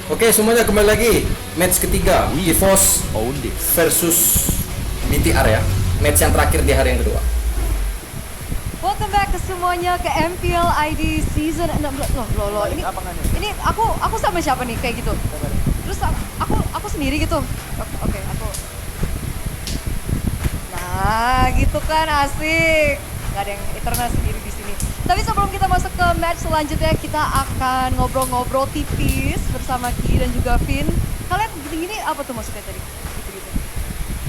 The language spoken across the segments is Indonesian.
Oke, semuanya kembali lagi. Match ketiga, EVOS versus BTR ya. Match yang terakhir di hari yang kedua. Welcome back ke semuanya ke MPL ID season 16. Loh, ini aku sama siapa nih kayak gitu? Terus aku sendiri gitu. Oke, aku. Nah, gitu kan asik. Gak ada yang eternal sendiri di sini. Tapi sebelum kita masuk ke match selanjutnya, kita akan ngobrol-ngobrol tipis bersama Ki dan juga Vin. Kalian gini-gini apa tuh maksudnya tadi? Gitu-gitu.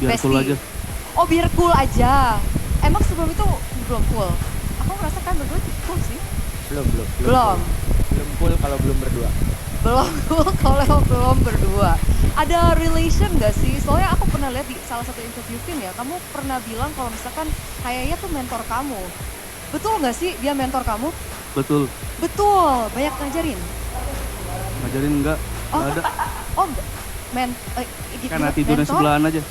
Biar cool aja. Oh, biar cool aja. Emang sebelum itu belum cool? Aku merasa kan berdua cool sih. Belum Belum. Belum cool kalau belum berdua. Belum cool kalau belum berdua. Ada relation gak sih? Soalnya aku pernah lihat di salah satu interview Vin ya, kamu pernah bilang kalau misalkan kayaknya tuh mentor kamu. Betul gak sih dia mentor kamu? Betul. Betul, banyak ngajarin. Ngajarin enggak? Oh, Enggak ada. Oh, Karena tidurnya mentor? sebelahan aja.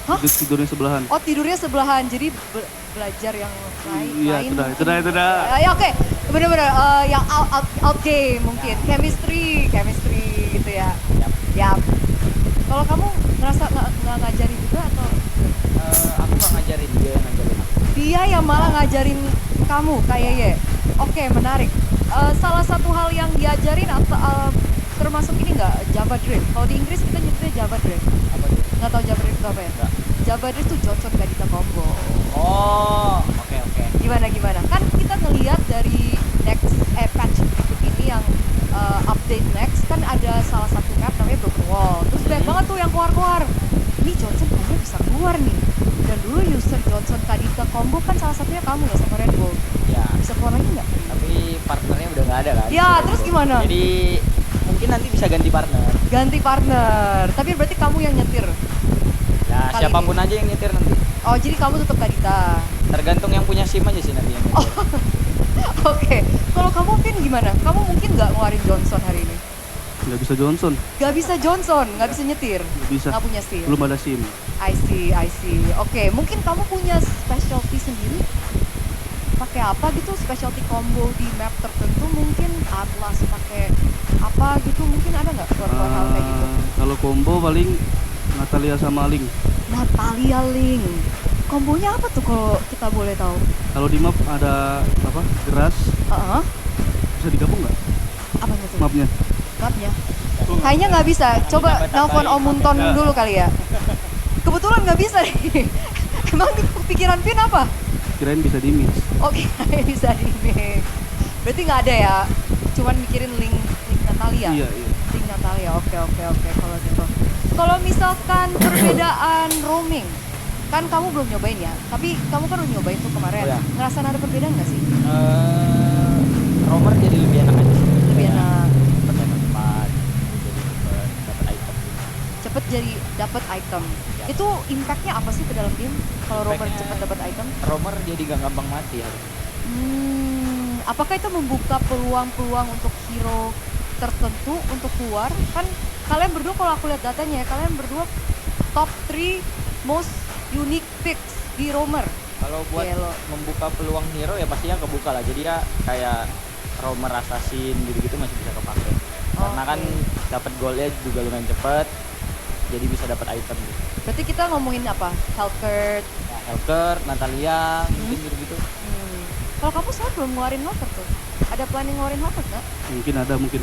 Hah? Tidurnya sebelahan. Oh, tidurnya sebelahan, jadi belajar yang lain. Iya, itu dah. Ya oke, bener-bener yang out game mungkin, chemistry gitu ya. Yap. Kalau kamu ngerasa nggak ngajarin juga atau? Aku nggak ngajarin, dia yang ngajarin aku. Dia yang malah ngajarin kamu kayak ya. Oke, menarik. Salah satu hal yang diajarin atau termasuk ini nggak Java Drift. Kalau di Inggris kita nyebutnya Java Drift. Apa tuh? Nggak tahu Java Drift itu apa ya? Nggak. Java Drift itu Johnson Gadita combo. Oh, oke. Gimana? Kan kita ngelihat dari patch berikut ini yang update next kan ada salah satu map namanya Broken Wall. Terus banyak banget tuh yang keluar. Ini Johnson kayaknya bisa keluar nih. Dan dulu user Johnson Kadita combo kan salah satunya kamu nggak sama Red Bull. Ya. Bisa keluar lagi nggak? Tapi partnernya udah nggak ada kan? Ya, terus gimana? Jadi mungkin nanti bisa ganti partner. Ganti partner. Tapi berarti kamu yang nyetir. Nah, Kali siapapun aja yang nyetir nanti. Oh, jadi kamu tetap Kadita. Tergantung yang punya SIM aja sih nanti yang nyetir. Oh. Oke. Kalau kamu Vin gimana? Kamu mungkin nggak ngeluarin Johnson hari ini? Nggak bisa Johnson. Gak bisa Johnson, gak bisa nyetir. Nggak bisa. Gak punya SIM. Belum ada SIM. I see. Oke, mungkin kamu punya specialty sendiri? Pakai apa gitu? Specialty combo di map tertentu mungkin? Atlas pakai apa gitu? Mungkin ada nggak keluar hal kayak gitu? Kalau combo paling Natalia sama Ling. Natalia Ling. Kombonya apa tuh kalau kita boleh tahu? Kalau di map ada apa? Geras. Bisa digabung nggak Apanya tuh? mapnya? Mapnya? Kayaknya nggak bisa. Coba nelfon Om Munton dulu kali ya. Kebetulan nggak bisa nih. Emang di pikiran Vin apa? Kirain bisa di mix. Oke, bisa di mix. Berarti nggak ada ya? Cuman mikirin link Natalia. Iya. Link Natalia. Oke kalau gitu. Kalau misalkan perbedaan roaming, kan kamu belum nyobain ya. Tapi kamu kan udah nyobain tuh kemarin. Oh, ya. Ngerasa ada perbedaan nggak sih? Romer jadi lebih enak aja sih. Lebih enak. Cepet tempat, jadi dapat item. Cepet jadi dapat item. Ya. Itu impactnya apa sih ke dalam game? Kalau roamer Impactnya- cepet dapat item? Romer jadi gak gampang mati harusnya. Apakah itu membuka peluang-peluang untuk hero tertentu untuk keluar? Kan kalian berdua kalau aku lihat datanya ya, kalian berdua top 3 most unique picks di roamer. Kalau buat Yellow. membuka peluang hero ya pastinya kebuka lah. Jadi ya kayak roamer assassin gitu-gitu masih bisa kepake. Karena kan dapat goldnya juga lumayan cepet. Jadi bisa dapat item gitu. Berarti kita ngomongin apa? Helkert. Ya, Helker, Natalia, mungkin gitu-gitu. Kalau kamu soalnya belum ngeluarin Helkert tuh. Ada planning ngeluarin Helkert nggak? Mungkin ada mungkin.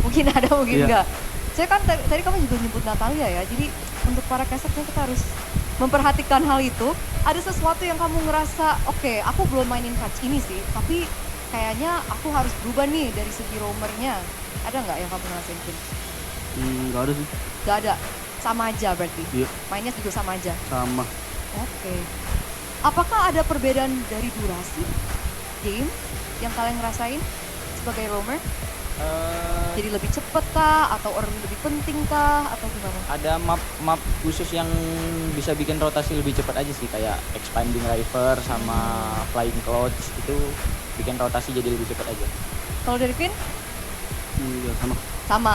Mungkin ada, mungkin Iya. enggak. Saya kan tadi kamu juga nyebut Natalia ya. Jadi untuk para casternya kita harus memperhatikan hal itu. Ada sesuatu yang kamu ngerasa, oke, aku belum mainin patch ini sih, tapi kayaknya aku harus berubah nih dari segi roamernya. Ada nggak yang kamu ngerasain, Vin? Nggak ada sih. Gak ada, sama aja berarti. Iya. Mainnya juga sama aja. Sama. Oke. Apakah ada perbedaan dari durasi game yang kalian ngerasain sebagai roamer? Jadi lebih cepet kah? Atau early lebih penting kah? Atau gimana? Ada map khusus yang bisa bikin rotasi lebih cepat aja sih, kayak expanding river sama flying clouds itu bikin rotasi jadi lebih cepat aja. Kalau dari Vin? Ya sama. Sama,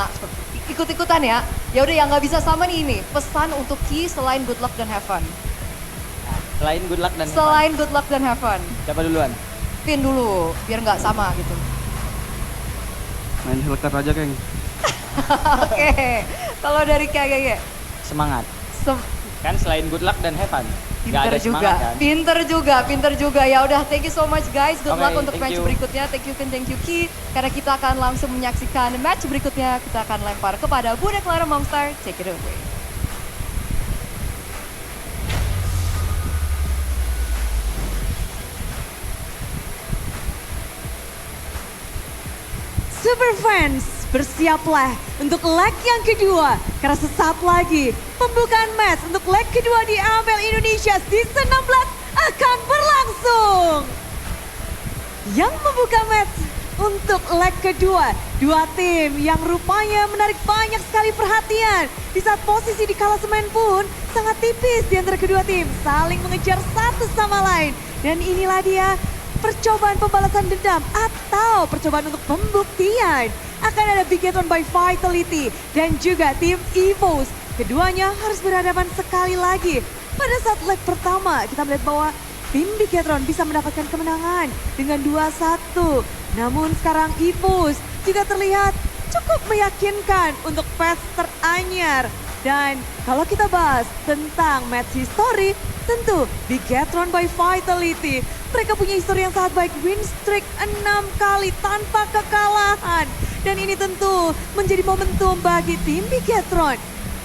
ikut-ikutan ya. Ya udah yang nggak bisa sama nih ini. Pesan untuk Ki selain good luck dan have fun. Nah, selain good luck dan Selain good luck dan have fun. siapa duluan? Vin dulu, biar nggak sama gitu. Main Hellcat aja, Keng. Oke, kalau dari KGG, Semangat. Kan selain good luck dan have fun. Nggak pinter ada juga, semangat kan? pinter juga. Ya udah, thank you so much guys. Good Oke, luck untuk thank match you. berikutnya. Thank you Vin, thank you Ki. Karena kita akan langsung menyaksikan match berikutnya. Kita akan lempar kepada Bunda Clara Momstar. Take it away. Super Fans, bersiaplah untuk leg yang kedua. Karena sesaat lagi pembukaan match untuk leg kedua di AML Indonesia Season 16 akan berlangsung. Yang membuka match untuk leg kedua, dua tim yang rupanya menarik banyak sekali perhatian. Di saat posisi di klasemen pun sangat tipis di antara kedua tim, saling mengejar satu sama lain. Dan inilah dia percobaan pembalasan dendam atau percobaan untuk pembuktian. Akan ada Bigetron by Vitality dan juga tim EVOS. Keduanya harus berhadapan sekali lagi. Pada saat leg pertama kita melihat bahwa tim Bigetron bisa mendapatkan kemenangan dengan 2-1. Namun sekarang EVOS juga terlihat cukup meyakinkan untuk patch teranyar. Dan kalau kita bahas tentang match history, tentu Bigetron by Vitality. Mereka punya histori yang sangat baik, win streak 6 kali tanpa kekalahan. Dan ini tentu menjadi momentum bagi tim Bigetron.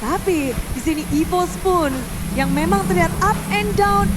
Tapi di sini EVOS pun yang memang terlihat up and down.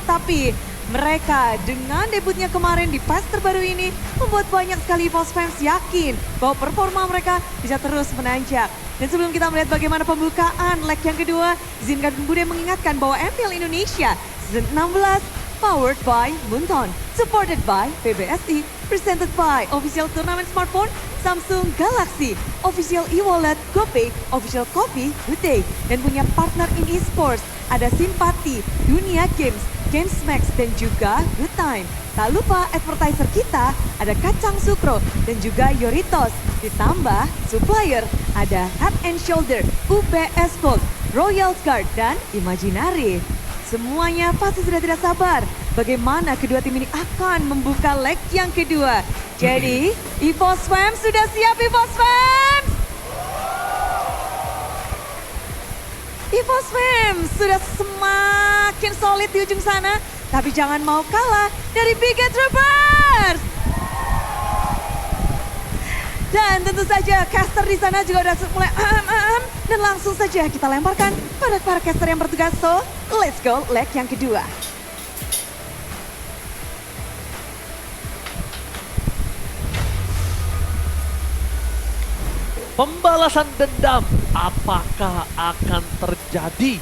Tapi mereka dengan debutnya kemarin di patch terbaru ini membuat banyak sekali EVOS fans yakin bahwa performa mereka bisa terus menanjak. Dan sebelum kita melihat bagaimana pembukaan leg yang kedua, izinkan Bude mengingatkan bahwa MPL Indonesia Season 16 powered by Moonton, supported by PBSI, presented by official turnamen smartphone Samsung Galaxy, official e-wallet GoPay, official coffee Good Day, dan punya partner in esports ada Simpati, Dunia Games, Gamesmax, dan juga Good Time. Tak lupa advertiser kita ada Kacang Sukro dan juga Yoritos. Ditambah supplier ada Head and Shoulder, UBS Gold, Royal Guard, dan Imaginary. Semuanya pasti sudah tidak sabar bagaimana kedua tim ini akan membuka leg yang kedua. Jadi, EVOS Fam sudah siap EVOS Fam? EVOS Fam sudah semakin solid di ujung sana, tapi jangan mau kalah dari Biget Troopers. Dan tentu saja caster di sana juga udah mulai dan langsung saja kita lemparkan pada para caster yang bertugas. So, let's go leg yang kedua. Pembalasan dendam, apakah akan terjadi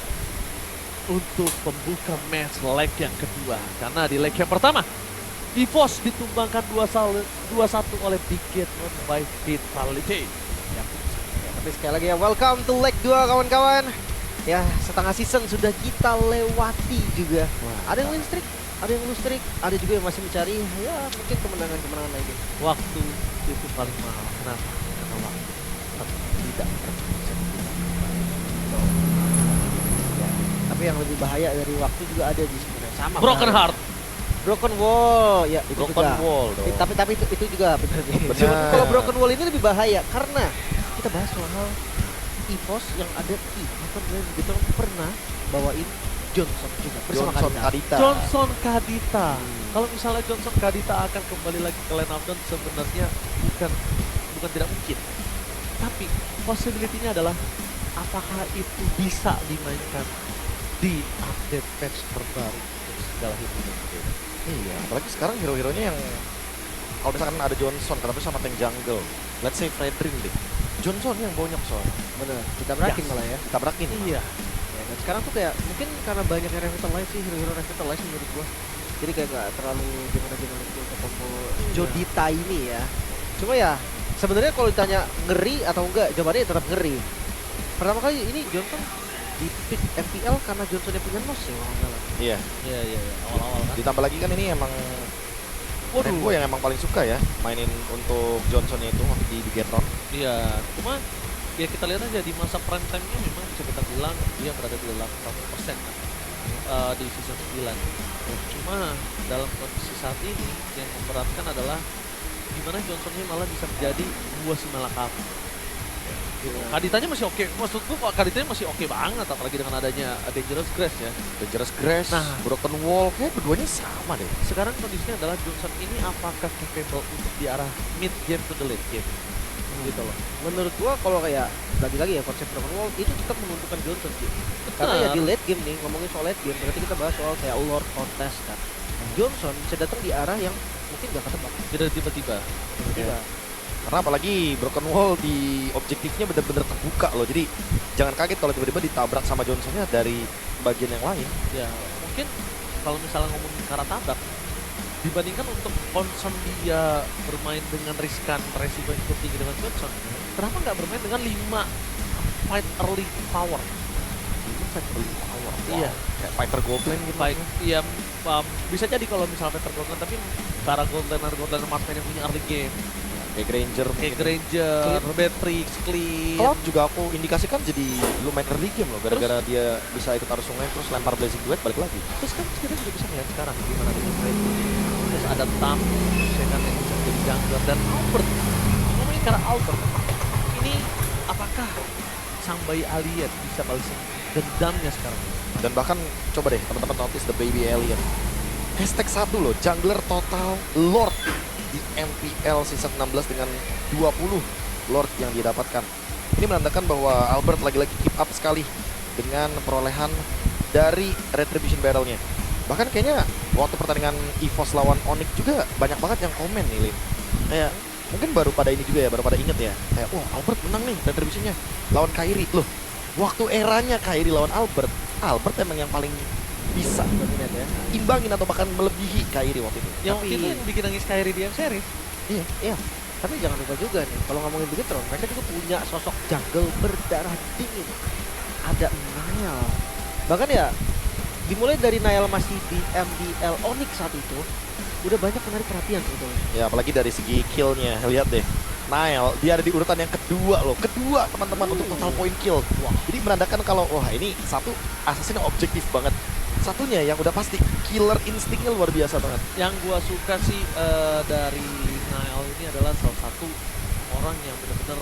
untuk pembuka match leg yang kedua? Karena di leg yang pertama, EVOS ditumbangkan 2-1 oleh Bigetron by Vitality. Ya, tapi sekali lagi ya, welcome to leg 2 kawan-kawan. Ya, setengah season sudah kita lewati juga. Ada yang win streak, ada yang lose streak, ada juga yang masih mencari ya mungkin kemenangan-kemenangan lainnya. Waktu itu paling mahal. Kenapa? Karena waktu tidak terbisa digunakan. Ya, tapi yang lebih bahaya dari waktu juga ada di sebenarnya. Sama. Broken Heart. Broken Wall, ya itu Broken juga. Wall dong. Tapi itu juga benar nih. Kalau Broken Wall ini lebih bahaya karena kita bahas soal EVOS yang ada di gitu pernah bawain Johnson juga bersama Kadita. Johnson Kadita. Kalau misalnya Johnson Kadita akan kembali lagi ke line up dan sebenarnya bukan tidak mungkin. Tapi possibility-nya adalah apakah itu bisa dimainkan di update patch terbaru untuk segala hero. Iya, apalagi sekarang hero-heronya yang kalau misalkan ada Johnson, tapi sama tank jungle, let's say Fredrin deh. Johnson yang banyak soalnya. Bener, kita berakin malah ya. Kita berakin. Iya. Ya, dan sekarang tuh kayak mungkin karena banyaknya revitalize sih, hero-hero revitalize menurut gua. Jadi kayak gak terlalu gimana-gimana gitu untuk combo Jodita ini ya. Cuma ya sebenarnya kalau ditanya ngeri atau enggak, jawabannya tetap ngeri. Pertama kali ini Johnson di pick MPL karena Johnson yang punya nos ya awal-awal. Iya. Iya. Awal-awal kan. Ditambah lagi kan ini emang Rembo yang emang paling suka ya mainin untuk Johnsonnya itu di Bigetron. Iya, cuma ya kita lihat aja di masa prime time-nya memang bisa kita bilang dia berada di 80% kan di season 9. Cuma dalam kondisi saat ini yang memberatkan adalah gimana Johnsonnya malah bisa menjadi buah si malakama. Gitu. Kaditanya masih oke, maksudku kok Kaditanya masih oke banget, apalagi dengan adanya Dangerous Grass ya. Dangerous Grass, Nah. Broken Wall, kayak keduanya sama deh. Sekarang kondisinya adalah Johnson ini apakah capable untuk di arah mid game to the late game? Gitu loh. Menurut gua kalau kayak lagi-lagi ya konsep Broken Wall itu tetap menguntungkan Johnson sih. Karena ya di late game nih, ngomongin soal late game, berarti kita bahas soal kayak Lord Contest kan. Johnson bisa datang di arah yang mungkin gak ketebak. Tidak tiba-tiba. Tiba-tiba. Karena apalagi Broken Wall di objektifnya bener-bener terbuka loh. Jadi jangan kaget kalau tiba-tiba ditabrak sama Johnsonnya dari bagian yang lain. Ya, mungkin kalau misalnya ngomongin cara tabrak, dibandingkan untuk concern dia bermain dengan riskan resiko yang cukup tinggi dengan Johnson, kenapa nggak bermain dengan 5 fight early power? Fight early power. Iya. Kayak fighter goblin gitu. Baik, iya, bisa jadi kalau misalnya fighter goldline, tapi para goldliner marksman yang punya early game, Kayak Granger. kayak Granger, Beatrix, Clint. Cloud juga aku indikasikan jadi lumayan early game loh. Gara-gara dia bisa ikut arus sungai terus lempar Blazing Duet balik lagi. Terus kan kita juga bisa melihat sekarang gimana dengan Freddy. Terus ada Tam, ya kan, yang bisa jadi jungler, dan Albert. Ngomongin karena Albert, ini apakah sang bayi alien bisa balesin dendamnya sekarang? Dan bahkan coba deh teman-teman notice the baby alien. Hashtag 1 loh, jungler total Lord di MPL season 16 dengan 20 Lord yang dia dapatkan. Ini menandakan bahwa Albert lagi-lagi keep up sekali dengan perolehan dari Retribution Barrel-nya. Bahkan kayaknya waktu pertandingan EVOS lawan Onyx juga banyak banget yang komen nih, Lin. Kayak mungkin baru pada ini juga ya, baru pada inget ya. Kayak wah Albert menang nih Retribution-nya lawan Kairi. Loh, waktu eranya Kairi lawan Albert emang yang paling bisa imbangin atau bahkan melebihi Kairi waktu itu. Yang waktu itu yang bikin nangis Kairi di M-Series. Iya, iya. Tapi jangan lupa juga nih, kalau ngomongin Bigetron, mereka juga punya sosok jungle berdarah dingin. Ada Niall. Bahkan ya, dimulai dari Niall masih di MDL Onyx saat itu, udah banyak menarik perhatian sebetulnya. Ya apalagi dari segi kill-nya, lihat deh. Niall, dia ada di urutan yang kedua loh. Kedua teman-teman untuk total point kill. Wah, jadi menandakan kalau wah ini satu assassin yang objektif banget. Satunya yang udah pasti killer instingnya luar biasa banget. Yang gua suka sih dari Niall ini adalah salah satu orang yang benar-benar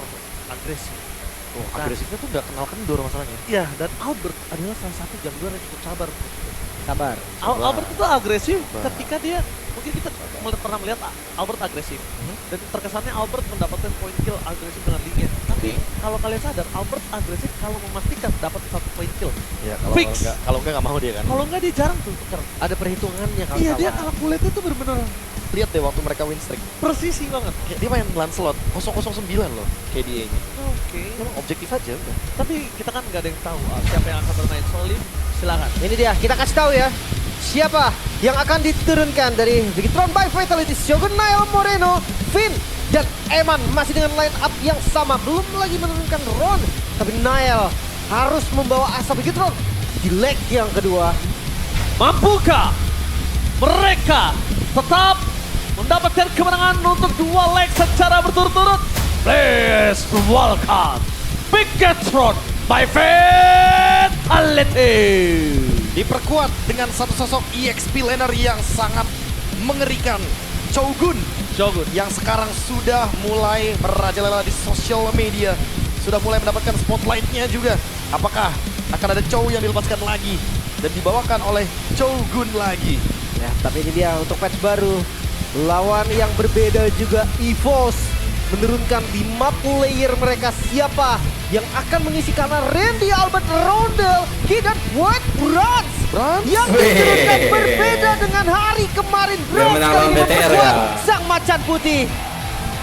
agresif. Oh, agresifnya tuh nggak kenal kendor masalahnya. Iya, dan Albert adalah salah satu jungler yang cukup sabar. Sabar. Albert itu agresif ketika dia, mungkin kita pernah melihat Albert agresif, dan terkesannya Albert mendapatkan point kill agresif dengan Lingen. Tapi kalau kalian sadar, Albert agresif kalau memastikan dapat 1 point kill. Ya kalau Fix. nggak mau dia kan. Kalau nggak dia jarang tuh tuker. Ada perhitungannya kalau Iya, dia kalah. kalau kulitnya tuh bener-bener Lihat deh waktu mereka win streak. presisi banget. Kayak dia main Lancelot 009 loh KDA-nya. Oke. Emang objektif aja udah. Tapi kita kan nggak ada yang tahu siapa yang akan bermain. Solim, silakan. Ini dia, kita kasih tahu ya. Siapa yang akan diturunkan dari Bigetron by Vitality, Shogun Niall Moreno, Finn, dan Eman masih dengan line up yang sama. Belum lagi menurunkan Ron, tapi Niall harus membawa asa Bigetron di leg yang kedua. Mampukah mereka tetap mendapatkan kemenangan untuk 2 leg secara berturut-turut? Please welcome Bigetron by Vitality. Diperkuat dengan satu sosok EXP laner yang sangat mengerikan, Shogun, yang sekarang sudah mulai merajalela di sosial media, sudah mulai mendapatkan spotlight-nya juga. Apakah akan ada Chow yang dilepaskan lagi dan dibawakan oleh Shogun lagi? Ya, tapi ini dia untuk patch baru. Lawan yang berbeda juga, EVOS menurunkan 5 player mereka. Siapa yang akan mengisi karena Randy, Albert, Rondel, Ki, dan White Brans yang diturunkan berbeda dengan hari kemarin. Brans menang kali lawan ini BTR memperkuat ya. sang macan putih.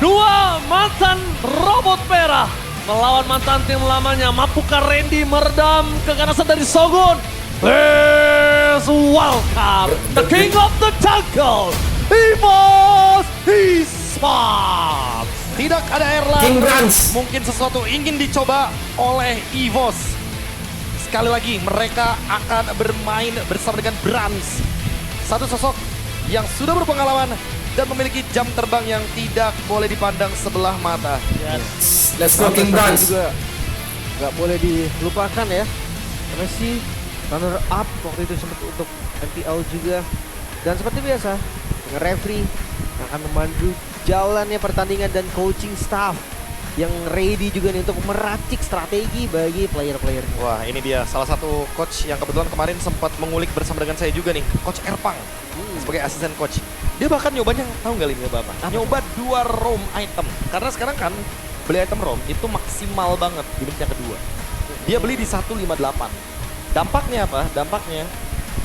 2 mantan robot merah melawan mantan tim lamanya. Mampukah Randy meredam keganasan dari Shogun? Please welcome the king of the jungle, EVOS Esports. Tidak ada Erlang. King Brans. Mungkin sesuatu ingin dicoba oleh EVOS. Sekali lagi mereka akan bermain bersama dengan Brans. Satu sosok yang sudah berpengalaman dan memiliki jam terbang yang tidak boleh dipandang sebelah mata. Let's go King Brans. Juga nggak boleh dilupakan ya. Messi runner up waktu itu sempat untuk MPL juga. Dan seperti biasa dengan referee yang akan memandu jalannya pertandingan dan coaching staff yang ready juga nih untuk meracik strategi bagi player-player. Wah, ini dia salah satu coach yang kebetulan kemarin sempat mengulik bersama dengan saya juga nih, Coach Erpang sebagai asisten coach. Dia bahkan nyobanya, tahu nggak ini apa? Nyoba 2 roam item. Karena sekarang kan beli item roam itu maksimal banget di menit yang kedua. Dia beli di 158. Dampaknya apa? Dampaknya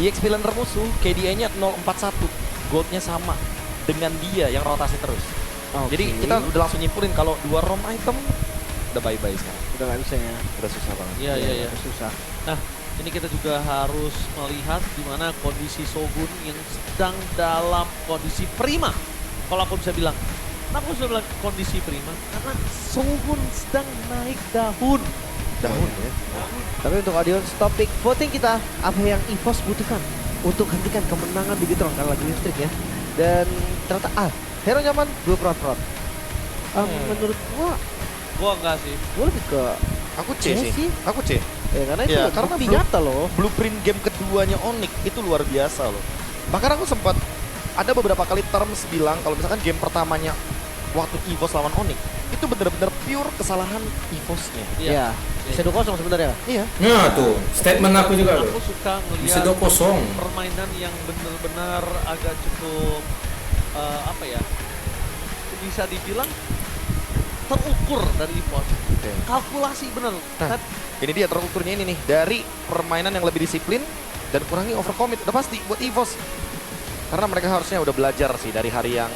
EXP laner musuh KDA-nya 041. Goldnya sama dengan dia yang rotasi terus. Jadi kita udah langsung nyimpulin kalau 2 roam item udah bye-bye sekarang. Udah nggak bisa ya. Udah susah banget. Iya. Susah. Nah, ini kita juga harus melihat di mana kondisi Shogun yang sedang dalam kondisi prima. Kalau aku bisa bilang, kenapa aku bisa bilang kondisi prima? Karena Shogun sedang naik daun. Daun ya. Tapi untuk audience topik voting kita, apa yang EVOS butuhkan untuk hentikan kemenangan Bigetron karena lagi listrik ya. Dan ternyata hero nyaman 2 prot. Menurut Gua enggak sih. gua lebih ke Aku C sih. Aku C. karena itu Ya, karena karena nyata loh. Blueprint game keduanya Onyx itu luar biasa loh. Bahkan aku sempat ada beberapa kali terms bilang kalau misalkan game pertamanya waktu EVOS lawan Onyx itu bener-bener pure kesalahan EVOS-nya. Iya. Bisa 2-0 sebenarnya. Iya. Nah tuh, statement aku juga Aku tuh. suka Bisa ngelihat 2-0. permainan yang benar-benar agak cukup apa ya? Bisa dibilang terukur dari EVOS. Oke. Kalkulasi bener. Nah, ini dia terukurnya ini nih, dari permainan yang lebih disiplin dan kurangi overcommit udah pasti buat EVOS. Karena mereka harusnya udah belajar sih dari hari yang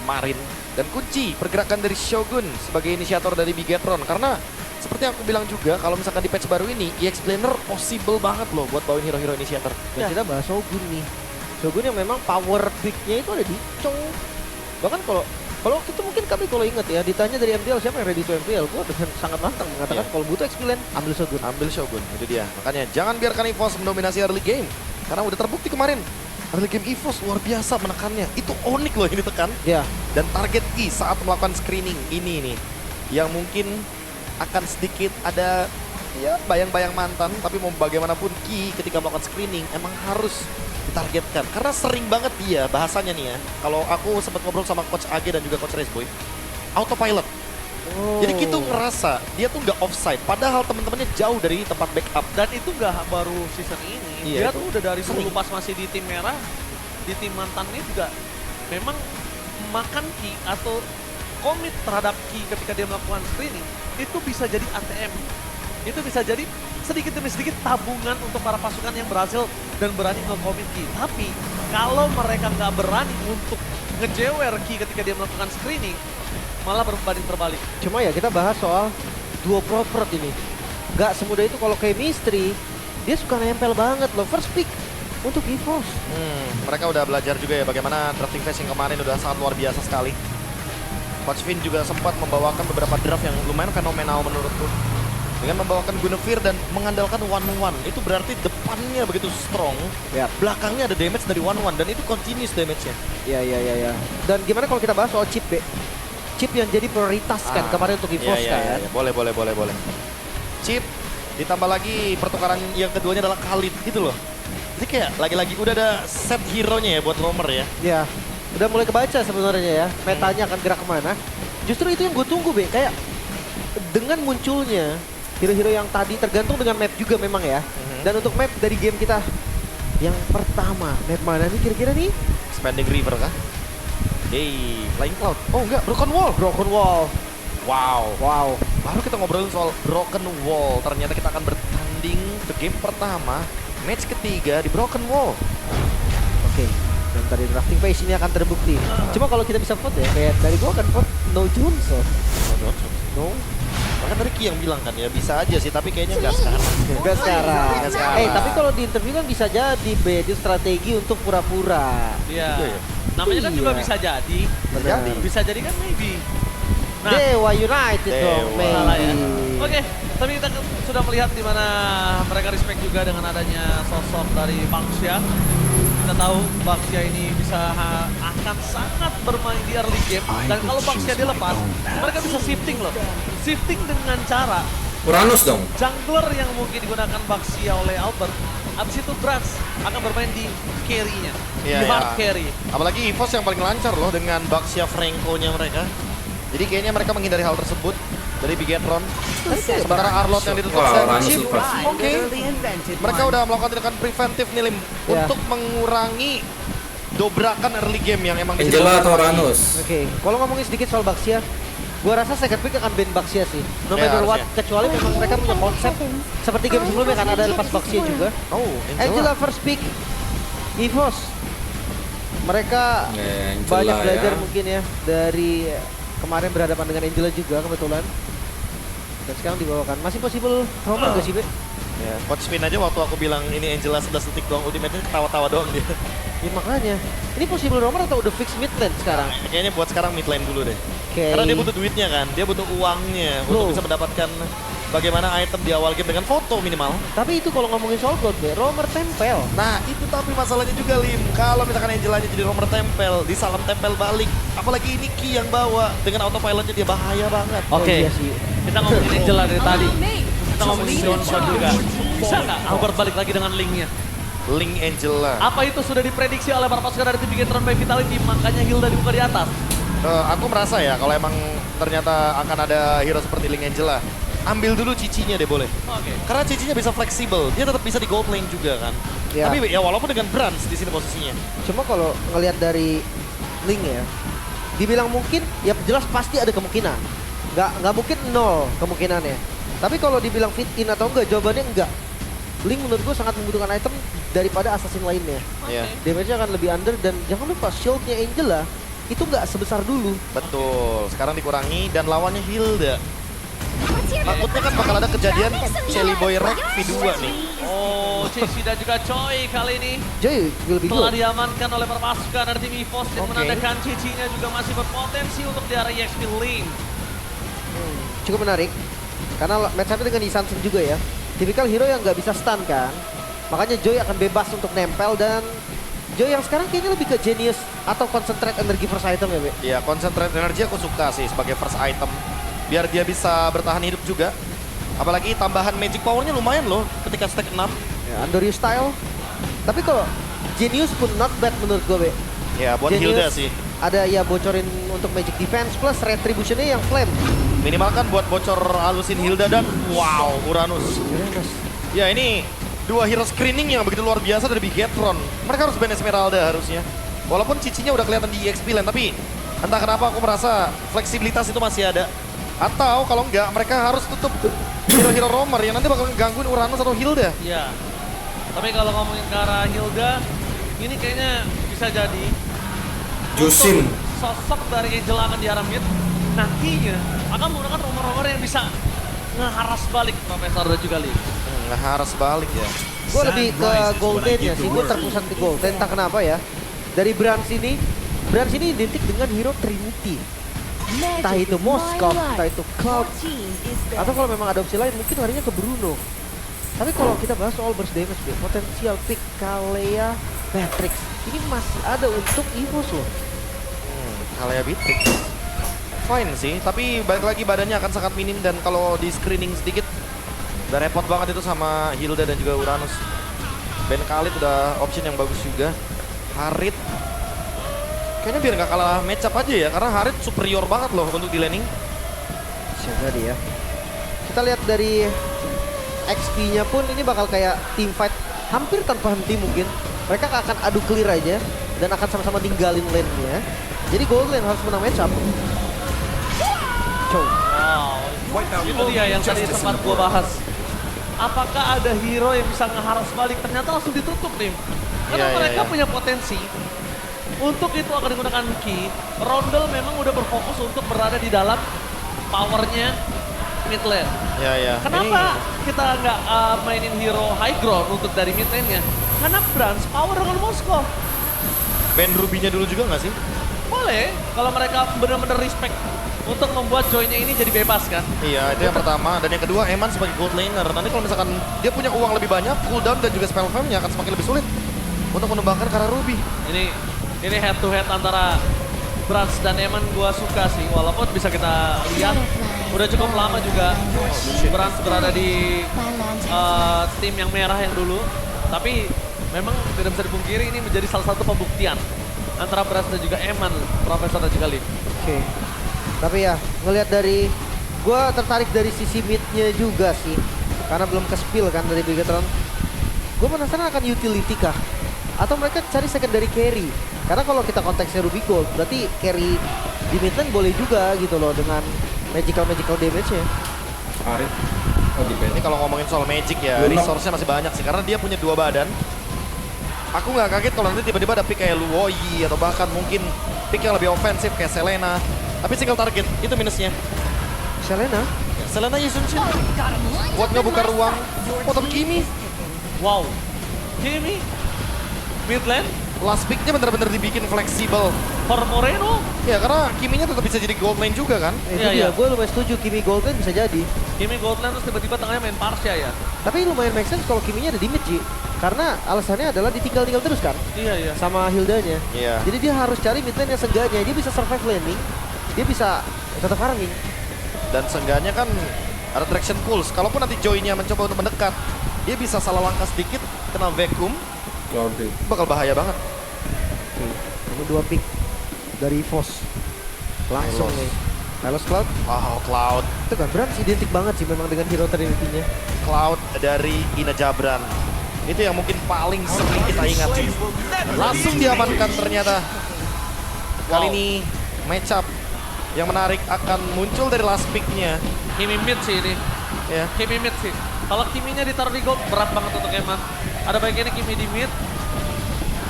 kemarin. Dan kunci pergerakan dari Shogun sebagai inisiator dari Bigetron. Karena seperti yang aku bilang juga, kalau misalkan di patch baru ini, EX-Planer possible banget loh buat bawain hero-hero inisiator. Dan kita bahas Shogun nih. Shogun yang memang power pick-nya itu ada di Chong. Bahkan kalau waktu itu mungkin kami kalau ingat ya, ditanya dari MPL siapa yang ready to MPL, gua dengan sangat lantang mengatakan kalau butuh experience ambil Shogun. Ambil Shogun, itu dia. Makanya jangan biarkan EVOS mendominasi early game. Karena udah terbukti kemarin, early game EVOS luar biasa menekannya. Itu Onyx loh ini tekan. Ya. Dan target key saat melakukan screening ini nih, yang mungkin akan sedikit ada ya bayang-bayang mantan, tapi mau bagaimanapun key ketika melakukan screening emang harus ditargetkan. Karena sering banget dia bahasanya nih ya, kalau aku sempat ngobrol sama Coach AG dan juga Coach Raceboy, autopilot. Jadi kita ngerasa dia tuh nggak offside, padahal teman-temannya jauh dari tempat backup. Dan itu nggak baru season ini. Iya, Dia tuh udah dari dulu pas masih di tim merah, di tim mantannya juga memang makan key atau komit terhadap key ketika dia melakukan screening itu bisa jadi ATM. Itu bisa jadi sedikit demi sedikit tabungan untuk para pasukan yang berhasil dan berani nge-commit key. Tapi kalau mereka nggak berani untuk ngejewer key ketika dia melakukan screening, malah berbanding terbalik. Cuma ya kita bahas soal duo proper ini. Gak semudah itu kalau chemistry, dia suka nempel banget loh. First pick untuk EVOS. Mereka udah belajar juga ya bagaimana drafting phase yang kemarin udah sangat luar biasa sekali. Coach Vin juga sempat membawakan beberapa draft yang lumayan fenomenal menurutku. Dengan membawakan Guinevere dan mengandalkan 1-1. Itu berarti depannya begitu strong, Ya. belakangnya ada damage dari 1-1 dan itu continuous damage-nya. Ya. Dan gimana kalau kita bahas soal chip, Be? Chip yang jadi prioritas kan kemarin untuk EVOS kan? Iya. Boleh. Chip, ditambah lagi pertukaran yang keduanya adalah Khalid gitu loh. Jadi kayak lagi-lagi udah ada set hero-nya ya buat roamer ya. Ya, udah mulai kebaca sebenarnya ya. Metanya akan gerak kemana. Justru itu yang gue tunggu, Be. Kayak dengan munculnya hero-hero yang tadi tergantung dengan map juga memang ya. Dan untuk map dari game kita yang pertama, map mana nih kira-kira nih? Expanding River kah? Hey, Flying Cloud. Oh enggak, Broken Wall. Broken Wall. Wow. Baru kita ngobrolin soal Broken Wall. Ternyata kita akan bertanding ke game pertama, match ketiga di Broken Wall. Oke. Dan tadi drafting phase ini akan terbukti. Cuma kalau kita bisa vote ya, kayak dari gua akan vote No Johnson. No. Bahkan tadi Ki yang bilang kan ya bisa aja sih, tapi kayaknya nggak sekarang. Nggak sekarang. Nggak sekarang. Tapi kalau di interview kan bisa jadi be, itu strategi untuk pura-pura. Iya. Juga ya? Namanya kan juga Iya. bisa jadi. Jadi. Bisa jadi kan maybe. Nah, Dewa United dong, Dewa. salah ya. maybe. Oke, tapi kita sudah melihat di mana mereka respect juga dengan adanya sosok dari Baxia. Kita tahu Baxia ini akan sangat bermain di early game. Dan kalau Baxia dilepas, mereka bisa shifting loh. Shifting dengan cara Uranus dong. jungler yang mungkin digunakan Baxia oleh Albert. Abis itu Brats akan bermain di carry-nya, Iya, di hard iya. carry. Apalagi EVOS yang paling lancar loh dengan Baxia Franco-nya mereka. Jadi kayaknya mereka menghindari hal tersebut. dari Bigetron. Sementara Arlot yang ditutup Wah, sama Uranus chip. lepas. Oke. Mereka udah melakukan tindakan preventif nih Lim Ya. untuk mengurangi dobrakan early game yang emang bisa Angela dilakukan atau lagi. Uranus? Oke, kalau ngomongin sedikit soal Baxia, gua rasa second pick akan ban Baxia sih. No Ya, matter what, harusnya. kecuali memang mereka punya konsep seperti game sebelumnya kan ada lepas Baxia juga. Oh, Angela first pick, EVOS. Mereka Angela banyak belajar ya. mungkin ya dari kemarin berhadapan dengan Angela juga kebetulan. Dan sekarang dibawakan. Masih possible Roman gak sih, Be? Ya, Coach Spin aja waktu aku bilang ini Angela 11 detik doang ultimate-nya ketawa-tawa doang dia. Ya makanya. Ini possible Roman atau udah fix mid lane sekarang? Kayaknya buat sekarang mid lane dulu deh. Oke. Karena dia butuh duitnya kan, dia butuh uangnya Bro. untuk bisa mendapatkan bagaimana item di awal game dengan foto minimal. Tapi itu kalau ngomongin soal gold, Be, Romer tempel. Nah itu tapi masalahnya juga Lim, kalau misalkan Angelanya jadi romer tempel, disalam tempel balik, apalagi ini Ki yang bawa dengan autopilotnya dia bahaya banget. Oh, Oke, iya sih. kita ngomongin Angela dari tadi. Kita ngomongin Johnson juga. Bisa nggak Albert balik lagi dengan linknya? Link Angela. Apa itu sudah diprediksi oleh para pasukan dari tim Bigetron by Vitality, makanya Hilda dibuka di atas? Aku merasa ya kalau emang ternyata akan ada hero seperti Link Angela, ambil dulu cicinya deh boleh. Oke. Karena cicinya bisa fleksibel, dia tetap bisa di gold lane juga kan. Ya. Tapi ya walaupun dengan Brans di sini posisinya. Cuma kalau ngelihat dari link ya, dibilang mungkin, ya jelas pasti ada kemungkinan. Nggak mungkin nol kemungkinannya. Tapi kalau dibilang fit in atau enggak, jawabannya enggak. Link menurut gue sangat membutuhkan item daripada assassin lainnya. Iya. Damage-nya akan lebih under dan jangan lupa shield-nya Angela itu nggak sebesar dulu. Betul, sekarang dikurangi dan lawannya Hilda. Takutnya kan bakal ada kejadian Shelly Boy Rek V2 nih. Oh, Cici dan juga Choi kali ini Joy lebih telah good. diamankan oleh para pasukan dari tim EVOS yang Oke. menandakan Cici-nya juga masih berpotensi untuk di area EXP lane. Cukup menarik karena match-up dengan Isansen juga ya. Tipikal hero yang nggak bisa stun kan. Makanya Joy akan bebas untuk nempel dan Joy yang sekarang kayaknya lebih ke genius atau concentrate energi first item ya, Be. Ya, concentrate energi aku suka sih sebagai first item. Biar dia bisa bertahan hidup juga. Apalagi tambahan magic powernya lumayan loh ketika stack 6. Ya, Andoryu style. Tapi kalau genius pun not bad menurut gue, Be. Ya, buat Genius Hilda sih. Ada ya bocorin untuk magic defense plus retributionnya yang flame. Minimal kan buat bocor halusin Hilda dan wow, Uranus. Ya, ini dua hero screening yang begitu luar biasa dari Bigetron. Mereka harus ban Esmeralda harusnya. Walaupun cicinya udah kelihatan di EXP lane, tapi entah kenapa aku merasa fleksibilitas itu masih ada. Atau kalau enggak, mereka harus tutup hero-hero romer yang nanti bakal ngegangguin Uranus atau Hilda. Ya, tapi kalau ngomongin ke arah Hilda, ini kayaknya bisa jadi Jusin. untuk sosok dari Angela akan di arah mid, nantinya akan menggunakan romer-romer yang bisa ngeharas balik Profesor dan juga Lee. Harus balik ya. Gue lebih ke golden ya sih, gue terpusat di golden, entah kenapa ya. Dari Brans ini identik dengan hero Trinity. Entah itu Moskov, entah itu Cloud, atau kalau memang ada opsi lain mungkin larinya ke Bruno. Tapi kalau kita bahas soal burst damage, potensial pick Kalea, Matrix, ini masih ada untuk EVOS loh. Kalea Beatrix. Fine sih, tapi balik lagi badannya akan sangat minim dan kalau di screening sedikit udah repot banget itu sama Hilda dan juga Uranus. Ben Khalid udah option yang bagus juga. Harit kayaknya biar nggak kalah match up aja ya, karena Harit superior banget loh untuk di laning. Bisa jadi ya. Kita lihat dari XP-nya pun ini bakal kayak team fight hampir tanpa henti mungkin. Mereka akan adu clear aja dan akan sama-sama ninggalin lane-nya. Jadi gold lane harus menang match up. Cow. Wow, itu dia yang tadi sempat gua bahas. Apakah ada hero yang bisa ngeharas balik? Ternyata langsung ditutup nih. Karena Iya, mereka iya. punya potensi. Untuk itu akan digunakan Ki. Rondel memang udah berfokus untuk berada di dalam powernya mid lane. Ya ya. Kenapa kita nggak mainin hero high ground untuk dari mid lane-nya? Karena Brans power dengan Moskov. Ben Ruby-nya dulu juga nggak sih? Boleh, kalau mereka benar-benar respect untuk membuat joinnya ini jadi bebas kan. Iya, itu yang pertama. Dan yang kedua, Eman sebagai gold laner. Nanti kalau misalkan dia punya uang lebih banyak, cooldown dan juga spell farm-nya akan semakin lebih sulit untuk menembakkan ke arah Ruby. Ini head to head antara Brans dan Eman gua suka sih. Walaupun bisa kita lihat udah cukup lama juga Brans berada di tim yang merah yang dulu. Tapi memang tidak bisa dipungkiri ini menjadi salah satu pembuktian antara Brans dan juga Eman, Profesor dan juga Lee. Oke. Tapi ya ngelihat dari gue tertarik dari sisi mid-nya juga sih. Karena belum ke-spill kan dari Bigetron. Gue penasaran akan utility kah? Atau mereka cari secondary carry? Karena kalau kita konteksnya Ruby Gold, berarti carry di mid lane boleh juga gitu loh dengan magical damage-nya. Arif. Oh, di Ini kalau ngomongin soal Magic ya, Belum. resource-nya masih banyak sih. Karena dia punya 2 badan. Aku nggak kaget kalau nanti tiba-tiba ada pick kayak Luoyi atau bahkan mungkin pick yang lebih ofensif kayak Selena. Tapi single target, itu minusnya. Selena? Ya, Selena Yusunshin buat ngebuka ruang. Oh tapi Kimi, Wow. Kimi mid lane last pick-nya bener-bener dibikin fleksibel. for Moreno. Ya karena Kiminya tetap bisa jadi gold lane juga kan. Itu Iya, dia, iya. gue lumayan setuju Kimi Gold Lane bisa jadi. Kimi gold lane terus tiba-tiba tengahnya main Parsha ya. Tapi lumayan make sense kalau Kiminya ada di mid, Ji. Karena alasannya adalah ditinggal terus kan Iya iya. sama Hildanya. Iya. Jadi dia harus cari mid lane yang seenggaknya dia bisa survive laning, dia bisa tetap farming. Dan seenggaknya kan ada traction pulse. Kalaupun nanti Joy-nya mencoba untuk mendekat, dia bisa salah langkah sedikit, kena vacuum, Clouded. bakal bahaya banget. Nomor 2 pick dari Vos. Langsung Hylos. nih. Hylos Cloud. Wow, Cloud. Itu kan Brans identik banget sih memang dengan hero Trinity-nya. Cloud dari Ina Jabran. Itu yang mungkin paling sering kita ingat sih. Langsung diamankan ternyata. Kali ini match up yang menarik akan muncul dari last pick-nya. Kimi mid sih ini. Ya. Kimi mid sih. Kalau Kiminya ditaruh di gold berat banget untuk Eman. Ada baiknya Kimi di mid.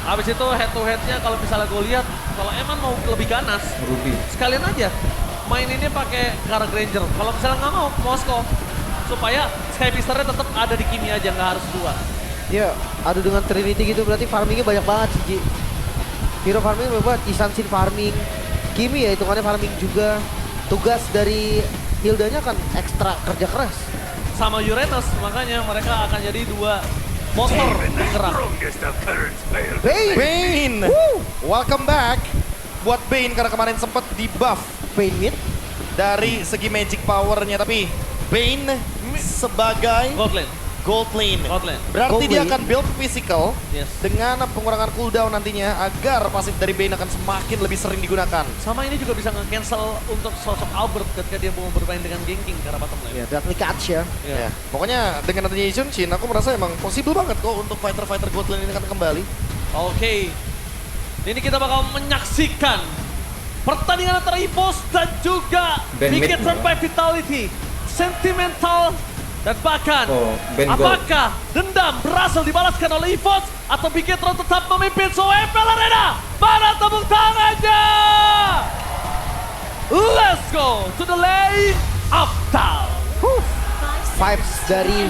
Habis itu head to headnya kalau misalnya gue lihat kalau Eman mau lebih ganas Ruby. sekalian aja main ini pakai Kara Granger. Kalau misalnya nggak mau Moskow supaya Sky Pisternya tetap ada di Kimi aja nggak harus 2. Ya, adu dengan Trinity gitu berarti farmingnya banyak banget sih, Ji. Hero farming banyak, Isansin farming, Kimi ya hitungannya farming juga. Tugas dari Hildanya kan ekstra kerja keras. Sama Uranus makanya mereka akan jadi 2 motor penggerak. Bane! Bane. Welcome back buat Bane karena kemarin sempat di buff Bane mid. dari segi magic powernya, tapi Bane sebagai Gold lane. gold lane. Gold lane. Berarti Gold dia lane. akan build physical Yes. dengan pengurangan cooldown nantinya agar pasif dari Bane akan semakin lebih sering digunakan. Sama ini juga bisa nge-cancel untuk sosok Albert ketika dia mau bermain dengan ganking ke arah bottom lane. Ya, Deadly Catch ya. Ya, pokoknya dengan adanya Yunshin, aku merasa emang possible banget kok untuk fighter-fighter gold lane ini akan kembali. Oke. Ini kita bakal menyaksikan pertandingan antara EVOS dan juga Ben Mid. Bigetron by Vitality. Sentimental dan bahkan Oh, Ben Gold. apakah dendam berhasil dibalaskan oleh EVOS atau Bigetron tetap memimpin Soepel Arena? Mana tepuk tangannya? Let's go to the lane of town. Vibes dari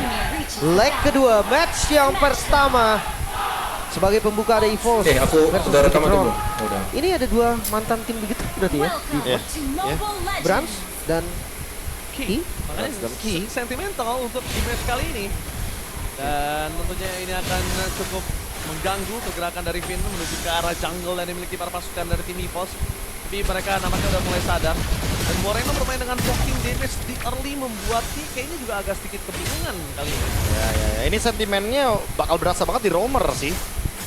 leg kedua, match yang pertama. Sebagai pembuka ada EVOS Aku versus udah rekaman Bigetron. dulu. Udah. Ini ada 2 mantan tim begitu berarti ya. Ya. Brans dan Ki. Makanya Dan Ki. sentimental untuk di match kali ini. Dan tentunya ini akan cukup mengganggu pergerakan dari Finn menuju ke arah jungle yang dimiliki para pasukan dari tim EVOS. Tapi mereka nampaknya udah mulai sadar. Dan Moreno bermain dengan blocking damage di early membuat Ki kayaknya juga agak sedikit kebingungan kali ini. Ya, ini sentimennya bakal berasa banget di Roamer sih.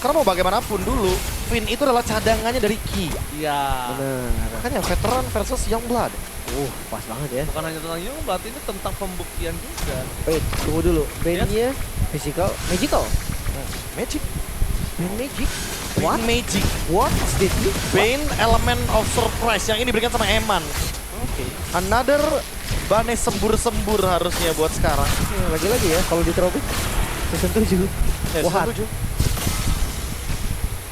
Karena mau bagaimanapun dulu, Finn itu adalah cadangannya dari Ki. Iya. Benar. Makanya veteran versus Youngblood. Pas banget ya. Bukan hanya tentang Youngblood, ini tentang pembuktian juga. Wait, tunggu dulu. Bane-nya physical, magical. Magic. Bane magic. Bane What? Magic. What is this? Bane Element of Surprise yang ini diberikan sama Eman. Oke. Another Bane sembur-sembur harusnya buat sekarang. Lagi-lagi ya kalau di Tropic season 7. Ya, What? season 7.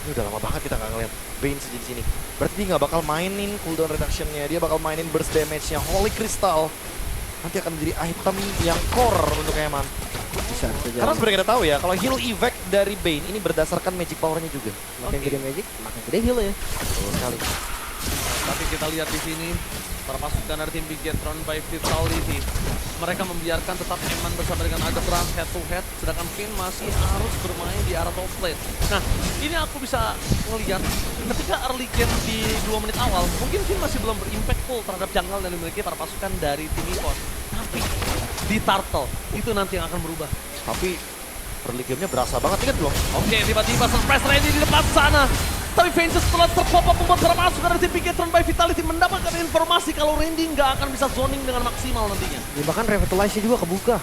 Ini udah lama banget kita nggak ngeliat Bane sejak sini. Berarti dia nggak bakal mainin cooldown reduction-nya, dia bakal mainin burst damage-nya. Holy Crystal nanti akan menjadi item yang core untuk Eman. Bisa jadi. Karena seperti kita tahu ya, kalau heal effect dari Bane ini berdasarkan magic power-nya juga. makin gede magic, makin gede heal ya. Betul sekali. Tapi kita lihat di sini para pasukan dari tim Bigetron by Vitality. Mereka membiarkan tetap Eman bersama dengan Aldebaran head to head, sedangkan Finn masih harus bermain di arah top lane. Nah, ini aku bisa ngelihat ketika early game di 2 menit awal, mungkin Finn masih belum berimpactful terhadap jungle dan dimiliki para pasukan dari tim EVOS. Tapi di Turtle itu nanti yang akan berubah. Tapi early game-nya berasa banget, ingat belum? Oke, tiba-tiba surprise ready di depan sana. Tapi Vengeance setelah terpop-up membuat permasuk dari tim Bigetron by Vitality mendapatkan informasi kalau Randy nggak akan bisa zoning dengan maksimal nantinya. Ya, bahkan Revitalize-nya juga kebuka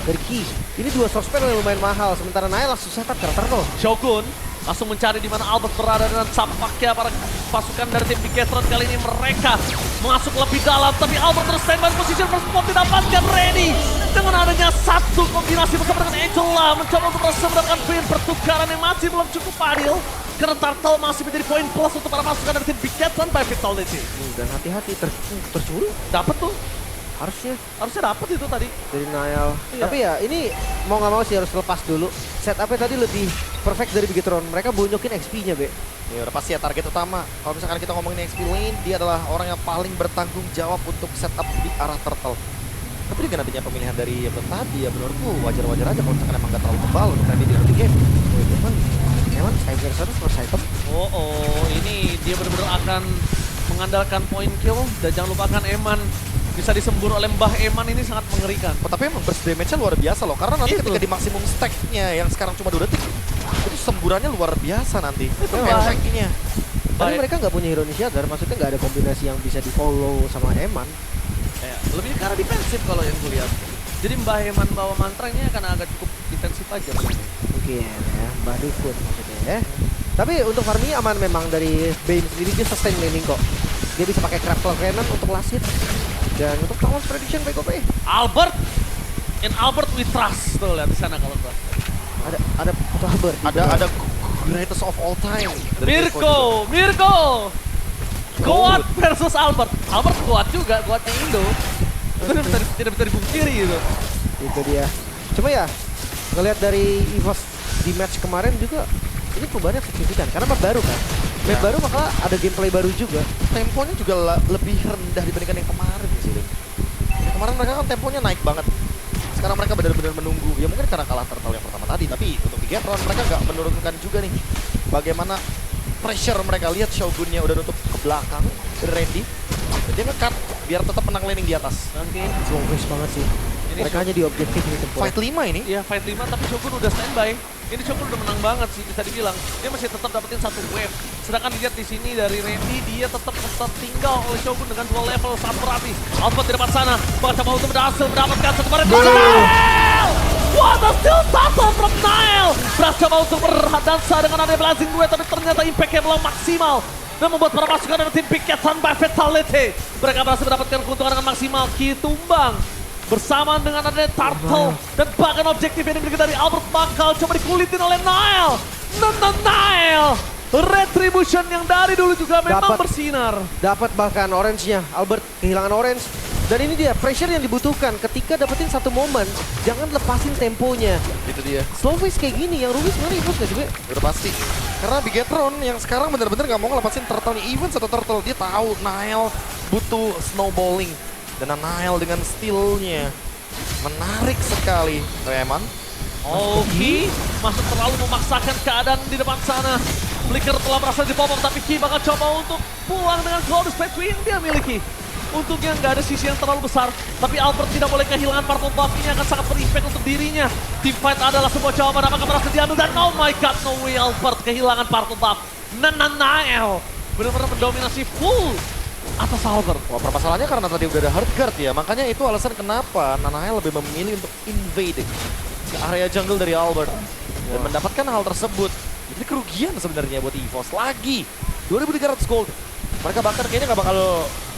dari Ki. Ini 2 source spell yang lumayan mahal, sementara Nail langsung setup ke turtle. Shogun langsung mencari di mana Albert berada dengan tampaknya para pasukan dari tim Bigetron kali ini mereka masuk lebih dalam, tapi Albert terus standby position first spot didapatkan Randy dengan adanya satu kombinasi bersama dengan Angela mencoba untuk berhasil mendapatkan win. Pertukaran yang masih belum cukup adil karena Turtle masih menjadi poin plus untuk para pasukan dari tim Bigetron by Vitality. Dan hati-hati tercuri. Dapat tuh, Harusnya dapat itu tadi. dari Nail. Iya. Tapi ya ini mau nggak mau sih harus lepas dulu. Setupnya tadi lebih perfect dari Bigetron. Mereka bonyokin XP-nya, Be. Ya udah pasti ya target utama. Kalau misalkan kita ngomongin XP lane, dia adalah orang yang paling bertanggung jawab untuk setup di arah turtle. Tapi dengan adanya pemilihan dari yang tadi ya menurutku wajar-wajar aja kalau misalkan emang gak terlalu tebal untuk Randy di early game. Emang Skyfire harus first item. Ini dia benar-benar akan mengandalkan point kill dan jangan lupakan Eman bisa disembur oleh Mbah Eman ini sangat mengerikan. Oh, tapi emang burst damage-nya luar biasa loh, karena nanti ketika di maksimum stack-nya yang sekarang cuma 2 detik, itu semburannya luar biasa nanti. Itu efeknya. Tapi mereka nggak punya hero initiator, maksudnya nggak ada kombinasi yang bisa di follow sama Eman. Ya, lebih ke arah defensif kalau yang kulihat. Jadi Mbah Eman bawa mantranya karena agak cukup defensif aja. Mungkin ya, Mbah Dukun maksudnya ya. Tapi untuk farming aman memang dari Bane sendiri, dia sustain laning kok. Dia bisa pakai Craft Cannon untuk last hit. Dan untuk Thomas prediction baik OP. Albert we trust tuh lihat di sana kalau gua. Ada Albert. Ada greatest of all time. Mirko. Kuat versus Albert. Albert kuat juga, kuatnya Indo. Itu tidak bisa dipungkiri gitu. Itu dia. Cuma ya ngelihat dari EVOS di match kemarin juga ini perubahannya signifikan karena map baru kan. Map baru maka ada gameplay baru juga. Temponya juga lebih rendah dibandingkan yang kemarin sih. Yang kemarin mereka kan temponya naik banget. Sekarang mereka benar-benar menunggu. Ya mungkin karena kalah turtle yang pertama tadi, tapi untuk Bigetron mereka nggak menurunkan juga nih bagaimana pressure mereka. Lihat Shogunnya udah nutup ke belakang Randy. Dia nge-cut biar tetap menang laning di atas. Oke. Slow pace banget sih. Mereka hanya di objektif ini tempo. Fight 5 ini. Iya, fight 5 tapi Shogun udah standby. Ini Shogun udah menang banget sih bisa dibilang. Dia masih tetap dapetin 1 wave. Sedangkan lihat di sini dari Randy dia tetap tertinggal oleh Shogun dengan 2 level 1 berapi. Albert di depan sana mencoba untuk berhasil mendapatkan satu barang. What a still tackle from Nile. Berhasil untuk berdansa dengan ada blazing duet, tapi ternyata impactnya belum maksimal dan membuat para pasukan dari tim Bigetron by Vitality. Mereka berhasil mendapatkan keuntungan dengan maksimal. Ki tumbang bersama dengan adanya Turtle dan bahkan objektif yang dimiliki dari Albert bakal coba dikulitin oleh Nile. Nile Retribution yang dari dulu juga memang bersinar. Dapat bahkan orange-nya. Albert kehilangan orange. Dan ini dia pressure yang dibutuhkan ketika dapetin satu momen, jangan lepasin temponya. Itu dia. Slow pace kayak gini yang rugi sebenarnya EVOS gak juga? Udah pasti. Karena Bigetron yang sekarang bener-bener gak mau ngelepasin turtle nih. Even satu turtle, dia tahu Nile butuh snowballing. Dan Nile dengan steal-nya menarik sekali. Eman. Ki masuk terlalu memaksakan keadaan di depan sana. Flicker telah berhasil di pop-up, tapi Ki bakal coba untuk pulang dengan Cloudus Petri yang dia miliki. Untungnya nggak ada sisi yang terlalu besar, tapi Albert tidak boleh kehilangan part of buff ini akan sangat berimpact untuk dirinya. Team fight adalah sebuah jawaban, apakah berhasil diambil dan oh my god, no way Albert kehilangan part of buff. Nanael benar-benar mendominasi full atas Albert. Wah, permasalahannya karena tadi udah ada hard guard ya, makanya itu alasan kenapa Nanael lebih memilih untuk invade ke area jungle dari Albert dan mendapatkan hal tersebut. Jadi kerugian sebenarnya buat EVOS lagi. 2.300 gold. Mereka bahkan kayaknya nggak bakal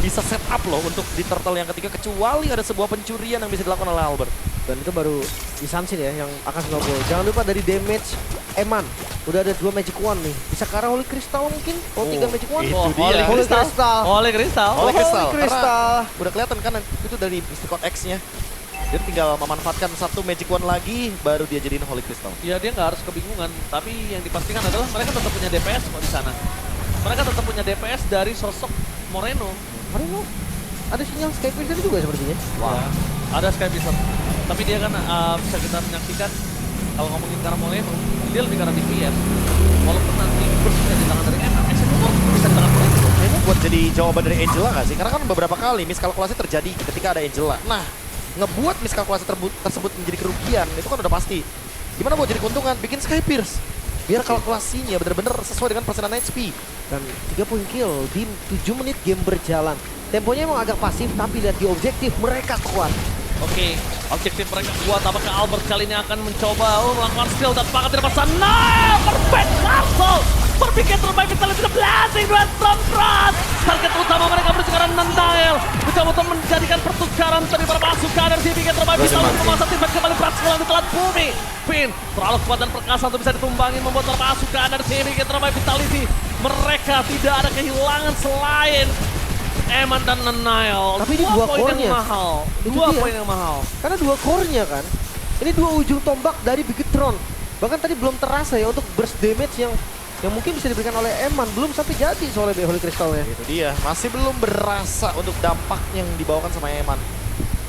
bisa set up loh untuk di turtle yang ketiga kecuali ada sebuah pencurian yang bisa dilakukan oleh Albert. Dan itu baru di Sunsin ya yang akan snowball. Jangan lupa dari damage Eman. Udah ada 2 Magic Wand nih. Bisa ke arah Holy Crystal mungkin? 3 Magic Wand? Itu dia. Holy Crystal. Holy Crystal. Holy Crystal. Crystal. Karena udah kelihatan kan itu dari Mystic X-nya. Dia tinggal memanfaatkan 1 Magic Wand lagi baru dia jadiin Holy Crystal. Ya dia nggak harus kebingungan, tapi yang dipastikan adalah mereka tetap punya DPS kok di sana. Mereka tetap punya DPS dari sosok Moreno. Moreno? Ada sinyal Skyfisher juga sepertinya. Wah, ada Skyfisher. Tapi dia kan bisa kita menyaksikan kalau ngomongin karena Moreno, dia lebih karena DPS. Walaupun nanti bersihnya di tangan dari Eman, eksekutor bisa di tangan Moreno. Ini buat jadi jawaban dari Angela nggak sih? Karena kan beberapa kali miskalkulasi terjadi ketika ada Angela. Nah, ngebuat miskalkulasi tersebut menjadi kerugian, itu kan udah pasti. Gimana buat jadi keuntungan? Bikin Sky Pierce. Biar kalkulasinya bener-bener sesuai dengan persenan HP. Dan 3 poin kill di 7 menit game berjalan. Temponya emang agak pasif, tapi lihat di objektif mereka kuat. Oke, objektif mereka kuat. Apakah Albert kali ini akan mencoba melakukan steal dan pangan tidak pasang? Nah, perfect castle! Berpikir terbaik Vitality the blessing duet from France. Target utama mereka bersekarang Nandael. Mencoba untuk menjadikan pertukaran dari para pasukan dari tim terbaik Vitality memasang tim kembali France sekolah di telan bumi. Pin terlalu kuat dan perkasa untuk bisa ditumbangi membuat para pasukan dari tim terbaik Vitality. Mereka tidak ada kehilangan selain Eman dan Nanael. Tapi ini dua poin core-nya. yang mahal. Itu Dua dia. poin yang mahal. Karena 2 core-nya kan. Ini 2 ujung tombak dari Bigetron. Bahkan tadi belum terasa ya untuk burst damage yang mungkin bisa diberikan oleh Eman. Belum sampai jadi soalnya Holy Crystal-nya. Itu dia, masih belum berasa untuk dampak yang dibawakan sama Eman.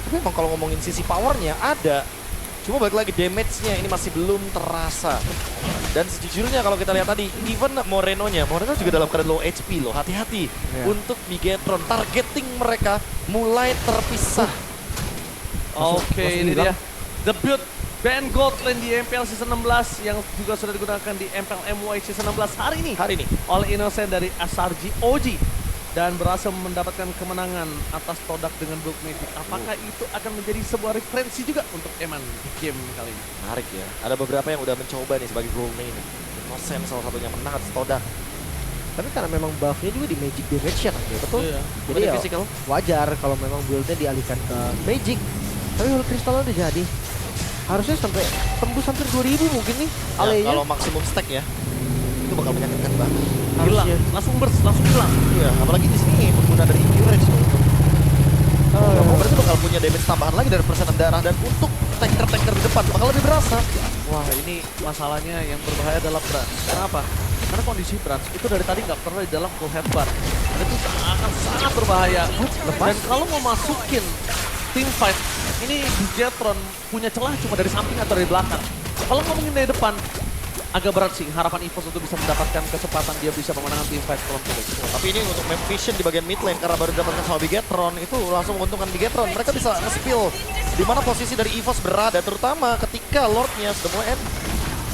Tapi emang kalau ngomongin sisi powernya ada. Cuma balik lagi damage-nya ini masih belum terasa. Dan sejujurnya kalau kita lihat tadi, even Moreno juga dalam keadaan low HP loh. Hati-hati untuk Bigetron. Targeting mereka mulai terpisah. Oke, langsung ini hilang. dia debut band Goldlane di MPL Season 16 yang juga sudah digunakan di MPL MY Season 16 hari ini oleh Innocent dari SRG OG dan berhasil mendapatkan kemenangan atas Todak dengan Blood Magic. Apakah itu akan menjadi sebuah referensi juga untuk Eman di game kali ini? Menarik ya. Ada beberapa yang udah mencoba nih sebagai goal main. Innocent salah satunya menang atas Todak. Tapi karena memang buff-nya juga di Magic damage ya kan. Betul. Iya. Jadi ya, physical. wajar kalau memang build-nya dialihkan ke Magic. Tapi Holy Crystal udah jadi. Harusnya sampai tembus hampir 2000 mungkin nih Ya, alenya. kalau maksimum stack ya, itu bakal menyakitkan banget. Hilang, Harusnya. langsung burst, langsung hilang. Iya, apalagi di sini pengguna dari Endurance tuh. Berarti bakal punya damage tambahan lagi dari persenan darah dan untuk tanker-tanker di depan bakal lebih berasa. Wah, ini masalahnya yang berbahaya adalah Brans. Kenapa? Karena kondisi Brans itu dari tadi nggak pernah di dalam full headbar. Dan itu akan sangat berbahaya. Dan kalau mau masukin team fight, ini Bigetron punya celah cuma dari samping atau dari belakang. Kalau ngomongin dari depan, agak berat sih harapan EVOS untuk bisa mendapatkan kesempatan dia bisa memenangkan team fight from today. Tapi ini untuk map vision di bagian mid lane karena baru didapatkan sama Bigetron itu langsung menguntungkan Bigetron. Mereka bisa nge-spill di mana posisi dari EVOS berada, terutama ketika Lordnya sudah mulai end.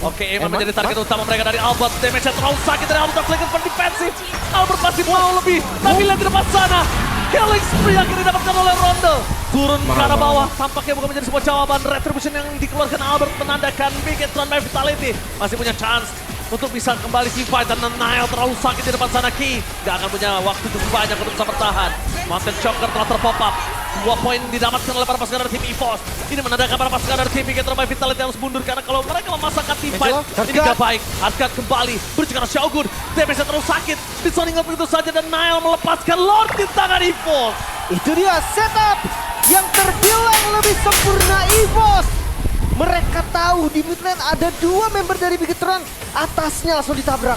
Oke, Eman menjadi target utama mereka dari Albert. Damage-nya terlalu sakit dari Albert, flanker per defensif. Albert masih mau lebih, tapi lihat di depan sana. Killing spree akhirnya didapatkan oleh Rondo. Turun ke arah bawah, tampaknya bukan menjadi sebuah jawaban. Retribution yang dikeluarkan Albert menandakan Bigetron by Vitality masih punya chance untuk bisa kembali team fight. Dan Nile terlalu sakit di depan sana. Ki gak akan punya waktu cukup banyak untuk bisa bertahan. Mountain Choker telah terpop up. 2 poin didapatkan oleh para pasukan dari tim EVOS. Ini menandakan para pasukan dari tim Bigetron by Vitality harus mundur karena kalau mereka memasangkan team fight ini gak baik. Asgard kembali berjalan Shogun. Damage-nya terlalu sakit. Disoning begitu saja dan Nile melepaskan Lord di tangan EVOS. Itu dia setup yang terbilang lebih sempurna EVOS. Mereka tahu di mid lane ada 2 member dari Bigetron, atasnya langsung ditabrak.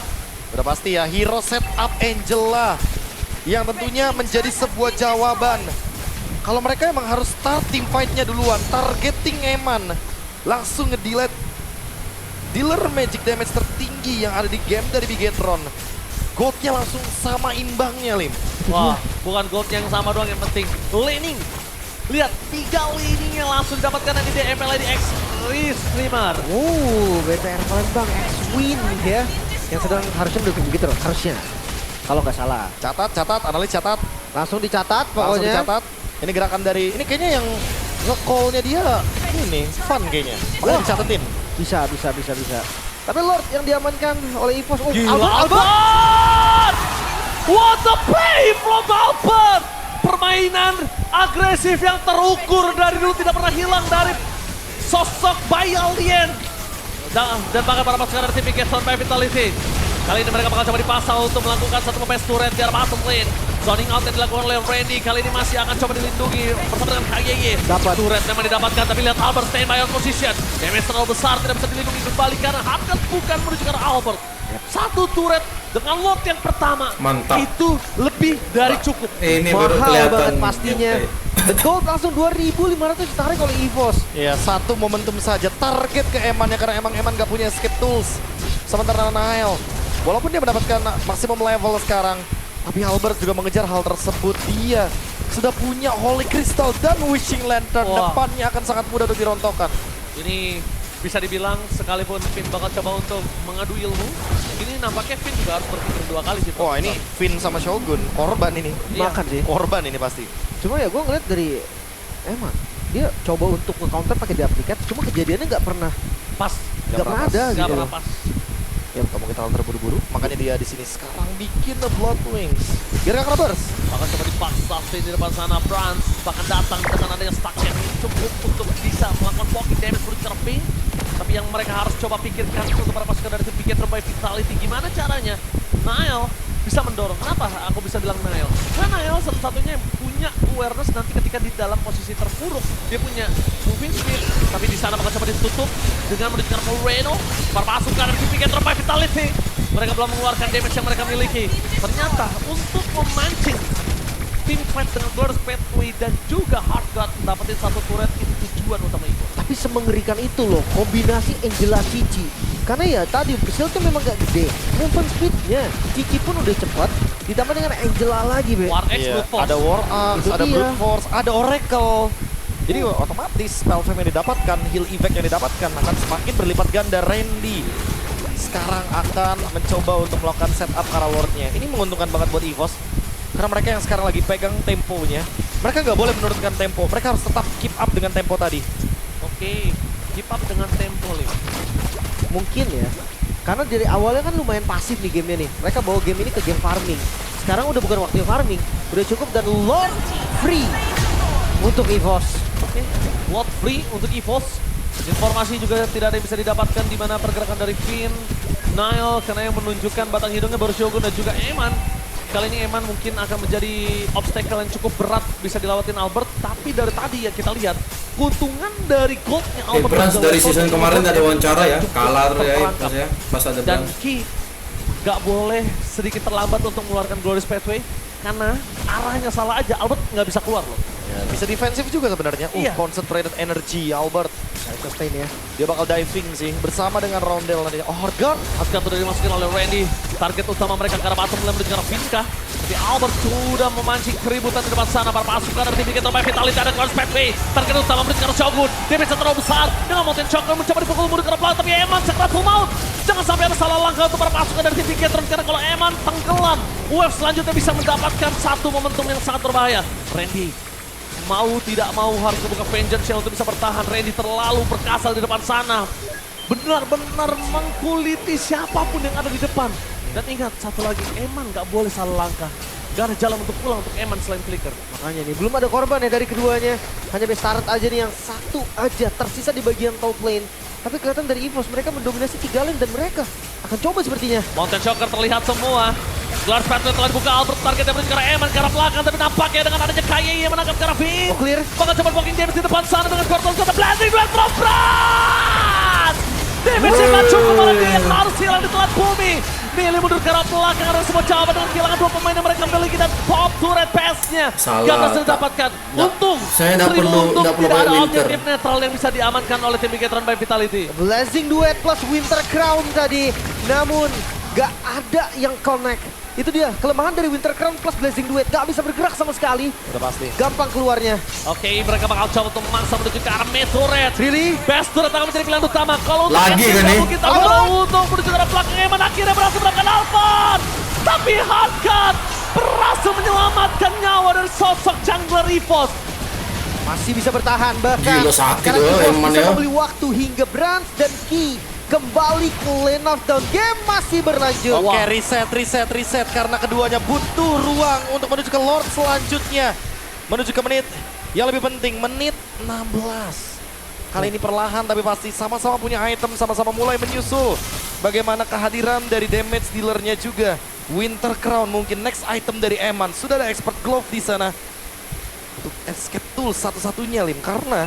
Udah pasti ya, hero setup Angela yang tentunya menjadi sebuah jawaban. Kalau mereka emang harus start team fight-nya duluan, targeting Eman, langsung nge-delete dealer magic damage tertinggi yang ada di game dari Bigetron. Goldnya langsung sama imbangnya, Lim. Wah, bukan gold yang sama doang, yang penting laning. Lihat, 3 laningnya langsung dapatkan di MPL X Streamer. BTR Palembang X-Win ya. Yang sedang harusnya mendukung Bigetron, harusnya. Kalau nggak salah. Catat, analis catat. Langsung dicatat Langsung pokoknya. dicatat. Ini gerakan dari, ini kayaknya yang nge-call-nya dia ini fun kayaknya. Makanya dicatetin. Bisa. Tapi Lord yang diamankan oleh EVOS. Gila, Albert! What a play from Albert! Permainan agresif yang terukur dari dulu tidak pernah hilang dari sosok Bayalien. Dan bahkan para pasukan dari tim Bigetron by Vitality. Kali ini mereka bakal coba dipasang untuk melakukan satu pemain turret di arah bottom lane. Zoning out yang dilakukan oleh Randy kali ini masih akan coba dilindungi bersama dengan KYY. Dapat. Turret memang didapatkan, tapi lihat Albert stay by on position. Damage terlalu besar, tidak bisa dilindungi kembali karena Hamdan bukan menuju ke arah Albert. Satu turret dengan Lord yang pertama. Mantap. Itu lebih dari cukup. Ini baru Mahal kelihatan banget pastinya. The gold langsung 2.500 ditarik oleh EVOS. Ya, satu momentum saja target ke Eman ya karena Eman gak punya escape tools. Sementara Nile, walaupun dia mendapatkan maksimum level sekarang, tapi Albert juga mengejar hal tersebut. Dia sudah punya Holy Crystal dan Wishing Lantern. Wah. Depannya akan sangat mudah untuk dirontokkan. Ini bisa dibilang sekalipun Finn bakal coba untuk mengadu ilmu, ini nampaknya Finn juga harus berpikir 2 kali sih. Oh ini Finn sama Shogun, korban ini. Iya. Makan sih. Korban ini pasti. Cuma ya gue ngeliat dari Eman, dia coba untuk nge-counter pakai duplikat, cuma kejadiannya nggak pernah Pas, nggak pernah ada nggak gitu. pernah pas. Ya kamu kita terburu-buru, makanya dia di sini sekarang bikin the Blood Wings. Gerak Rubbers. Bahkan coba dipaksa Finn di depan sana, Brans bahkan datang dengan adanya stack yang cukup untuk bisa melakukan blocking damage menuju ke Finn. Tapi yang mereka harus coba pikirkan untuk para pasukan dari tim Pigetron by Vitality, gimana caranya Nile bisa mendorong. Kenapa aku bisa bilang Nile? Karena Nile satu-satunya yang punya awareness nanti ketika di dalam posisi terpuruk. Dia punya moving speed, tapi di sana bakal coba ditutup dengan menuju ke Moreno. Para pasukan dari tim Pigetron by Vitality, mereka belum mengeluarkan damage yang mereka miliki. Ternyata untuk memancing tim fight dengan Glorious Pathway dan juga Hard Guard dapetin satu turret itu tujuan utama itu. Tapi semengerikan itu loh, kombinasi Angela Cici. Karena ya tadi shieldnya memang gak gede, movement speednya Cici pun udah cepat, ditambah dengan Angela lagi, Be. War X Iya, Brute Force. ada War Axe, Itu ada dia. Brute Force, ada Oracle. Jadi otomatis spell fame yang didapatkan, heal effect yang didapatkan akan semakin berlipat ganda. Randy sekarang akan mencoba untuk melakukan setup ke arah Lordnya. Ini menguntungkan banget buat EVOS. Karena mereka yang sekarang lagi pegang temponya, mereka nggak boleh menurunkan tempo. Mereka harus tetap keep up dengan tempo tadi. Oke, keep up dengan tempo, Lim. Mungkin ya, karena dari awalnya kan lumayan pasif nih gamenya nih. Mereka bawa game ini ke game farming. Sekarang udah bukan waktunya farming, udah cukup dan Lord free untuk EVOS. Oke, Lot free untuk EVOS. Informasi juga tidak ada yang bisa didapatkan di mana pergerakan dari Finn, Nile, karena yang menunjukkan batang hidungnya baru Shogun dan juga Eman. Kali ini Eman mungkin akan menjadi obstacle yang cukup berat bisa dilawatin Albert. Tapi dari tadi ya kita lihat keuntungan dari goldnya Albert. Brans dari season kemarin ada wawancara ya, kalah ya pas ada Dan Brans. Ki gak boleh sedikit terlambat untuk mengeluarkan Glorious Pathway. Karena arahnya salah aja, Albert nggak bisa keluar loh. Ya, bisa defensif juga sebenarnya. Iya. Concentrated energy Albert. Sustain ya. Dia bakal diving sih bersama dengan Rondel nanti. Oh, Harga. Askan sudah dimasukin oleh Randy. Target utama mereka ke arah bottom lane menuju ke arah Vinka. Tapi Albert sudah memancing keributan di depan sana. Para pasukan dari tim Pigetron by Vitality ada Glorious Pathway. Target utama menuju ke arah Shogun. Dia bisa terlalu besar. Dengan Mountain Shogun mencoba dipukul mundur ke arah belakang. Tapi Eman segera full mount. Jangan sampai ada salah langkah untuk para pasukan dari tim Pigetron. Karena kalau Eman tenggelam, wave selanjutnya bisa mendapatkan satu momentum yang sangat berbahaya. Randy mau tidak mau harus membuka vengeance untuk bisa bertahan. Randy terlalu perkasa di depan sana. Benar-benar mengkuliti siapapun yang ada di depan. Dan ingat, satu lagi, Eman gak boleh salah langkah. Gak ada jalan untuk pulang untuk Eman selain Flicker. Makanya nih, belum ada korban ya dari keduanya. Hanya Bestaret aja nih yang satu aja tersisa di bagian top lane. Tapi kelihatan dari EVOS mereka mendominasi 3 lane dan mereka akan coba sepertinya. Mountain Shocker terlihat semua. Glorious Pathway telah dibuka, Albert targetnya menuju ke arah Eman ke arah belakang. Tapi nampaknya dengan adanya KYE yang menangkap ke arah Finn. Oh, clear. Bakal coba blocking damage di depan sana dengan Portal Kota Blazing Duel from Brans. Damage yang gak cukup malah dia harus hilang di telan bumi. Milih mundur ke arah belakang, ada semua jawaban dengan kehilangan 2 pemain yang mereka miliki dan top turret pass-nya. Salah. Gak berhasil didapatkan. Untung, saya nggak perlu tidak pakai ada Winter. objektif netral yang bisa diamankan oleh tim Pigetron by Vitality. Blazing Duet plus Winter Crown tadi. Namun gak ada yang connect. Itu dia, kelemahan dari Winter Crown plus Blazing Duet. Gak bisa bergerak sama sekali. Udah pasti. Gampang keluarnya. Oke, mereka bakal coba untuk memaksa menuju ke arah Meteoret. Really? Best turret akan menjadi pilihan utama. Kalau untuk Lagi Enfield, kan nih? mungkin tak untuk menuju ke arah belakang. Eman akhirnya berhasil mendapatkan Alphard. Tapi Hardcut berhasil menyelamatkan nyawa dari sosok jungler EVOS. Masih bisa bertahan. Bahkan Gila, sakit sekarang loh, EVOS Eman bisa ya. membeli waktu hingga Brans dan Ki kembali ke lane of down. Game masih berlanjut. Oke, reset karena keduanya butuh ruang untuk menuju ke Lord selanjutnya. Menuju ke menit yang lebih penting, menit 16. Kali ini perlahan tapi pasti sama-sama punya item, sama-sama mulai menyusul. Bagaimana kehadiran dari damage dealernya juga. Winter Crown mungkin next item dari Eman. Sudah ada expert glove di sana. Untuk escape tool satu-satunya Lim. Karena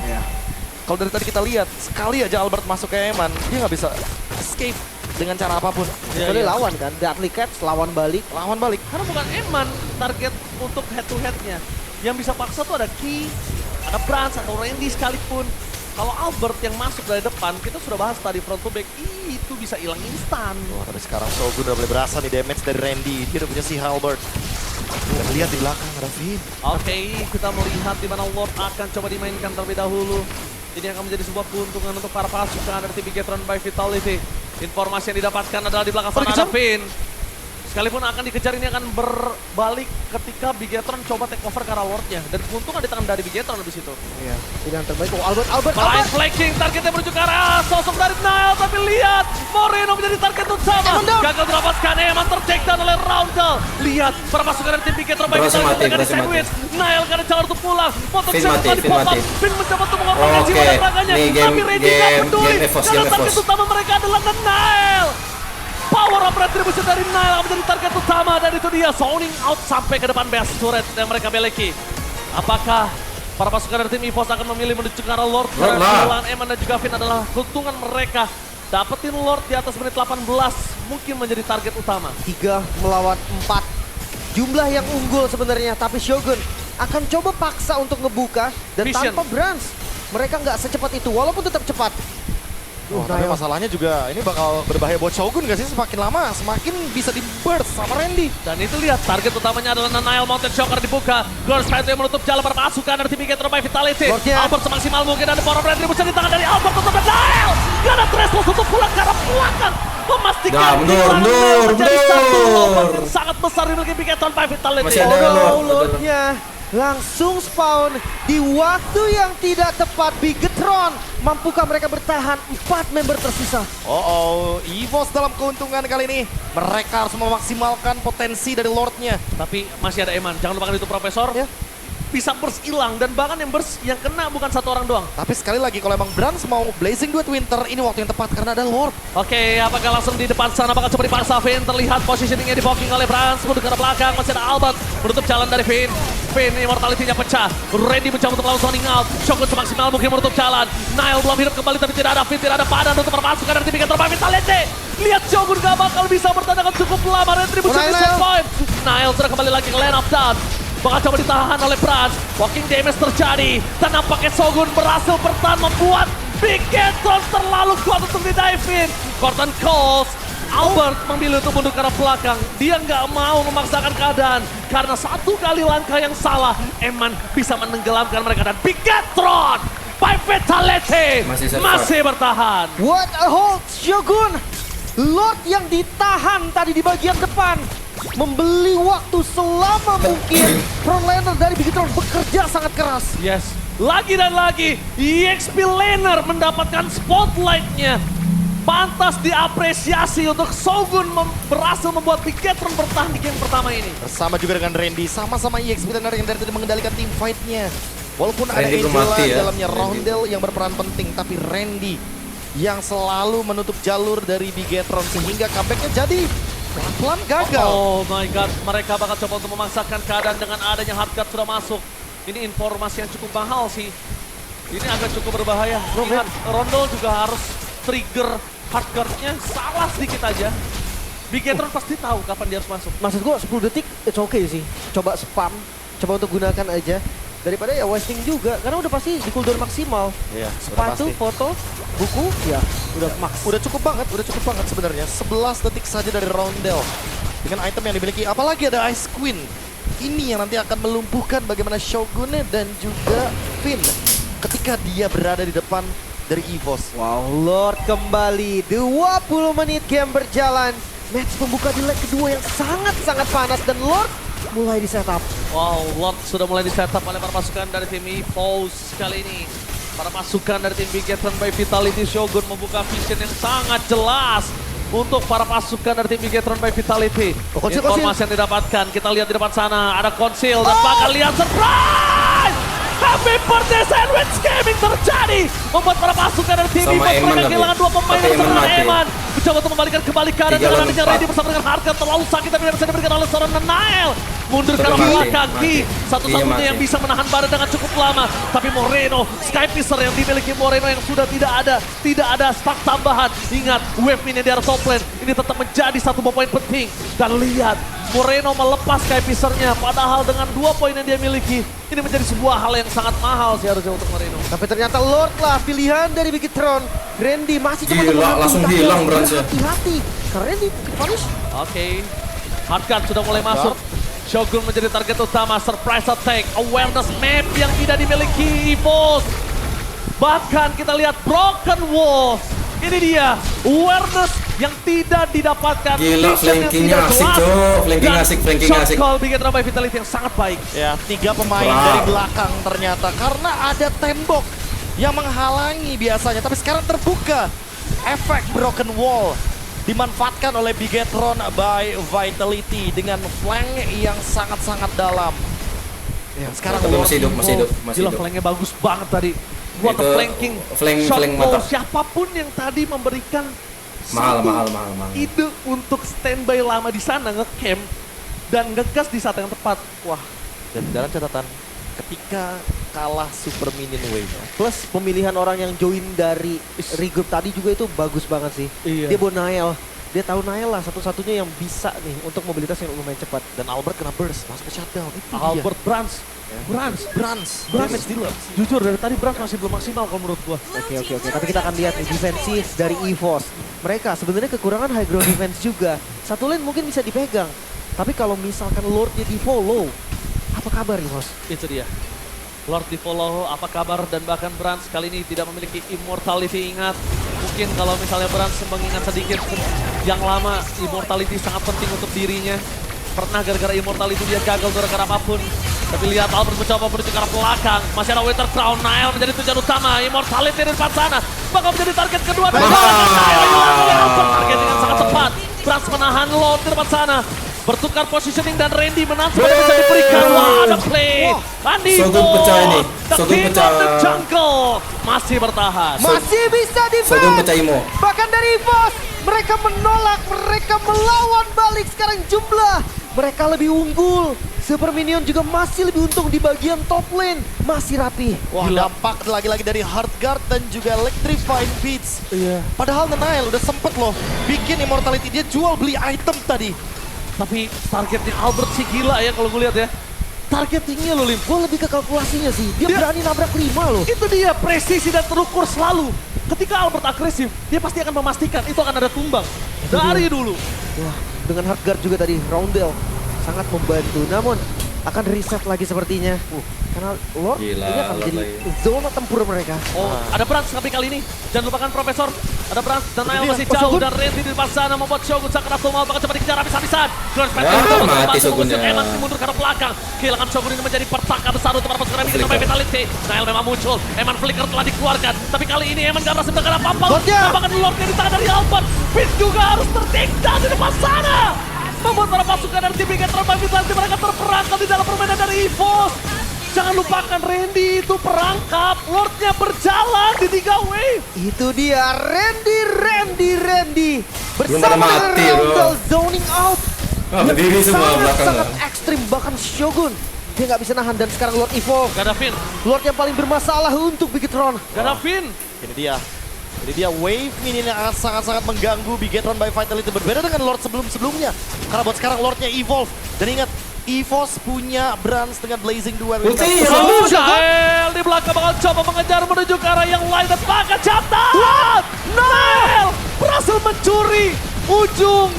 kalau dari tadi kita lihat, sekali aja Albert masuk ke Eman, dia nggak bisa escape dengan cara apapun. Kecuali lawan kan, Deadly Cats lawan balik. Lawan balik. Karena bukan Eman target untuk head to headnya. Yang bisa paksa tuh ada Ki, ada Brans atau Randy sekalipun. Kalau Albert yang masuk dari depan, kita sudah bahas tadi front to back, itu bisa hilang instan. Wah, tapi sekarang Shogun udah mulai berasa nih damage dari Randy. Dia udah punya si Halbert. Dan lihat di belakang ada Finn. Oke, kita melihat di mana Lord akan coba dimainkan terlebih dahulu. Ini akan menjadi sebuah keuntungan untuk para pasukan dari tim Bigetron by Vitality. Informasi yang didapatkan adalah di belakang sana ada Finn. Sekalipun akan dikejar, ini akan berbalik ketika Bigetron coba take over ke arah Lordnya. Dan keuntungan di tangan dari Bigetron di situ. Iya, pilihan terbaik. Oh, Albert. Flying flanking, targetnya menuju ke arah sosok dari Nile. Tapi lihat, Moreno menjadi target utama. Gagal mendapatkan Eman, tertakedown oleh Roundel. Lihat, para pasukan dari tim Bigetron by Berhasil Vitality mati, mereka di berhasil sandwich. Nile gak ada jalan untuk pulang. Motor Finn Jack mati, tadi Finn pop up. mati. Finn mencoba untuk mengorbankan Oke, jiwa dan raganya. nih Tapi Randy gak peduli. EVOS, Karena game target EVOS. utama mereka adalah Nile. Power up retribution dari Nile yang menjadi target utama, dan itu dia zoning out sampai ke depan base turret yang mereka miliki. Apakah para pasukan dari tim EVOS akan memilih menuju ke arah Lord? Karena lah. kehilangan Eman dan juga Finn adalah keuntungan mereka. Dapetin Lord di atas menit 18 mungkin menjadi target utama. 3 melawan 4. Jumlah yang unggul sebenarnya, tapi Shogun akan coba paksa untuk ngebuka dan Vision. tanpa Brans. Mereka nggak secepat itu, walaupun tetap cepat. Tapi masalahnya juga ini bakal berbahaya buat Shogun gak sih? Semakin lama semakin bisa di burst sama Randy. Dan itu lihat, target utamanya adalah Nile Mountain Shocker dibuka. Girls Fight yang menutup jalan para pasukan dari tim Bigetron by Vitality. Lordnya. Albert semaksimal mungkin, ada power retribution di tangan dari Albert untuk Nile. Gak ada threshold untuk pulang ke arah belakang. Memastikan Nah, mundur, kehilangan mundur, Nile menjadi satu mundur. lompatan yang sangat besar dimiliki Bigetron by Vitality. Masih ada Lord. Lordnya langsung spawn di waktu yang tidak tepat. Bigetron, mampukah mereka bertahan? 4 member tersisa. EVOS dalam keuntungan kali ini. Mereka harus memaksimalkan potensi dari Lordnya. Tapi masih ada Eman, jangan lupakan itu Profesor. Ya. Bisa burst hilang, dan bahkan yang burst yang kena bukan satu orang doang. Tapi sekali lagi kalau emang Brans mau Blazing Duet Winter, ini waktu yang tepat karena ada Lord. Oke, apakah langsung di depan sana bakal coba dipaksa Finn? Terlihat positioningnya dipoking oleh Brans, menuju ke belakang, masih ada Albert menutup jalan dari Finn. Finn immortality-nya pecah, ready mencoba untuk langsung running out. Shogun semaksimal mungkin menutup jalan. Nile belum hidup kembali, tapi tidak ada Finn, tidak ada padan untuk perpasukan dari tim Bigetron by Vitality. Lihat, Shogun gak bakal bisa bertahan dengan cukup lama. Retribution di set point. Nile sudah kembali lagi ke lane of dance. Bakal coba ditahan oleh Brans. Walking damage terjadi. Dan nampaknya Shogun berhasil bertahan, membuat Bigetron terlalu kuat untuk di-dive in. Corton Coles, Albert memilih untuk mundur ke arah belakang. Dia nggak mau memaksakan keadaan. Karena satu kali langkah yang salah, Eman bisa menenggelamkan mereka. Dan Bigetron by Vitality masih bertahan. What a hold, Shogun! Lord yang ditahan tadi di bagian depan. Membeli waktu selama mungkin. Frontliner dari Bigetron bekerja sangat keras. Yes, lagi dan lagi EXP laner mendapatkan spotlight-nya. Pantas diapresiasi untuk Shogun berhasil membuat Bigetron bertahan di game pertama ini. Bersama juga dengan Randy, sama-sama EXP Laner yang dari tadi mengendalikan tim fight-nya. Walaupun ada Randy belum Angela mati di ya. dalamnya, Randy. Roundel yang berperan penting, tapi Randy yang selalu menutup jalur dari Bigetron sehingga comeback-nya jadi pelan-pelan gagal. Oh my god, mereka bakal coba untuk memaksakan keadaan dengan adanya hardcard sudah masuk. Ini informasi yang cukup mahal sih. Ini agak cukup berbahaya. Lihat, Rondol juga harus trigger hardcard-nya salah sedikit aja. Bigetron pasti tahu kapan dia harus masuk. Maksud gua 10 detik it's okay sih. Coba spam, coba untuk gunakan aja. Daripada ya wasting juga, karena udah pasti di cooldown maksimal. Iya, Sepatu, foto, buku, ya udah max. Udah cukup banget sebenarnya. 11 detik saja dari Roundel. Dengan item yang dimiliki, apalagi ada Ice Queen. Ini yang nanti akan melumpuhkan bagaimana Shogun dan juga Finn ketika dia berada di depan dari EVOS. Wow, Lord kembali. 20 menit game berjalan. Match pembuka di leg kedua yang sangat-sangat panas dan Lord mulai di setup. Wow, Lord sudah mulai di setup oleh para pasukan dari tim EVOS kali ini. Para pasukan dari tim Bigetron by Vitality. Shogun membuka vision yang sangat jelas untuk para pasukan dari tim Bigetron by Vitality. Konsil. Informasi yang didapatkan, kita lihat di depan sana ada konsil dan bakal lihat surprise! Happy birthday sandwich gaming terjadi, membuat para pasukan dari tim Sama EVOS Eman mereka tapi. kehilangan 2 pemain Tapi yang Eman serangan mati. Eman. Mencoba untuk membalikan kembali keadaan 3 dengan lawan adanya 4. Randy bersama dengan Harker terlalu sakit tapi tidak bisa diberikan oleh seorang Nile. Mundur ke arah Tapi mati, belakang, mati. Ki Iya, satu-satunya mati. yang bisa menahan badan dengan cukup lama. Tapi Moreno, Skypisser yang dimiliki Moreno yang sudah tidak ada stack tambahan. Ingat, wave ini di arah top lane, ini tetap menjadi satu poin penting. Dan lihat, Moreno melepas Skypissernya, padahal dengan 2 poin yang dia miliki, ini menjadi sebuah hal yang sangat mahal sih harusnya untuk Moreno. Tapi ternyata Lord lah pilihan dari Bigetron. Randy masih coba Gila, untuk mengambil, langsung tapi hilang harus Brans ya. Hati-hati, karena Randy punish. Oke, hardcard sudah mulai masuk. Shogun menjadi target utama, surprise attack, awareness map yang tidak dimiliki EVOS. Bahkan kita lihat Broken Walls. Ini dia awareness yang tidak didapatkan. Gila, Vision yang flankingnya tidak asik, jelas. Cok. Flanking Dan asik, flanking shot asik. call Bigetron by Vitality yang sangat baik. Ya, 3 pemain Wow. dari belakang ternyata karena ada tembok yang menghalangi biasanya, tapi sekarang terbuka. Efek broken wall dimanfaatkan oleh Bigetron by Vitality dengan flank yang sangat-sangat dalam. Ya, sekarang Tapi Lord masih hidup, masih Evo. hidup, masih Gila, hidup. flanknya bagus banget tadi. Buat Itu flanking. flank Shot call mata. siapapun yang tadi memberikan Mahal, satu mahal. ide untuk standby lama di sana, nge-camp dan ngegas di saat yang tepat. Wah, Dan dalam catatan, ketika kalah Super Minion Wave, Plus pemilihan orang yang join dari regroup tadi juga itu bagus banget sih. Iya. Dia bawa Nael. Dia tahu Nael lah satu-satunya yang bisa nih untuk mobilitas yang lumayan cepat. dan Albert kena burst, masuk ke shutdown. Itu Albert Brands. Brans, Brans. damage dealer. Jujur dari tadi Brands masih belum maksimal kalau menurut gua. Oke. Tapi kita akan lihat nih defensif dari EVOS. Mereka sebenarnya kekurangan high ground defense juga. Satu lane mungkin bisa dipegang. Tapi kalau misalkan Lordnya di follow, apa kabar EVOS? Itu dia. Lord di follow, apa kabar, dan bahkan Brands kali ini tidak memiliki immortality. Ingat, mungkin kalau misalnya Brands mengingat sedikit yang lama, immortality sangat penting untuk dirinya. Pernah gara-gara immortality dia gagal gara-gara apapun. Tapi lihat Albert mencoba menuju ke arah belakang. Masih ada Winter Crown, Nael menjadi tujuan utama. Immortality di depan sana. Bakal menjadi target kedua. Dan Nael hilang oleh Albert. Target dengan sangat cepat. Brands menahan Lord di depan sana. Bertukar positioning dan Randy menang semuanya bisa diberikan. Wah, ada play. Andi Shogun pecah ini. The Shogun King pecah. of the Jungle masih bertahan. Masih bisa Shogun defense. pecah Imo. Bahkan dari EVOS, mereka menolak, mereka melawan balik. Sekarang jumlah mereka lebih unggul. Super Minion juga masih lebih untung di bagian top lane. Masih rapi. Wah, dampak lagi-lagi dari Heartguard dan juga Electrifying Beats. Iya. Padahal Nail udah sempet loh bikin immortality, dia jual beli item tadi. Tapi targetnya Albert sih gila ya kalau gue lihat ya. Targetingnya loh Lim. Gue lebih ke kalkulasinya sih. Dia berani nabrak 5 loh. Itu dia presisi dan terukur selalu. Ketika Albert agresif, dia pasti akan memastikan itu akan ada tumbang. Dari dulu. Wah, dengan Heartguard juga tadi, Roundel sangat membantu. Namun, akan reset lagi sepertinya. Karena Lord Gila, ini akan Lord menjadi lagi. zona tempur mereka. Oh, ada Brands tapi kali ini. Jangan lupakan Profesor. Ada Brands dan Nail dia, masih Pak jauh. Shogun. Dan Randy di depan sana membuat Shogun Sakura Tomal bakal coba dikejar habis-habisan. George Spencer Ya, mencoba mati membantu Shogunnya. mengusir Eman mundur ke arah belakang. Kehilangan Shogun ini menjadi petaka besar untuk para pasukan Bigetron by Vitality. Nail memang muncul. Eman Flicker telah dikeluarkan. Tapi kali ini Eman gak berhasil mendapatkan apa-apa. Lordnya. Bahkan Lordnya di tangan dari Albert. Finn juga harus tertinggal di depan sana. Membuat para pasukan dari tim Bigetron by Vitality mereka terperangkap di dalam permainan dari EVOS. Jangan lupakan Randy itu perangkap. Lordnya berjalan di 3 wave. Itu dia Randy Belum pada bersama mati, dengan bro. Roundel zoning out. Ah, berdiri semua belakang. Sangat ekstrim, bahkan Shogun dia nggak bisa nahan. Dan sekarang Lord Evolve, Gak ada Finn. Lord yang paling bermasalah untuk Bigetron. Gak ada Finn. Ini dia wave minion yang akan sangat-sangat mengganggu Bigetron by Vitality. Berbeda dengan Lord sebelum-sebelumnya. Karena buat sekarang Lordnya evolve. Dan ingat, EVOS punya Brands dengan Blazing Duel. Ulti, Nail di belakang bakal coba mengejar menuju ke arah yang lain dan bahkan catat. Nail berhasil mencuri ujung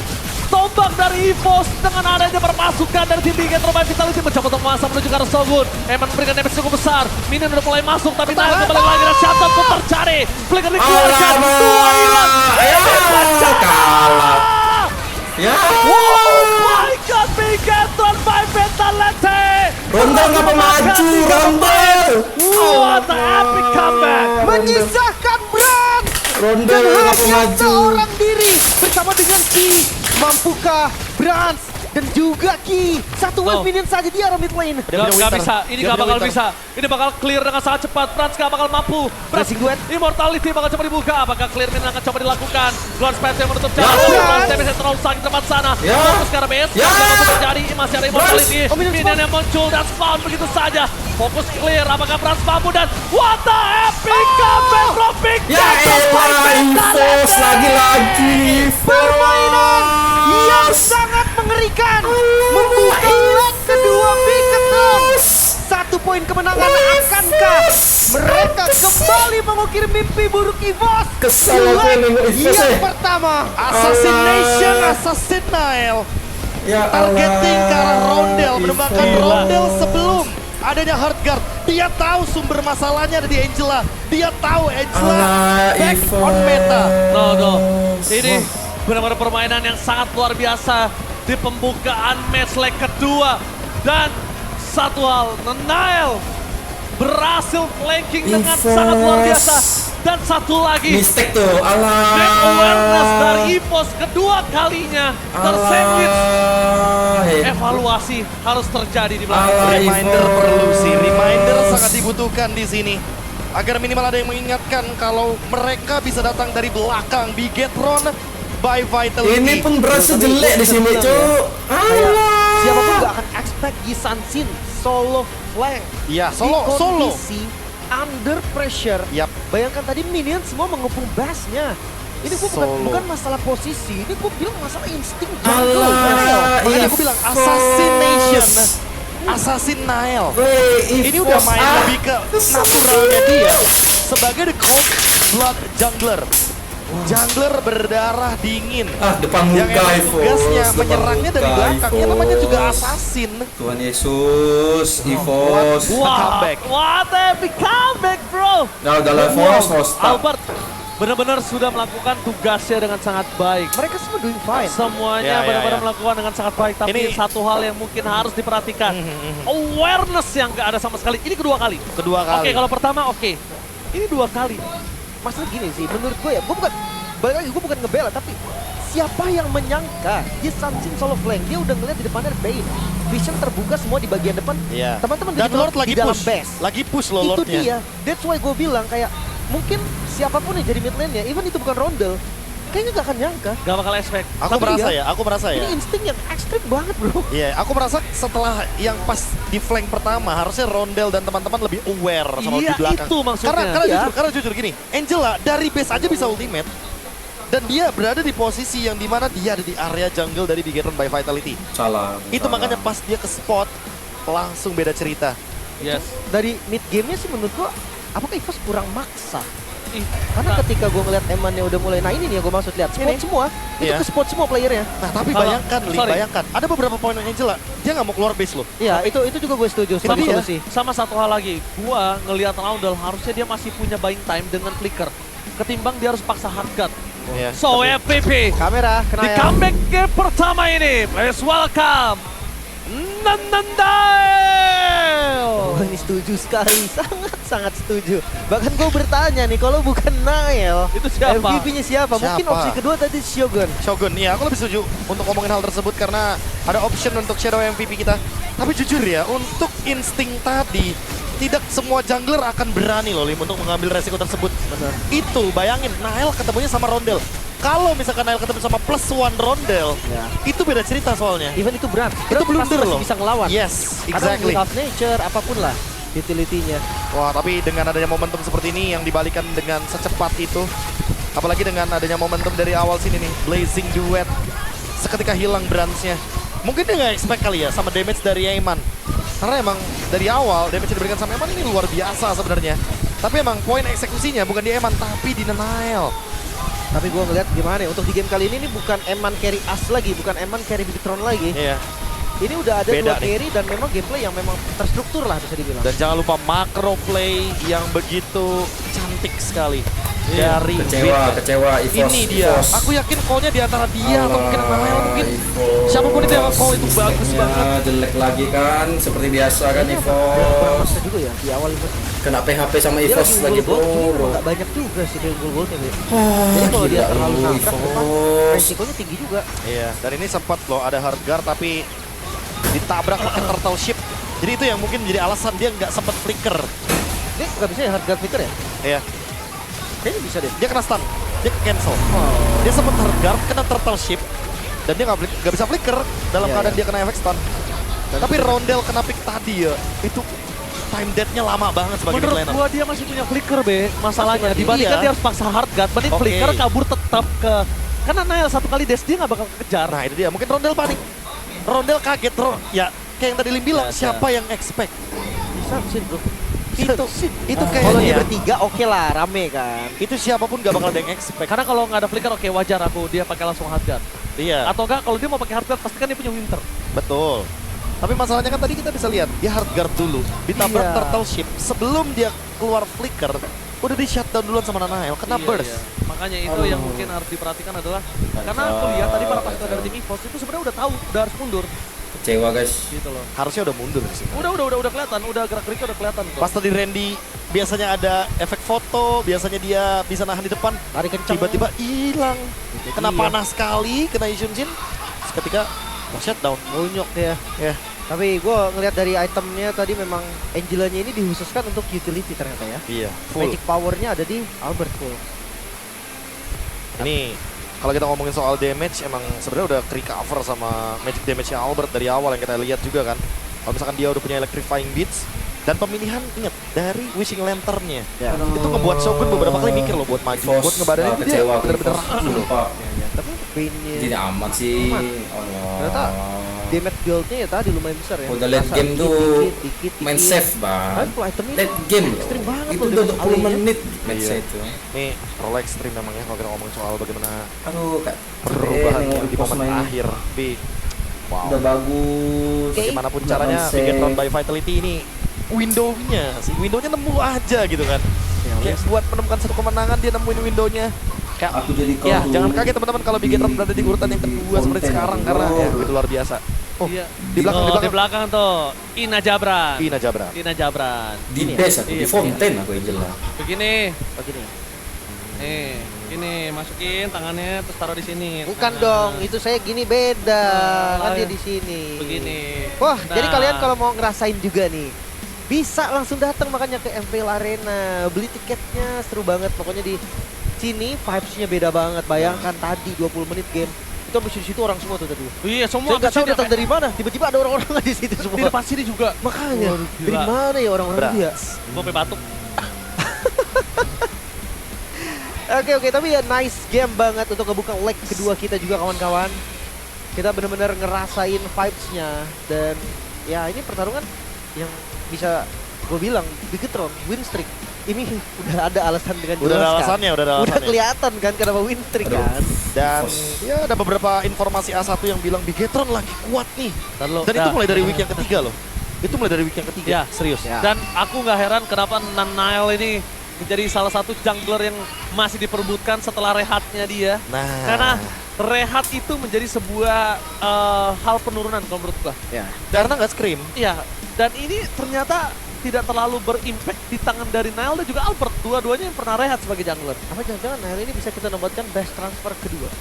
tombak dari EVOS dengan adanya permasukan dari tim Bigetron by Vitality mencoba untuk masa menuju ke arah Shogun. Eman memberikan damage cukup besar. Minion udah mulai masuk tapi Nail kembali lagi dan catat pun tercari. Flicker dikeluarkan. Dua hilang. Kalah. Ya. Oh my god, Bigetron by Vitality. Rondo ngapa maju, Rondo. What an epic comeback. Menyisahkan Brand Rondo dan ngapa hanya maju. seorang diri bersama dengan Ki. Mampukah Brands dan juga Ki satu wave Oh. minion saja di arah mid lane. Gak bisa, ini Dia gak punya bakal Winter. bisa. Ini bakal clear dengan sangat cepat. Brands gak bakal mampu. Brands Racing duet. Immortality bakal coba dibuka. Apakah clear min akan coba dilakukan? Lord Spencer yang menutup jalan. Ya. Brands damage terlalu sakit tempat sana. Ya. Fokus ke arah base. Ya. Gak mampu terjadi. Masih ada Immortality. Oh, minion Minion yang muncul dan spawn begitu saja. Fokus clear. Apakah Brands mampu dan what the epic comeback from Big Ya elah, EVOS lagi-lagi. Permainan yang sangat mengerikan membuka leg kedua Bigetron. 1 poin kemenangan. Akankah mereka kembali mengukir mimpi buruk EVOS? Kesel Di aku leg nengok EVOS, yang pertama. Assassination, Assassin Nail. Ya Targeting ke arah Allah, Roundel, menembakkan EVOS. Roundel sebelum adanya Heartguard. Dia tahu sumber masalahnya ada di Angela. Dia tahu Angela Alah, back Evo. on meta. No. Ini benar-benar permainan yang sangat luar biasa di pembukaan match leg kedua. Dan satu hal, Nile berhasil flanking dengan EVOS. sangat luar biasa. Dan satu lagi, Mistake tuh, back alah. awareness dari EVOS kedua kalinya tersandwich. Alah. Evaluasi harus terjadi di belakang. Alah, Reminder EVOS. perlu sih, reminder sangat dibutuhkan di sini. Agar minimal ada yang mengingatkan kalau mereka bisa datang dari belakang. Bigetron by Vitality. Ini pun berasa Tapi jelek di gua sini, bilang Cuk. Alah. Siapapun gak akan expect Yisan-Sin solo flank. Iya, Di solo. kondisi under pressure. Yap. Bayangkan tadi minion semua mengepung bassnya. Ini gue Solo. bukan masalah posisi, ini gue bilang masalah insting Alah, jungle. Makanya aku bilang EVOS. assassination. Assassin Nile. Wey, Ini udah EVOS. main lebih ke naturalnya dia sebagai the cold blood jungler. Jungler berdarah dingin. Depan Yang muka emang EVOS. tugasnya depan menyerangnya dari muka, belakang. Ya namanya juga EVOS. assassin. Tuhan Yesus, EVOS. Comeback. What a big comeback, bro. Nah, udah EVOS, Albert benar-benar sudah melakukan tugasnya dengan sangat baik. Mereka semua doing fine. Semuanya Ya, benar-benar ya. melakukan dengan sangat baik. Tapi Ini- satu hal yang mungkin harus diperhatikan. Awareness yang gak ada sama sekali. Ini kedua kali. Kedua kali. Oke, kalau pertama oke. Ini dua kali. Masalah gini sih, menurut gue ya, gue bukan, balik lagi gue bukan ngebela, tapi siapa yang menyangka Yisan-Sin solo flank, dia udah ngeliat di depannya Bane. Vision terbuka semua di bagian depan. Iya. Teman-teman Dan begitu Lord lagi di dalam push. base. Lagi push loh Itu Lordnya. dia. That's why gue bilang kayak mungkin siapapun yang jadi mid lane-nya, even itu bukan Rondel, kayaknya gak akan nyangka. Gak bakal expect. Aku Tapi merasa iya, ya, aku merasa ya. Ini insting yang ekstrim banget bro. Iya, aku merasa setelah yang pas di flank pertama harusnya Rondel dan teman-teman lebih aware sama Iya, di belakang. itu maksudnya. Karena jujur gini, Angela dari base aja bisa ultimate dan dia berada di posisi yang dimana dia ada di area jungle dari Bigetron by Vitality. Salah. Itu makanya pas dia ke spot langsung beda cerita. Yes. Dari mid game-nya sih menurut gue, apakah EVOS kurang maksa? Ih, Karena nah, ketika gue ngeliat Emannya udah mulai, nah ini nih yang gue maksud lihat, spot Ini. semua, itu Iya. ke spot semua playernya. Nah tapi Kalau- bayangkan, sorry. bayangkan. Ada beberapa poin Angela, dia nggak mau keluar base loh. Iya, itu juga gue setuju. Tapi Setuju sih. sama satu hal lagi, gua ngelihat Raundel harusnya dia masih punya buying time dengan flicker. Ketimbang dia harus paksa hardcut. Iya. So FPP Kamera, kena di ya. comeback game pertama ini, please welcome Nandel. Oh, ini setuju sekali, sangat setuju. Bahkan gue bertanya nih, kalau bukan Nael, Itu siapa? MVP-nya siapa? Mungkin Siapa? opsi kedua tadi Shogun. Shogun, ya aku lebih setuju untuk ngomongin hal tersebut karena ada option untuk Shadow MVP kita. Tapi jujur ya, untuk insting tadi, tidak semua jungler akan berani loh Lim untuk mengambil resiko tersebut. Benar. Itu, bayangin, Nael ketemunya sama Rondel. Kalau misalkan Nael ketemu sama +1 Rondel, Ya. itu beda cerita soalnya. Even itu berat. Itu blunder masih loh. bisa ngelawan. Yes, Atau exactly. with nature, apapun lah utility-nya. Wah, tapi dengan adanya momentum seperti ini yang dibalikan dengan secepat itu, apalagi dengan adanya momentum dari awal sini nih, Blazing Duet, seketika hilang Brands-nya. Mungkin dia nggak expect kali ya sama damage dari Eman. Karena emang dari awal damage yang diberikan sama Eman ini luar biasa sebenarnya. Tapi emang poin eksekusinya bukan di Eman, tapi di Nile. Tapi gue ngeliat gimana ya, untuk di game kali ini bukan Eman carry As lagi, bukan Eman carry Bigetron lagi. Iya. Ini udah ada Beda dua nih. carry dan memang gameplay yang memang terstruktur lah bisa dibilang. Dan jangan lupa macro play yang begitu cantik sekali dari Kecewa, Bit. kecewa EVOS. Ini dia. EVOS. Aku yakin call-nya di antara dia atau mungkin Nile mungkin. EVOS. Siapapun itu yang call itu bagus Speknya banget. jelek lagi kan, seperti biasa kan Kurang EVOS. maksa juga ya di awal itu. Kena PHP sama Dia EVOS lagi gold, cuma bro. nggak banyak juga sih dia gold-goldnya. Jadi Ah, kalau dia gila terlalu lu, nabrak depan, EVOS. resikonya tinggi juga. Iya, dan ini sempat loh ada hard guard tapi ditabrak pakai turtle ship. Jadi itu yang mungkin menjadi alasan dia nggak sempat flicker. Dia nggak bisa ya hard guard flicker ya? Iya, Kayaknya bisa deh. dia kena stun, dia ke cancel. Dia sempat hard guard, kena turtle ship, dan dia nggak bisa flicker dalam Iya, keadaan iya. dia kena efek stun. Tapi Rondel kena pick tadi ya, itu time death-nya lama banget sebagai mid Menurut laner. gua dia masih punya flicker be, masalahnya. Masih Dibandingkan iya. dia harus paksa hardcut, mending Oke. flicker kabur tetap ke... Karena Nile satu kali dash dia nggak bakal kejar. Nah itu dia, mungkin Rondel panik. Rondel kaget, ya kayak yang tadi Lim bilang, Ya, siapa yang expect? Bisa sih bro. Itu Kalau kayaknya dia ya, bertiga oke lah, rame kan. itu siapapun gak bakal ada yang expect. Karena kalau nggak ada flicker, oke wajar aku dia pakai langsung hardcut. Iya, Atau enggak, kalau dia mau pakai hardcut, pasti kan dia punya winter. betul. Tapi masalahnya kan tadi kita bisa lihat dia hard guard dulu, ditabrak Iya. turtle ship sebelum dia keluar flicker, udah di shutdown duluan sama Nanael, kena burst. Iya. Makanya itu yang mungkin harus diperhatikan adalah karena aku lihat tadi para pasukan dari tim EVOS itu sebenarnya udah tahu, udah harus mundur Kecewa guys. gitu loh. Harusnya udah mundur sih. Udah kelihatan, udah gerak-geriknya udah kelihatan kok. Pas tadi Randy biasanya ada efek foto, biasanya dia bisa nahan di depan, Lari kenceng. tiba-tiba hilang. Kena Iya. panas sekali, kena Yun Jin. Ketika shutdown. Bonyok ya. Ya. Tapi gue ngelihat dari itemnya tadi memang Angelanya ini dikhususkan untuk utility ternyata ya. Iya, full. Magic powernya ada di Albert full. Ini kalau kita ngomongin soal damage, emang sebenarnya udah recover sama magic damage-nya Albert dari awal yang kita lihat juga kan. Kalau misalkan dia udah punya electrifying beats dan pemilihan inget dari wishing lantern-nya. Ya. Itu ngebuat Shogun beberapa kali mikir loh buat maju, EVOS, buat ngebadain itu dia kecewa aku bener-bener EVOS. ragu loh. Sumpah. Tapi Bane-nya Jadi amat sih. Ternyata Allah. damage build-nya ya tadi lumayan besar ya. Udah late Rasa game dikit, tuh dikit, main dikit. safe Tapi bang. full itemnya Late game loh. ekstrim banget Itu loh udah damage 20 alley-nya. menit match Iya. itu. Nih, roll extreme memang ya kalau kita ngomongin soal bagaimana Aduh kak. perubahan di pos momen main. akhir. Bi. Wow. Udah bagus. Bagaimanapun Udah caranya konsep. Bigetron by Vitality ini window-nya sih, window-nya nemu aja gitu kan. Kayak buat menemukan satu kemenangan dia nemuin window-nya. Kayak Aku jadi ya kau jangan kaget teman-teman kalau Bigetron berada di urutan yang kedua seperti Konten, sekarang bro. karena ya itu luar biasa. Oh, Iya. di belakang, di Oh, belakang. tuh Ina Jabran. Ina Jabran. Ina Jabran. di base aku, Iya, di Fontaine aku Angel lah. Begini. Begini. Nih, ini masukin tangannya terus taruh di sini. Bukan Nah, dong, itu saya gini beda. Kan dia iya. di sini. Begini. Wah, jadi Nah. kalian kalau mau ngerasain juga nih, bisa langsung datang makanya ke MPL Arena. Beli tiketnya seru banget. Pokoknya di sini vibes-nya beda banget. Bayangkan tadi 20 menit game. Itu habis di situ orang semua tuh tadi. Iya, semua Saya nggak tahu kesini datang dari mana. Tiba-tiba ada orang-orang di situ di semua. depan sini juga. Makanya, Waduh, dari gila. mana ya orang-orang itu ya? Gua sampai batuk. Oke, tapi ya nice game banget untuk ngebuka leg kedua kita juga kawan-kawan. Kita benar-benar ngerasain vibes-nya dan ya ini pertarungan yang bisa gue bilang Bigetron win streak. Ini udah ada alasan dengan Udah jelas ada kan? alasannya, udah ada Udah alasannya. kelihatan kan kenapa win streak Aduh. kan. Dan ya ada beberapa informasi A1 yang bilang Bigetron lagi kuat nih. Dan itu mulai dari week yang ketiga loh. Itu mulai dari week yang ketiga. Ya. Serius. Ya. Dan aku nggak heran kenapa Nanael ini menjadi salah satu jungler yang masih diperbutkan setelah rehatnya dia. Nah. Karena rehat itu menjadi sebuah hal penurunan kalau menurut gua. Ya. Karena nggak scream. Iya, dan ini ternyata tidak terlalu berimpact di tangan dari Nael dan juga Albert. Dua-duanya yang pernah rehat sebagai jungler. Apa jangan-jangan Nail ini bisa kita nobatkan best transfer kedua?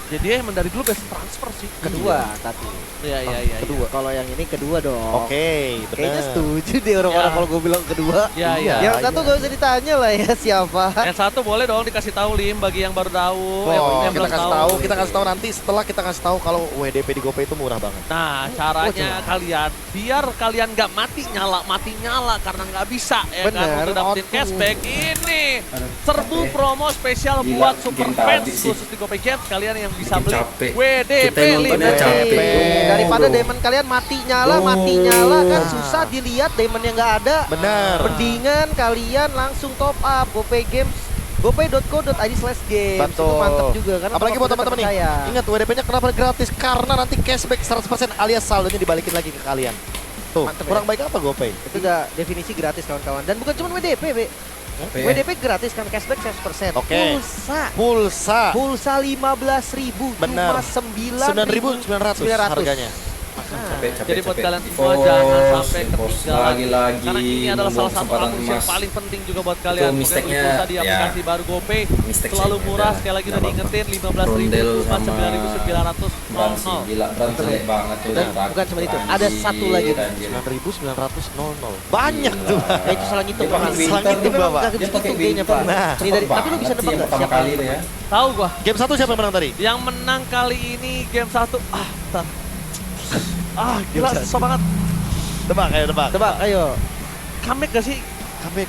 Jadi dia emang dari dulu best transfer sih. Kedua tapi. Iya, iya, iya. Kedua. Kalau yang ini kedua dong. Oke, Kayaknya benar. setuju deh orang-orang Ya. kalau gue bilang kedua. Iya, iya. Yang satu gak usah ditanya lah ya siapa. Yang satu boleh dong dikasih tahu Lim bagi yang baru tahu. Oh, yang kita belum kasih tahu, kita kasih tahu nanti setelah kita kasih tahu kalau WDP di GoPay itu murah banget. Nah, caranya kalian biar kalian nggak mati nyala karena nggak bisa ya kan Bener, untuk dapetin auto. cashback ini serbu promo spesial Gila, buat super game fans tadi sih. khusus di GoPay Games kalian yang bisa Bikin beli capek. WDP Kita nontonnya Lim. capek. Daripada bro. diamond kalian mati nyala kan susah dilihat diamond yang nggak ada. Benar. Mendingan kalian langsung top up GoPay Games gopay.co.id/games. Itu Betul. mantap juga karena Apalagi buat kalau teman-teman nih. percaya. Ingat WDP-nya kenapa gratis? Karena nanti cashback 100% alias saldonya dibalikin lagi ke kalian. Tuh, Mantep ya. kurang baik apa GoPay? Itu udah definisi gratis kawan-kawan. Dan bukan cuma WDP, Be. Apa ya? WDP gratis kan cashback 100%. Oke. Pulsa. Pulsa 15.000 Benar. cuma 9.900 harganya. Jadi buat kalian semua jangan sampai ketinggalan. Lagi-lagi. Karena ini adalah salah satu kesempatan promosi yang emas. paling penting juga buat kalian. Itu Pokoknya mistake-nya, beli pulsa di ya. aplikasi baru GoPay Mistake selalu sih, murah. udah, Sekali lagi nggak udah apa-apa. diingetin 15.000 Rondel cuma sama 9.900. Bran sih, gila, Bran jelek banget tuh. Dan bukan cuma itu, ada satu lagi. 9.900. Banyak tuh. Ya itu salah ngitung. Dia pakai Mas. winter, Salah ngitung Mbak, memang Pak. nggak Dia bisa pakai hitung kayaknya, winter. Pak. Nah, Ini dari, tapi lu bisa Banget sih nebak yang nggak pertama siapa? kali tuh ya. Tahu gua. Game 1 siapa yang menang tadi? Yang menang kali ini game 1. Bentar. Gila susah banget. Tebak, ayo tebak. Tebak, ayo. Comeback gak sih? Comeback.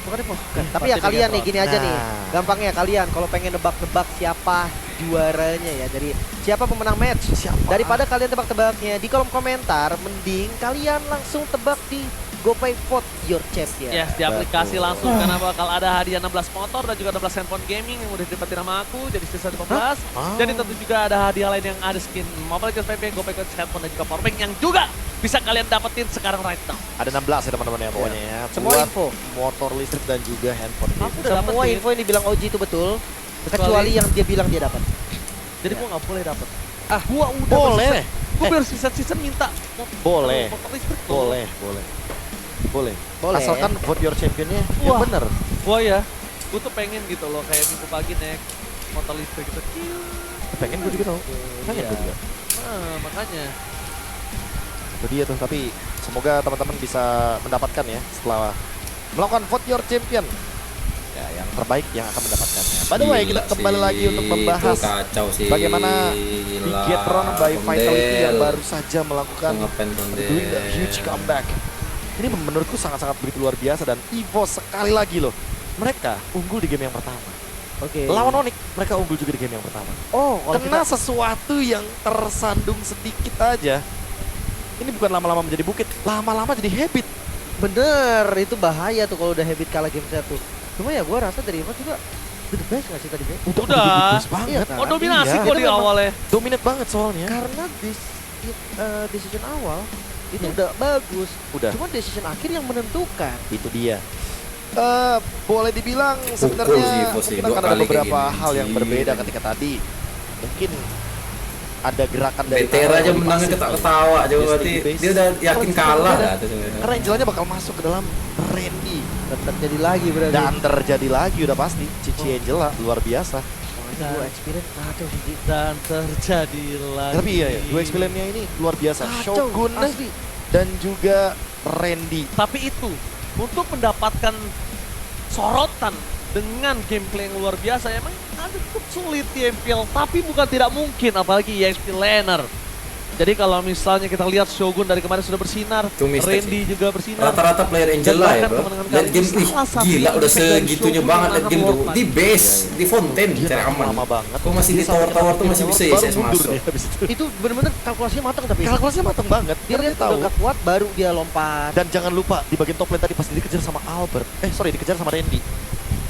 Bukan Epos. Tapi ya kalian nih gini aja nih. Nah. Gampangnya kalian kalau pengen nebak-nebak siapa juaranya ya. Jadi siapa pemenang match? Siapa? Daripada kalian tebak-tebaknya di kolom komentar, mending kalian langsung tebak di GoPay Vote Your Champion. Yes, di aplikasi langsung karena bakal ada hadiah 16 motor dan juga 16 handphone gaming yang udah ditempatin sama aku jadi sisa 15. Jadi tentu juga ada hadiah lain yang ada skin Mobile Legends PP, GoPay Coins, handphone dan juga powerbank yang juga bisa kalian dapetin sekarang right now. Ada 16 ya teman-teman ya pokoknya ya. Semua Buat info. motor listrik dan juga handphone. Aku gaming. udah Semua dapetin. info yang dibilang OG itu betul. Kecuali yang dia bilang dia dapat. Jadi gua nggak boleh dapet. Ah, Gua udah Boleh. Gue biar season minta Boleh. motor listrik tuh. Boleh, boleh. Boleh. Boleh. Asalkan vote your championnya yang Wah. bener. Gua ya, gue tuh pengen gitu loh kayak minggu pagi naik motor listrik gitu. Pengen gue juga tau. Pengen Iya. gue juga. Nah, makanya. Itu dia tuh, tapi semoga teman-teman bisa mendapatkan ya setelah melakukan vote your champion. Ya, yang terbaik yang akan mendapatkannya. By the way, kita Gila kembali sih, lagi untuk membahas itu kacau sih. bagaimana Gila, Bigetron by Vitality yang Bondel. baru saja melakukan Pengepen Bondel. doing the huge comeback. Ini menurutku sangat-sangat begitu luar biasa dan Evo sekali lagi loh. Mereka unggul di game yang pertama. Oke. Lawan Onyx, mereka unggul juga di game yang pertama. Oh, kalau Kena kita sesuatu yang tersandung sedikit aja. Ini bukan lama-lama menjadi bukit, lama-lama jadi habit. bener itu bahaya tuh kalau udah habit kalah game 1. Cuma ya gua rasa dari Evo juga the best nggak sih tadi Ben? Udah. bagus banget. Iya kan? Oh dominasi Iya. kok Itu di memang- awalnya. Dominate banget soalnya. Karena decision awal itu udah bagus. Udah. Cuma decision akhir yang menentukan. Itu dia. Boleh dibilang Pukul sebenarnya sih, Evo sih, memang dua ada kali kayak beberapa gini. hal yang Gila. berbeda ketika tadi. Mungkin ada gerakan dari BTR Tara aja yang menangnya pasif ketawa aja Yes, berarti di base. dia udah yakin kalah Karena- dah tuh sebenarnya. Karena Angelanya bakal masuk ke dalam Randy. Dan terjadi lagi berarti. Dan terjadi lagi udah pasti. Cici Angela luar biasa. Makanya gua experience kacau sih Ji. Dan terjadi lagi. Tapi iya ya, dua experience-nya ini luar biasa. Kacau, Shogun asli. dan juga Randy. Tapi itu untuk mendapatkan sorotan dengan gameplay yang luar biasa emang agak cukup sulit di MPL, tapi bukan tidak mungkin apalagi EXP laner. Jadi kalau misalnya kita lihat Shogun dari kemarin sudah bersinar, Itu mistake Randy juga bersinar. Rata-rata player Angela ya bro. kemenangan Late kali game ini ih, salah satu gila udah impact dari segitunya Shogun banget late menangkan game tuh. World Di Cup. base, di Fontaine Dia cari aman. lama banget. Kok masih di tower-tower tuh masih bisa Baru ISS mundur masuk. dia habis itu. Itu bener-bener kalkulasinya matang tapi. Kalkulasinya mateng banget. Dia lihat udah gak kuat baru dia lompat. Dan jangan lupa di bagian top lane tadi pas dikejar sama Albert. Dikejar sama Randy.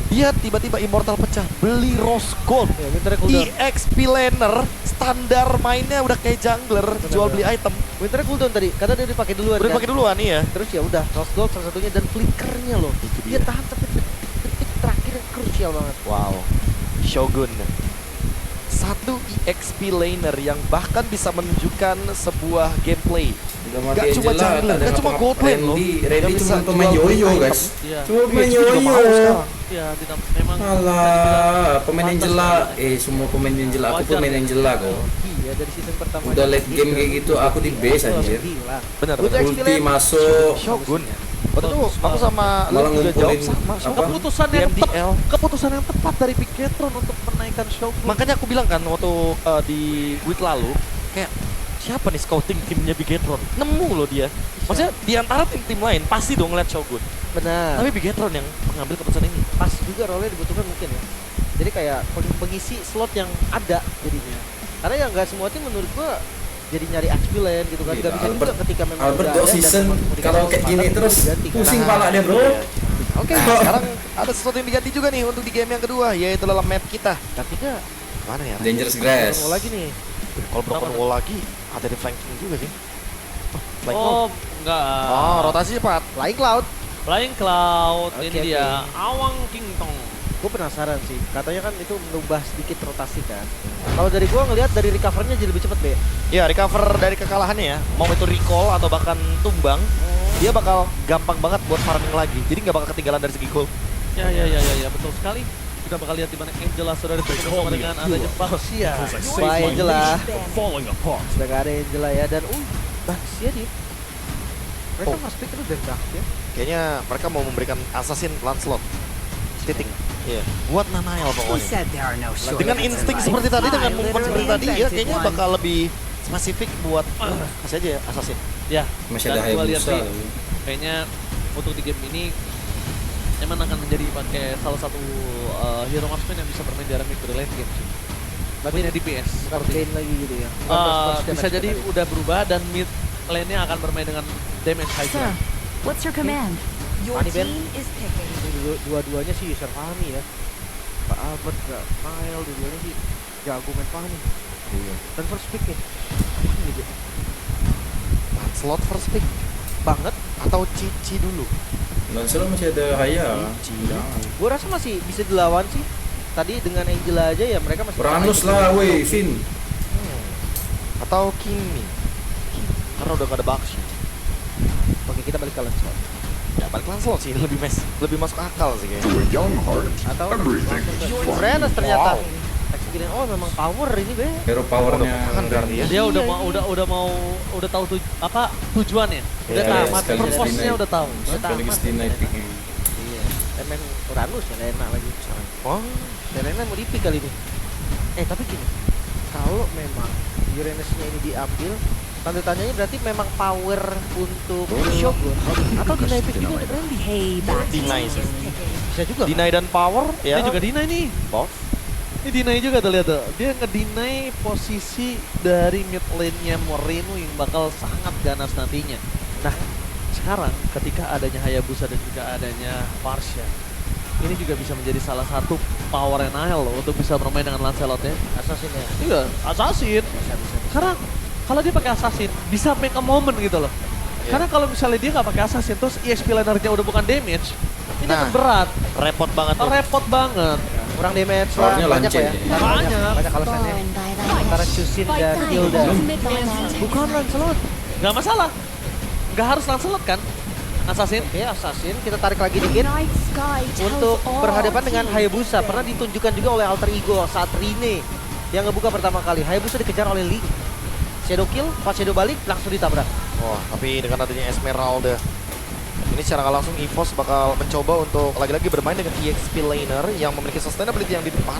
Dia tiba-tiba immortal pecah, beli rose gold. Ya, winternya cooldown. EXP laner standar mainnya udah kayak jungler, jual beli item. Winternya cooldown tadi, karena dia dipakai duluan Udah kan. dipakai duluan iya. Terus ya udah, Rose Gold salah satunya dan flickernya loh. Itu Dia tahan sampai detik terakhir yang krusial banget. Wow. Shogun. Satu EXP laner yang bahkan bisa menunjukkan sebuah gameplay. Gak cuma jungler, gak cuma gold lane loh. Randy Yang cuma bisa pemain jual beli yoyo item. guys. Iya. Cuma pemain PHP juga mau yoyo. sekarang. Iya, tidak memang Alah, pemain Pantas Angela, lah. semua pemain Angela, aku Wajar. pemain Angela kok. Iya dari season pertama. Udah late game kayak gitu, aku di base anjir. Gila. Benar, Butuh benar. XP Ulti lane. masuk, Shogun. Waktu itu aku sama lu Malah juga jawab ngumpulin sama apa? Shogun. keputusan Di yang MDL. keputusan yang tepat dari Bigetron untuk menaikkan Shogun. Makanya aku bilang kan waktu di week lalu kayak siapa nih scouting timnya Bigetron? Nemu loh dia. Maksudnya di antara tim-tim lain pasti dong ngeliat Shogun. Benar. Tapi Bigetron yang mengambil keputusan ini. Pas juga role dibutuhkan mungkin ya. Jadi kayak pengisi slot yang ada jadinya. Karena ya nggak semua tim menurut gua jadi nyari XP lane gitu kan. Gila, Nggak bisa juga Albert- ketika memang Albert udah go ada dan season memang dikasih kalau kayak gini kesempatan terus diganti kan. pusing Nah, pala dia bro. Oke, sekarang ada sesuatu yang diganti juga nih untuk di game yang kedua, yaitu dalam map kita. Ketiga Mana ya? Dangerous Grass. mau lagi nih. Kalau broken wall lagi, ada di flanking juga sih. Flanking wall. Oh, enggak. Oh, rotasi cepat. Flying Cloud. Flying Cloud, Oke, ini dia. Awang Kingtong. Gue penasaran sih. Katanya kan itu mengubah sedikit rotasi kan. Kalau dari gua ngelihat dari recovernya jadi lebih cepet, Be. Ya, recover dari kekalahannya ya. Mau itu recall atau bahkan tumbang, dia bakal gampang banget buat farming lagi. Jadi nggak bakal ketinggalan dari segi gold. Ya, betul sekali. Kita bakal lihat di mana Angela sudah ditusuk sama dengan adanya Basia. Bye Angela. Sudah gak ada Angela ya dan Basia dia. Mereka Oh. nggak speak itu dari draft ya. Kayaknya mereka mau memberikan assassin Lancelot. Titik. Iya. Buat Nanael pokoknya. Dengan insting seperti tadi, dengan movement seperti tadi, ya kayaknya bakal lebih spesifik buat kasih aja ya assassin. Ya, Masih dan ada gua lihat Hayabusa. sih, kayaknya untuk di game ini emang akan menjadi pakai salah satu hero marksman yang bisa bermain di area mid late game sih. Punya DPS. Bukan lane lagi gitu ya. Bisa jadi udah berubah dan mid lane-nya akan bermain dengan damage high ground. What's your command? Your team is picking. Dua-duanya sih user Fahmi ya. Pak Albert gak Nile, dua-duanya sih jago main Fahmi. Iya. Dan first pick ya. Ini dia. Slot first pick Banget. atau Cici dulu? Lancelot masih ada Haya. Gue rasa masih bisa dilawan sih. Tadi dengan Angela aja ya mereka masih. Uranus lah, weh, Finn. Atau Kimi? Karena udah gak ada Bakshi. Oke, kita balik ke Lancelot. Ya balik Lancelot sih, lebih masuk akal sih kayaknya. To a young heart, Atau everything is fun. Renas ternyata. Wow. Experience, oh memang power ini be. Hero powernya. Dia udah tahu tujuannya. Udah Iya, tamat, sekali purpose-nya Destiny. udah tahu. Sekaligus di night pick. Iya. Main Uranus ya Lena lagi. Wah, Lena mau di-pick kali ini. Tapi gini, kalau memang Uranusnya ini diambil, tanda tanyanya berarti memang power untuk Shogun atau deny pick juga untuk Randy. deny sih. Bisa juga. Deny dan power ya. Dia juga deny nih. Both. Ini deny juga tuh, lihat tuh. Dia ngedeny posisi dari mid lane-nya Moreno yang bakal sangat ganas nantinya. Nah, sekarang ketika adanya Hayabusa dan juga adanya Varsha, ini juga bisa menjadi salah satu power Nile loh untuk bisa bermain dengan Lancelot ya. Assassin ya. Iya, assassin. Karena kalau dia pakai assassin bisa make a moment gitu loh. Karena kalau misalnya dia nggak pakai assassin terus EXP linernya udah bukan damage, ini akan berat, Repot banget tuh. repot banget. Kurang damage lah, Powernya banyak lancet ya. ya. Banyak alasannya. Antara Chusin dan Hilda. Bukan Lancelot, nggak masalah. Nggak harus Lancelot kan, assassin. Oke, Assassin kita tarik lagi dikit untuk berhadapan dengan Hayabusa. Pernah ditunjukkan juga oleh alter ego saat Rine yang ngebuka pertama kali. Hayabusa dikejar oleh Link. Shadow kill, pas Shadow balik langsung ditabrak. Wah, tapi dengan adanya Esmeralda, ini secara nggak langsung EVOS bakal mencoba untuk lagi-lagi bermain dengan EXP laner yang memiliki sustainability yang di depan.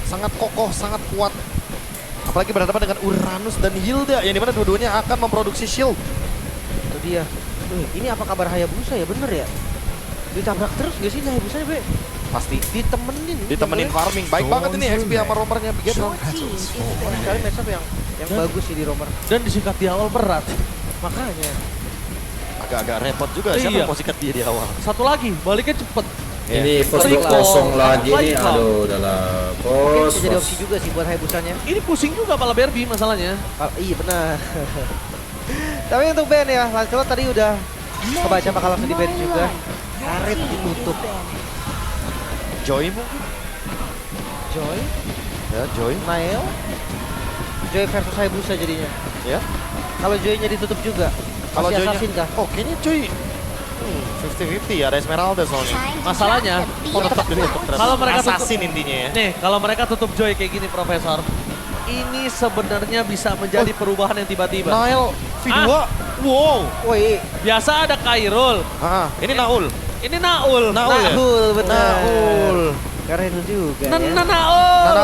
Sangat kokoh, sangat kuat. Apalagi berhadapan dengan Uranus dan Hilda yang dimana dua-duanya akan memproduksi shield. Itu dia. Ini apa kabar Hayabusa ya? Bener ya? Ditabrak terus gak sih Hayabusa Be? Pasti Ditemenin farming. Baik banget ini XP sama romernya begitu. Sekali matchup yang bagus sih di Romer. Dan disikat di awal berat. Makanya Agak-agak repot juga siapa Iya. yang mau sikat dia di awal. Satu lagi, baliknya cepet. Ini pos Recall. kosong lagi nih, Recall. aduh udahlah mungkin pos. bisa jadi opsi juga sih buat Hayabusanya. Ini pusing juga pala Barbie masalahnya. Iya benar. Tapi untuk ban ya, Lancelot tadi udah kebaca bakal langsung di ban juga. Karet ditutup. Joy mungkin? Joy, Ya, Joy. Nail, Joy versus Hayabusa jadinya. Ya. Kalau Joy-nya ditutup juga, Kalau masih Joy-nya, Assassin kah? oh kayaknya Joy 50-50 ada Esmeralda soalnya. Masalahnya, Tetap ditutup terus. Kalau mereka tutup- Assassin intinya ya. nih kalau mereka tutup Joy kayak gini Profesor, ini sebenarnya bisa menjadi perubahan yang tiba-tiba. Nile V2. Wow. Woi, Biasa ada Kairul, Ini Naul. ini Naul. Naul ya? Naul benar. Naul. Keren juga ya. Naul.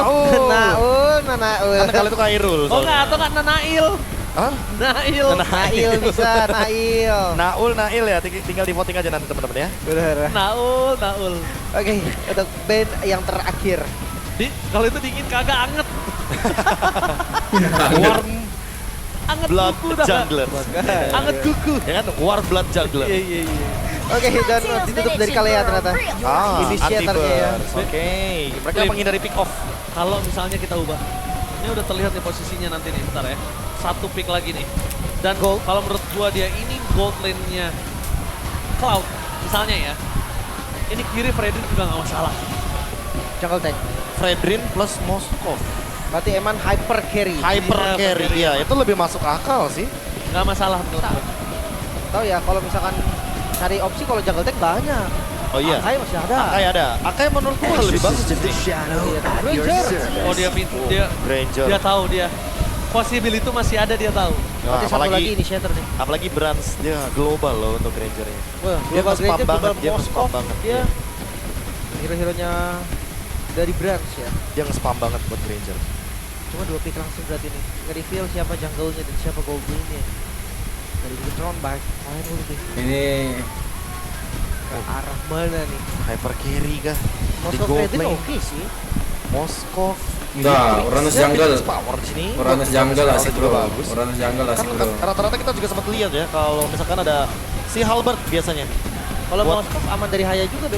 Naul. Naul. Kan kali itu Kairul. Oh enggak, atau enggak Nanail. Hah? Nail. Nail bisa, Nail. Nail ya, tinggal di voting aja nanti teman-teman ya. Benar. Naul. Oke, untuk band yang terakhir. Kalau itu dingin kagak anget. Warm Anget Blood kuku dah. Jungler. Anget kuku. Ya kan, War Blood Jungler. Iya. Oke, dan ditutup dari Kalea ternyata. Initiatornya ya. Anti-burst. Oke, mereka Flip. menghindari pick off. Kalau misalnya kita ubah, ini udah terlihat nih posisinya nanti nih, bentar ya. Satu pick lagi nih. Dan kalau menurut gua dia ini gold lane-nya Cloud, misalnya ya. Ini kiri Fredrin juga nggak masalah. Jungle tank. Fredrin plus Moskov. Berarti emang hyper carry. Hyper Iya, carry, carry. ya itu lebih masuk akal sih. Nggak masalah menurut gua. Tahu ya kalau misalkan cari opsi kalau jungle tank banyak. Oh iya. Akai masih ada. Akai ada. Akai menurut gua lebih bagus jadi Ranger. Oh dia Ranger. dia tahu dia. Possible itu masih ada dia tahu. Nah, Berarti satu lagi apalagi initiator nih. apalagi branch dia global loh untuk Rangernya. Wah, Dia Global nge-spam Ranger, banget, Global dia Moskov, nge-spam banget. Dia hero-heronya dari branch ya. Dia nge-spam banget buat Ranger. Cuma 2 pick langsung berarti nih. Nge-reveal siapa jungle-nya dan siapa goblin-nya. Dari Ultron baik. Main dulu deh. Ini Ke arah mana nih? Hyper carry kah? Di Moskov gold Raiden lane. oke sih. Moskov. enggak, Uranus Dia jungle. bikin power di sini. Uranus jungle asik juga bro. bagus. Uranus jungle asik Kan bro. rata-rata kita juga sempat lihat ya kalau misalkan ada si Halberd biasanya. Kalau Buat- Moskov aman dari Haya juga, Be.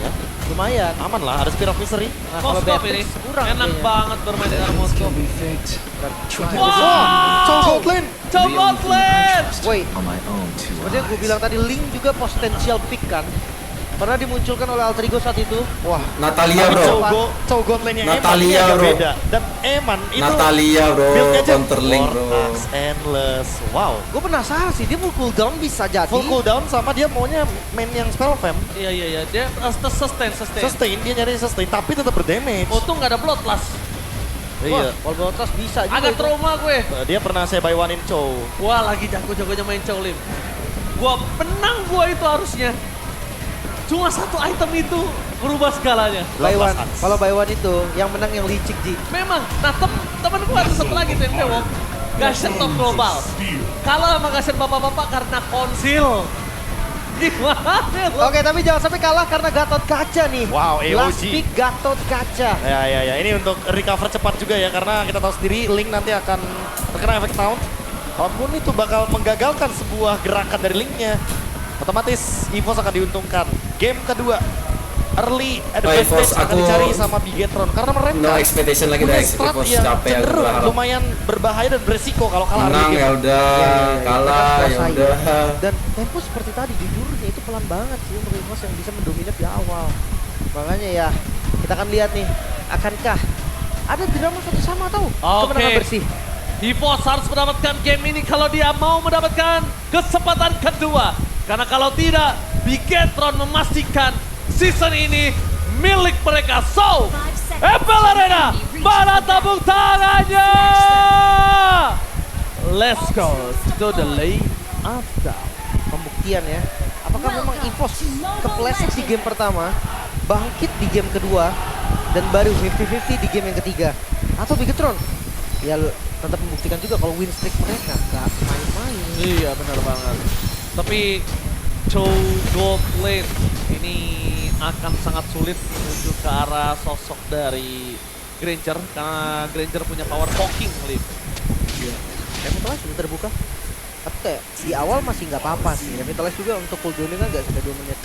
Ya, Lumayan. aman lah, ada Spear of Misery. Nah, kalau Moskov ini Beatrix kurang enak kayaknya. banget bermain dengan Moskov. Chow gold lane. Coba Glenn! Woi, On my own two seperti yang gue eyes. bilang tadi, Link juga potensial pick kan. Pernah dimunculkan oleh Alterigo saat itu. Wah, Natalia bro, Chow gold lane-nya Eman Natalia, ini agak bro. beda. Dan Eman itu Natalia bro, build-nya aja counterlink bro. Vortex, Endless. Wow. Gue penasaran sih, dia full cooldown bisa jadi. Full cooldown sama dia maunya main yang spell fam. Iya, dia sustain. Sustain, dia nyari sustain tapi tetap berdamage. Untung nggak ada bloodlust. Iya. Kalau Boltras bisa juga. Agak itu. trauma gue. Dia pernah saya buy one in Chow. Wah, lagi jago-jagonya main Chow Lim. Gua menang gua itu harusnya. Cuma satu item itu merubah segalanya. Buy one. Kalau buy one itu yang menang yang licik, Ji. Memang, nah temen gua ada satu lagi TMP Wong. Gasher top global. Kalah sama Gasher bapak-bapak karena konsil. Gimana lo? Oke, tapi jangan sampai kalah karena Gatot Kaca nih. Wow, Last AOG. pick Gatot Kaca. Ya. Ini untuk recover cepat juga ya karena kita tahu sendiri Link nanti akan terkena efek taunt. Walaupun itu bakal menggagalkan sebuah gerakan dari Linknya. Otomatis EVOS akan diuntungkan. Game kedua. Early advantage EVOS, akan aku- dicari sama Bigetron karena mereka No expectation lagi punya dari strat EVOS, yang capek aku cenderung berharap. lumayan berbahaya dan beresiko kalau kalah Menang early ya game. udah, kalah ya Kuasain. udah. Dan tempo seperti tadi, jujurnya itu pelan banget sih untuk EVOS yang bisa mendominate di awal. Makanya ya, kita akan lihat nih, akankah ada drama satu sama atau kemenangan bersih? EVOS harus mendapatkan game ini kalau dia mau mendapatkan kesempatan kedua. Karena kalau tidak, Bigetron memastikan season ini milik mereka. So, MPL Arena, mana tepuk tangannya? Let's go to the lane after. Pembuktian ya. Apakah memang EVOS kepleset di game pertama, bangkit di game kedua, dan baru 50-50 di game yang ketiga? Atau Bigetron? Ya tetap membuktikan juga kalau win streak mereka gak main-main. Iya benar banget. Tapi Chow Gold Lane ini akan sangat sulit menuju ke arah sosok dari Granger karena Granger punya power poking Lim. Revitalize sudah terbuka. Tapi kayak di awal masih nggak apa-apa sih. Revitalize juga untuk cooldown kan nggak sudah 2 menit.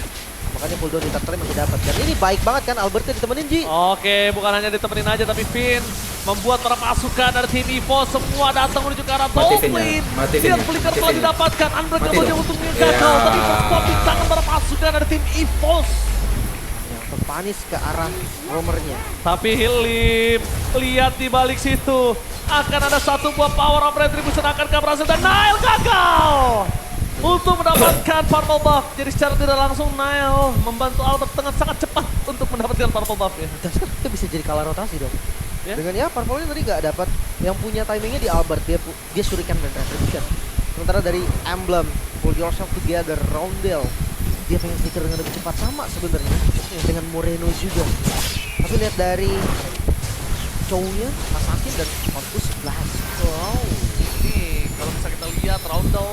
Makanya cooldown di turtle masih dapat. Dan ini baik banget kan Albertnya ditemenin, Ji. Oke, bukan hanya ditemenin aja tapi Finn membuat para pasukan dari tim EVOS semua datang menuju ke arah top lane. Dia flicker telah didapatkan, Unbreakable yang untungnya gagal, tapi popping tangan para pasukan dari tim EVOS. Yang terpanis ke arah romernya. Tapi Hilim, lihat di balik situ akan ada satu buah power of retribution akan berhasil dan Nile gagal untuk mendapatkan purple buff. Jadi secara tidak langsung Nile membantu Albert dengan sangat cepat untuk mendapatkan purple buff ya. Dan sekarang kita bisa jadi kalah rotasi dong. Ya. Dengan ya purple-nya tadi nggak dapat. Yang punya timingnya di Albert, dia shuriken dan retribution. Sementara dari Emblem, Pull Yourself Together, Roundel, dia pengen flicker dengan lebih cepat sama sebenarnya dengan Moreno juga. Tapi lihat dari Chow-nya, masakin dan Fokus Blast. Wow, ini kalau bisa kita lihat Roundel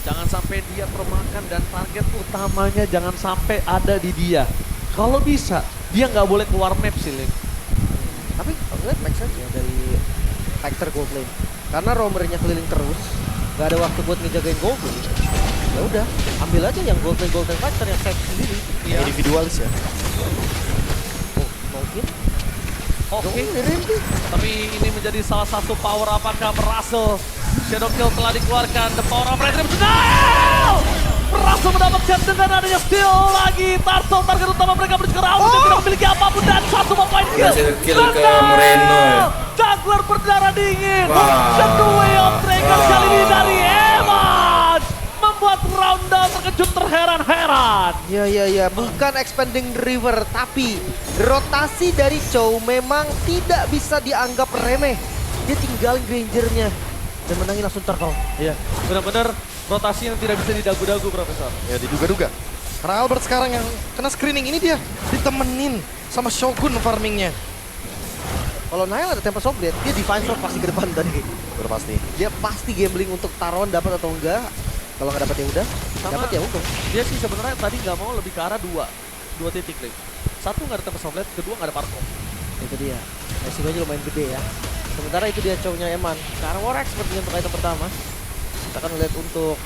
jangan sampai dia termakan dan target utamanya jangan sampai ada di dia. Kalau bisa, dia nggak boleh keluar map sih, Lim. Tapi kalau lihat make sense ya dari Factor Gold Lane. Karena romernya keliling terus, nggak ada waktu buat ngejagain gold lane. Ya udah, ambil aja yang Gold Lane Factor yang save sendiri. Iya. Individualis ya. Oh, mungkin. Oke, tapi ini menjadi salah satu power apakah berhasil. Shadow Kill telah dikeluarkan, the power of retribution. Nile! Berhasil mendapatkan dengan adanya steal lagi. Turtle target utama mereka menuju ke round. Dia tidak memiliki apapun dan satu point kill. Berhasil kill Dan ke Nile! Moreno ya. Juggler berdarah dingin. Wah. The way of Dragon Wah. kali ini dari Eman. Membuat Roundel terkejut terheran-heran. Ya, bukan expanding river, tapi rotasi dari Chow memang tidak bisa dianggap remeh. Dia tinggalin Grangernya dan menangin langsung turtle. Iya, benar-benar rotasi yang tidak bisa didagu-dagu, Profesor. Ya diduga-duga. Karena Albert sekarang yang kena screening ini dia ditemenin sama Shogun farmingnya. Kalau Nile ada Tempest of Blade, dia Divine Sword pasti ke depan tadi. Udah pasti. Dia pasti gambling untuk taruhan dapat atau enggak. Kalau nggak dapat ya udah, dapat ya untung. Dia sih sebenarnya tadi nggak mau lebih ke arah dua titik ring. Satu nggak ada Tempest of Blade, kedua nggak ada Parko. Itu dia. Resikonya lumayan gede ya. Sementara itu dia Chow-nya Eman. Ke arah War Axe seperti untuk item pertama. Kita akan lihat untuk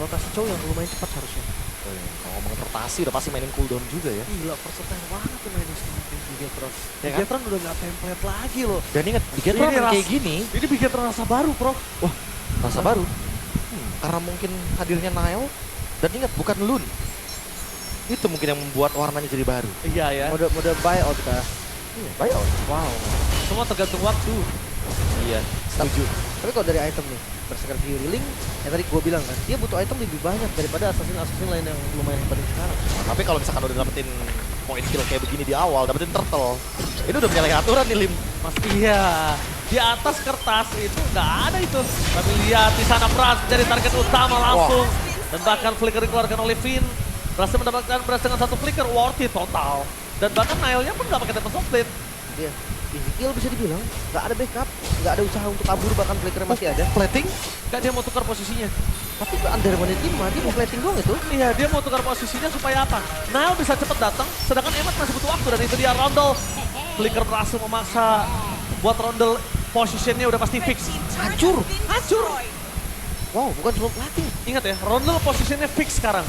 rotasi Chow yang lumayan cepat harusnya. Oh, iya. Kalau ngomongin rotasi udah pasti mainin cooldown juga ya. Gila, versatile banget tuh mainin Bigetron. Ya kan? Bigetron udah nggak template lagi loh. Dan inget, Bigetron Ini kayak gini, Ini Bigetron rasa baru, Prof. rasa baru. Karena mungkin hadirnya Nile, dan ingat bukan Lun. Itu mungkin yang membuat warnanya jadi baru. Iya ya. Mode buyout kah? Iya, buyout. Wow. Semua tergantung waktu. Iya, setuju. Tapi kalau dari item nih, berdasarkan Fury Link, yang tadi gue bilang kan, dia butuh item lebih banyak daripada assassin lain yang lumayan hebat sekarang. Nah, tapi kalau misalkan udah dapetin point kill kayak begini di awal, dapetin turtle, ini udah menyalahi aturan nih Lim. Mas iya. Di atas kertas itu nggak ada itu. Tapi lihat di sana Pras menjadi target utama langsung. Dan bahkan flicker dikeluarkan oleh Finn. Berhasil mendapatkan Pras dengan satu flicker, worth it total. Dan bahkan Nile-nya pun nggak pakai Tempest of Blade. Dia Ezekiel bisa dibilang nggak ada backup, nggak ada usaha untuk kabur, bahkan flickernya masih ada. Plating? Nggak, dia mau tukar posisinya. Tapi Under One Team dia mau plating doang itu. Iya, dia mau tukar posisinya supaya apa? Nile bisa cepet datang, sedangkan Emmet masih butuh waktu. Dan itu dia Rondel. Flicker berhasil memaksa buat Rondel, posisinya udah pasti fix. Hancur. Wow, bukan cuma plating. Ingat ya, Rondel posisinya fix sekarang.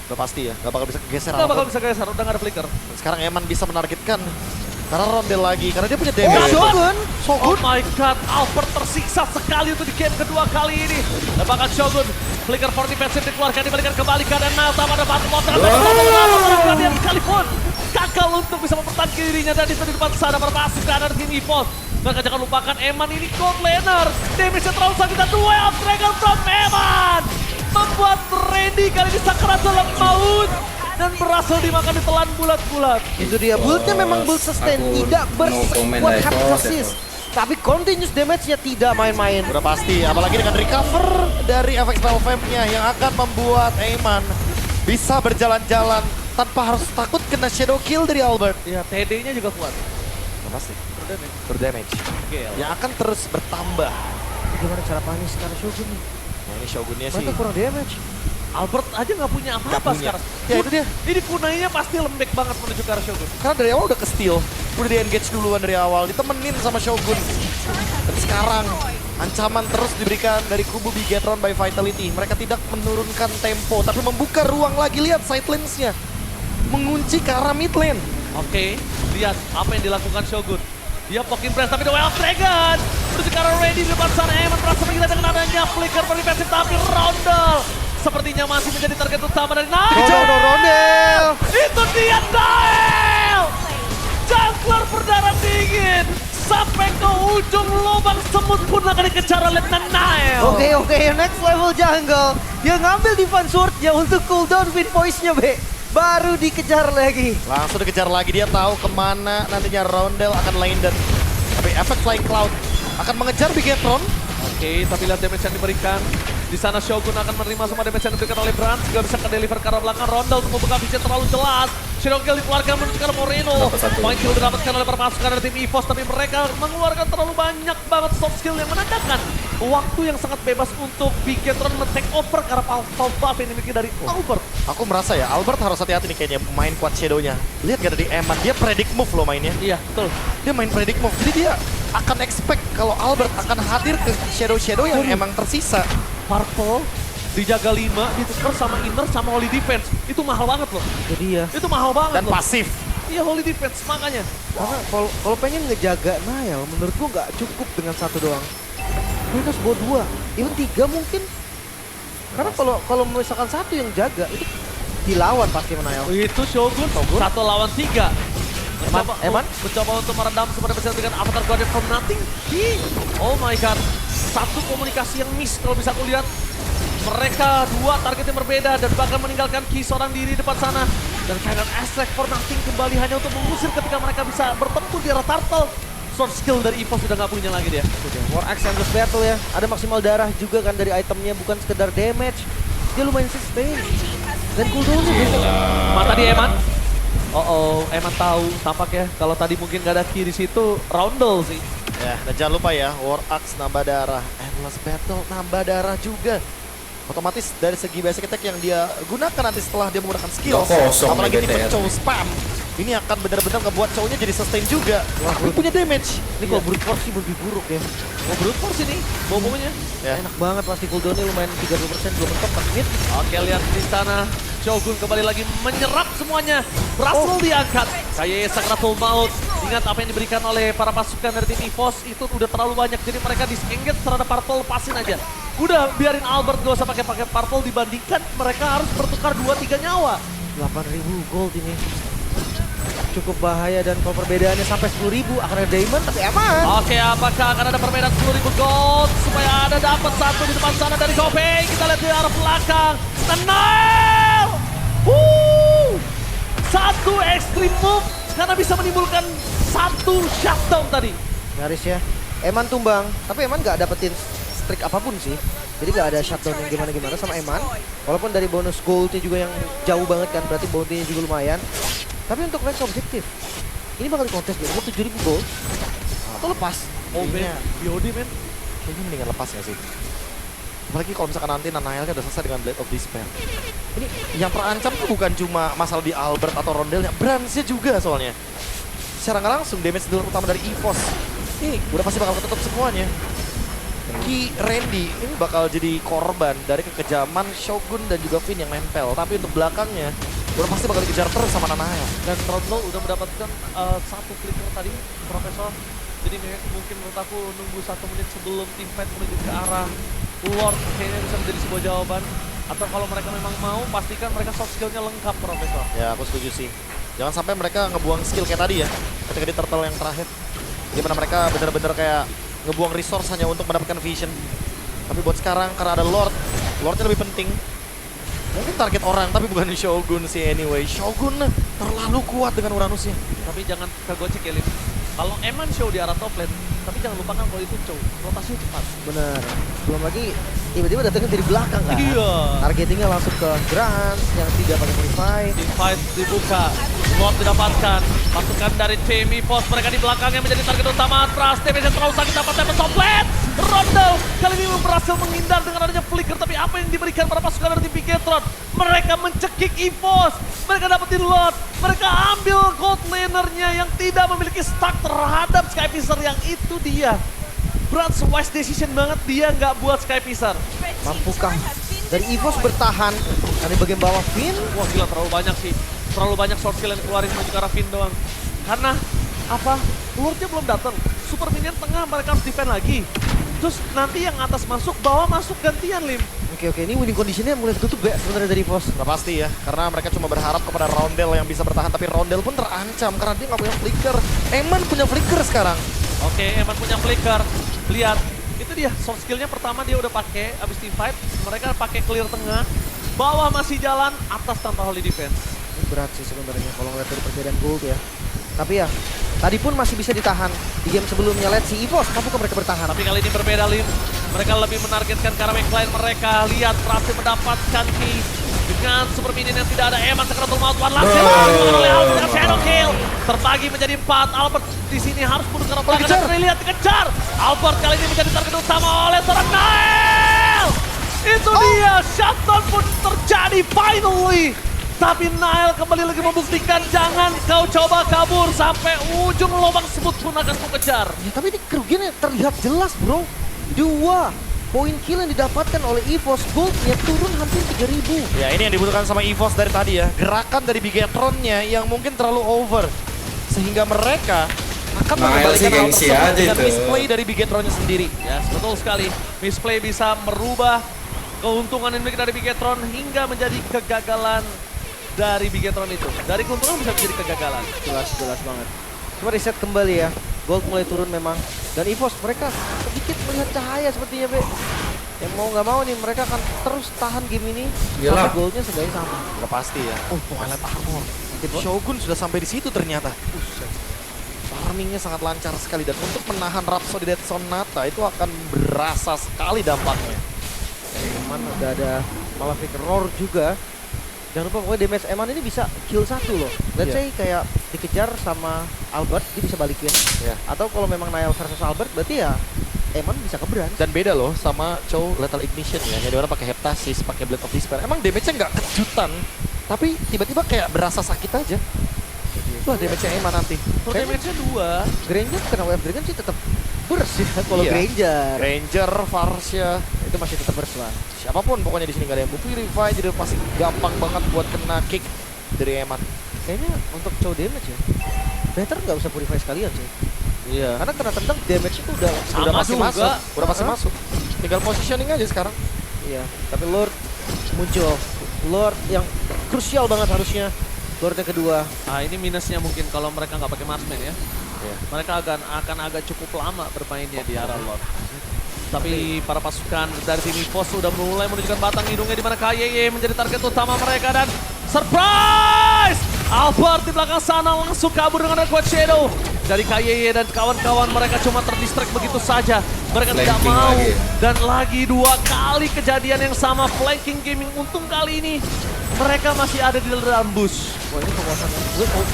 Udah pasti ya, gak bakal bisa geser. Nggak bakal bisa geser, udah nggak ada flicker. Dan sekarang Eman bisa menargetkan karena Rondel lagi, karena dia punya Oh, damage. Shogun. Oh my god, Albert tersiksa sekali untuk di game kedua kali ini. Dan bahkan Shogun, flicker for defensive dikeluarkan, dibalikan kembali ke dan Nile sama ada Batu Motor. Dan sekalipun gagal untuk bisa mempertahankan dirinya, dan itu di depan sana berpasif ke arah tim EVOS. Maka jangan lupakan Eman ini gold laner. Damage-nya terlalu sakit dan duel Dragon from Eman membuat Randy kali ini sakrat dalam maut dan berhasil dimakan ditelan bulat-bulat. Itu dia, build-nya memang build sustain, tidak bersekuat Hephasis. Tapi continuous damage-nya tidak main-main. Udah pasti, apalagi dengan recover dari efek spell vamp-nya yang akan membuat Eman bisa berjalan-jalan tanpa harus takut kena shadow kill dari Albert. Ya, TD-nya juga kuat. Udah pasti, berdamage. Yang akan terus bertambah. Gimana cara punish sekarang Shogun nih? Nah, ini Shogunnya sih. Mereka kurang damage. Albert aja nggak punya apa-apa Nggak punya. sekarang. Ya itu dia. Ini kunainya pasti lembek banget menuju ke arah Shogun. Karena dari awal udah ke steal, udah di engage duluan dari awal, ditemenin sama Shogun. Dan sekarang ancaman terus diberikan dari kubu Bigetron by Vitality. Mereka tidak menurunkan tempo, tapi membuka ruang lagi. Lihat side lanes-nya, mengunci ke arah mid lane. Oke, lihat apa yang dilakukan Shogun. Dia poking press tapi The Wild Dragon menuju ke arah ready di depan sana. Eman merasa menggila dengan adanya flicker per defensive, tapi Rondel sepertinya masih menjadi target utama dari Nile. Rondel. Itu dia Nile. Jungler berdarah dingin sampai ke ujung lubang semut pun akan dikejar oleh Nile. Oke, next level jungle. Dia ngambil Divine Sword-nya untuk cooldown Wind Voice-nya, Be. Baru dikejar lagi. Langsung dikejar lagi, dia tahu kemana nantinya Rondel akan landed. Tapi efek Flying Cloud akan mengejar Bigetron. Oke, tapi lihat damage yang diberikan. Di sana Shogun akan menerima semua damage yang diberikan oleh Brand. Juga bisa ke-deliver ke arah belakang. Rondel untuk membuka vision terlalu jelas. Shadow Kill dikeluarkan menuju ke arah Moreno. Point kill didapatkan oleh permasukan dari tim EVOS. Tapi mereka mengeluarkan terlalu banyak banget soft skill yang menandakan waktu yang sangat bebas untuk Bigetron men-take over ke arah buff yang dimiliki dari Albert. Aku merasa ya, Albert harus hati-hati nih kayaknya main quad shadow-nya. Lihat gak dari Eman, dia predict move loh mainnya. Iya, betul. Dia main predict move, jadi dia akan expect kalau Albert akan hadir ke shadow-shadow yang emang tersisa. Purple dijaga 5, ditukar sama inner sama holy defense. Itu mahal banget loh. Jadi ya. Itu mahal banget Dan loh. pasif. Iya, holy defense makanya. Karena kalau pengen ngejaga Nile, menurut gua nggak cukup dengan satu doang. Mereka harus bawa 2, even 3 mungkin. Karena kalau misalkan satu yang jaga, itu dilawan pasti sama Nile. Itu Shogun. 1 lawan 3. Eman? Mencoba untuk meredam seperti bisa dengan Avatar Guardian from Nothing. Oh my god. Satu komunikasi yang miss kalau bisa aku lihat. Mereka 2 target yang berbeda dan bahkan meninggalkan Ki seorang diri depan sana. Dan Final Aspect for Nothing kembali hanya untuk mengusir ketika mereka bisa bertempur di arah Turtle. Sword skill dari EVOS sudah nggak punya lagi dia. War Axe Endless Battle ya. Ada maksimal darah juga kan dari itemnya, bukan sekedar damage. Dia lumayan sustain. Dan cooldownnya bisa. Mata di Eman. Eman tahu tampaknya kalau tadi mungkin gak ada Ki di situ, Rondel sih. Ya, dan jangan lupa ya, War Axe nambah darah, Endless Battle nambah darah juga. Otomatis dari segi basic attack yang dia gunakan nanti setelah dia menggunakan skill, Kosong apalagi nih tipe BTR. Chow spam, ini akan benar-benar ngebuat Chow-nya jadi sustain juga. Tapi punya damage. Ini kalau brute force sih lebih buruk ya. Mau brute force ini, bau-baunya. Ya. Enak banget pasti cooldownnya lumayan 30% belum mentok pas mid. Oke, lihat di sana. Shogun kembali lagi menyerap semuanya. Berhasil diangkat. Kayak Sakratul Maut. Ingat apa yang diberikan oleh para pasukan dari tim EVOS itu udah terlalu banyak. Jadi mereka disengage terhadap Purple, lepasin aja. Udah biarin Albert gak usah pakai Purple dibandingkan mereka harus bertukar 2-3 nyawa. 8.000 gold ini. Cukup bahaya dan kalau perbedaannya sampai 10.000 akan ada diamond tapi aman. Oke, apakah akan ada perbedaan 10.000 gold supaya ada dapat satu di depan sana dari Kopeng. Kita lihat di arah belakang. Tenang! Satu extreme move karena bisa menimbulkan satu shutdown tadi. Nyaris ya. Eman tumbang, tapi Eman nggak dapetin streak apapun sih. Jadi nggak ada shutdown yang gimana-gimana sama Eman. Walaupun dari bonus goldnya juga yang jauh banget kan, berarti bounty-nya juga lumayan. Tapi untuk next objektif, ini bakal dikontes dia, 7.000 gold. Atau lepas? Oh man, BOD man. Kayaknya mendingan lepas ya sih. Apalagi kalau misalkan nanti Nanael udah selesai dengan Blade of Despair. Ini yang terancam tuh bukan cuma masalah di Albert atau Rondelnya, Brands-nya juga soalnya. Secara nggak langsung damage dealer utama dari EVOS ini udah pasti bakal ketutup semuanya. Ki Randy ini bakal jadi korban dari kekejaman Shogun dan juga Finn yang nempel. Tapi untuk belakangnya udah pasti bakal dikejar terus sama Nanael. Dan Rondol udah mendapatkan satu flicker tadi, Profesor. Jadi mungkin menurut aku nunggu 1 menit sebelum tim fight menuju ke arah Lord kayaknya bisa menjadi sebuah jawaban. Atau kalau mereka memang mau, pastikan mereka soft skillnya lengkap, Profesor. Ya aku setuju sih. Jangan sampai mereka ngebuang skill kayak tadi ya, ketika di turtle yang terakhir. Dimana mereka bener-bener kayak ngebuang resource hanya untuk mendapatkan vision. Tapi buat sekarang karena ada Lordnya lebih penting. Mungkin target orang tapi bukan Shogun sih anyway. Shogun terlalu kuat dengan Uranusnya. Tapi jangan kegocek ya, Lim. Kalau Eman show di arah top lane, tapi jangan lupakan kalau itu show, rotasinya cepat. Bener. Belum lagi tiba-tiba datangnya dari belakang kan. Iya. Targetingnya langsung ke Grant yang tidak pakai modify. Team fight dibuka, Lord didapatkan, pasukan dari tim EVOS mereka di belakangnya menjadi target utama. Trust damage yang terlalu sakit dapat tempat soplet. Rondel kali ini berhasil menghindar dengan adanya flicker, tapi apa yang diberikan para pasukan dari tim Bigetron? Mereka mencekik EVOS, mereka dapetin Lord, mereka ambil gold lanernya yang tidak memiliki stack terhadap Skypiscer yang itu dia. Brats wise decision banget dia nggak buat Skypiscer. Mampukah dari EVOS bertahan dari bagian bawah Finn? Wah gila, terlalu banyak sih. Terlalu banyak short skill yang keluarin menuju ke arah Finn doang. Karena apa? Lordnya belum datang. Super minion tengah mereka harus defend lagi. Terus nanti yang atas masuk, bawah masuk gantian, Lim. Oke, ini winning conditionnya mulai ketutup ya sebenarnya dari EVOS. Udah pasti ya, karena mereka cuma berharap kepada Rondel yang bisa bertahan. Tapi Rondel pun terancam karena dia nggak punya flicker. Eman punya flicker sekarang. Oke, Eman punya flicker. Lihat, itu dia soft skillnya pertama dia udah pakai abis team fight. Mereka pakai clear tengah, bawah masih jalan, atas tanpa holy defense. Ini berat sih sebenarnya kalau ngeliat dari perbedaan gold ya. Tapi ya, tadi pun masih bisa ditahan. Di game sebelumnya lihat si EVOS, mampukah mereka bertahan? Tapi kali ini berbeda, Lim. Mereka lebih menargetkan ke arah backline mereka. Lihat, berhasil mendapatkan key dengan super minion yang tidak ada Eman. Sakratul Maut one last oleh Albert dengan shadow kill. Terbagi menjadi 4. Albert di sini harus mundur ke arah belakang dan terlihat dikejar. Albert kali ini menjadi target utama oleh seorang Nael. Itu dia, shutdown pun terjadi finally. Tapi Nael kembali lagi membuktikan jangan kau coba kabur sampai ujung lubang sebut pun akan ku kejar. Ya tapi ini kerugiannya terlihat jelas bro. 2 poin kill yang didapatkan oleh EVOS, goldnya turun hampir 3.000. Ya ini yang dibutuhkan sama EVOS dari tadi ya. Gerakan dari Bigetronnya yang mungkin terlalu over. Sehingga mereka akan mengembalikan hal tersebut dengan misplay dari Bigetronnya sendiri. Ya, betul sekali. Misplay bisa merubah keuntungan yang dimiliki dari Bigetron hingga menjadi kegagalan dari Bigetron itu. Dari keuntungan bisa menjadi kegagalan. Jelas banget. Cuma reset kembali ya. Gold mulai turun memang. Dan EVOS mereka sedikit melihat cahaya sepertinya Be. Yang mau nggak mau nih mereka akan terus tahan game ini. Iyalah. Sampai goldnya sebenarnya sama. Udah pasti ya. Oh, Twilight Armor. Tim Shogun sudah sampai di situ ternyata. Farmingnya sangat lancar sekali dan untuk menahan Rhapsody Dead Sonata itu akan berasa sekali dampaknya. Eman udah ada Malefic Roar juga. Jangan lupa pokoknya damage Eman ini bisa kill 1 loh. Let's say kayak dikejar sama Albert, dia bisa balikin. Yeah. Atau kalau memang Nael versus Albert berarti ya Eman bisa ke Brans. Dan beda loh sama Chow Lethal Ignition ya, yang orang pakai Heptasis, pakai Blade of Despair. Emang damage-nya nggak kejutan, tapi tiba-tiba kayak berasa sakit aja. Wah, damage-nya Eman nanti. Kalau damage-nya 2. Granger kena Wave Dragon sih tetap burst ya kalau Iya. Granger. Ranger, Varsha, Itu masih tetap burst lah. siapapun pokoknya di sini nggak ada yang Purify, jadi pasti gampang banget buat kena kick dari Eman. Kayaknya untuk Chow damage ya, better nggak usah Purify sekalian sih. Iya. Karena kena tendang damage itu udah Udah pasti juga. masuk, udah pasti Uh-huh. masuk. Tinggal positioning aja sekarang. Iya, tapi Lord muncul. Lord yang krusial banget harusnya. Lord yang kedua. Nah ini minusnya mungkin kalau mereka nggak pakai marksman ya. Iya. Mereka akan agak cukup lama bermainnya di arah Lord. Tapi para pasukan dari tim EVOS sudah mulai menunjukkan batang hidungnya di mana KYY menjadi target utama mereka dan surprise! Albert di belakang sana langsung kabur dengan Quad Shadow. Dari KYY dan kawan-kawan mereka cuma terdistract begitu saja. Mereka tidak Flanking mau. lagi. Dan lagi 2 kali kejadian yang sama flanking gaming. Untung kali ini mereka masih ada di dalam bus. Wah ini penguasaan.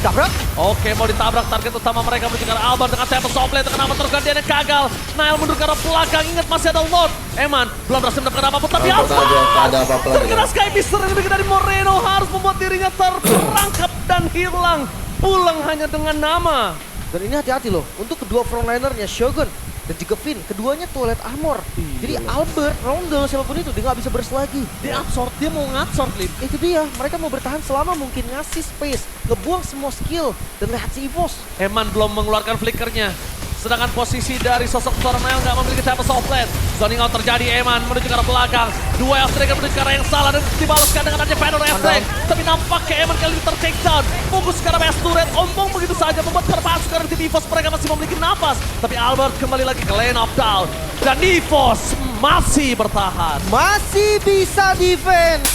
Tabrak. Oke, mau ditabrak target utama mereka menuju ke arah Albert dengan Temple Softblade. Kenapa terus gantiannya gagal? Nail mundur ke arah belakang. Ingat masih ada Lord. Eman belum berhasil mendapatkan apapun. Tapi Albert Albert aja, tak ada apa-apa lagi. terkena Sky Pister yang diberikan dari Moreno. Harus membuat dirinya terperangkap dan hilang. Pulang hanya dengan nama. Dan ini hati-hati loh, untuk kedua frontlinernya Shogun dan juga Finn, keduanya Toilet Armor. Jadi Albert, Roundel, siapapun itu dia nggak bisa burst lagi. Dia absorb, dia mau ngadsorb, Lim. Itu dia, mereka mau bertahan selama mungkin, ngasih space, ngebuang semua skill, dan lihat si EVOS. Eman belum mengeluarkan flickernya. Sedangkan posisi dari sosok seorang Nail nggak memiliki Temple Softblade. Zoning out terjadi, Eman menuju ke arah belakang. 2 F-Drag menuju ke arah yang salah dan dibalaskan dengan adanya Feather F-Drag. Tapi nampaknya Eman kali ini ter-take down. Fokus ke arah best turret, ompong begitu saja membuat perpasukan dari tim EVOS mereka masih memiliki napas. Tapi Albert kembali lagi ke lane of down. Dan EVOS masih bertahan. Masih bisa defense.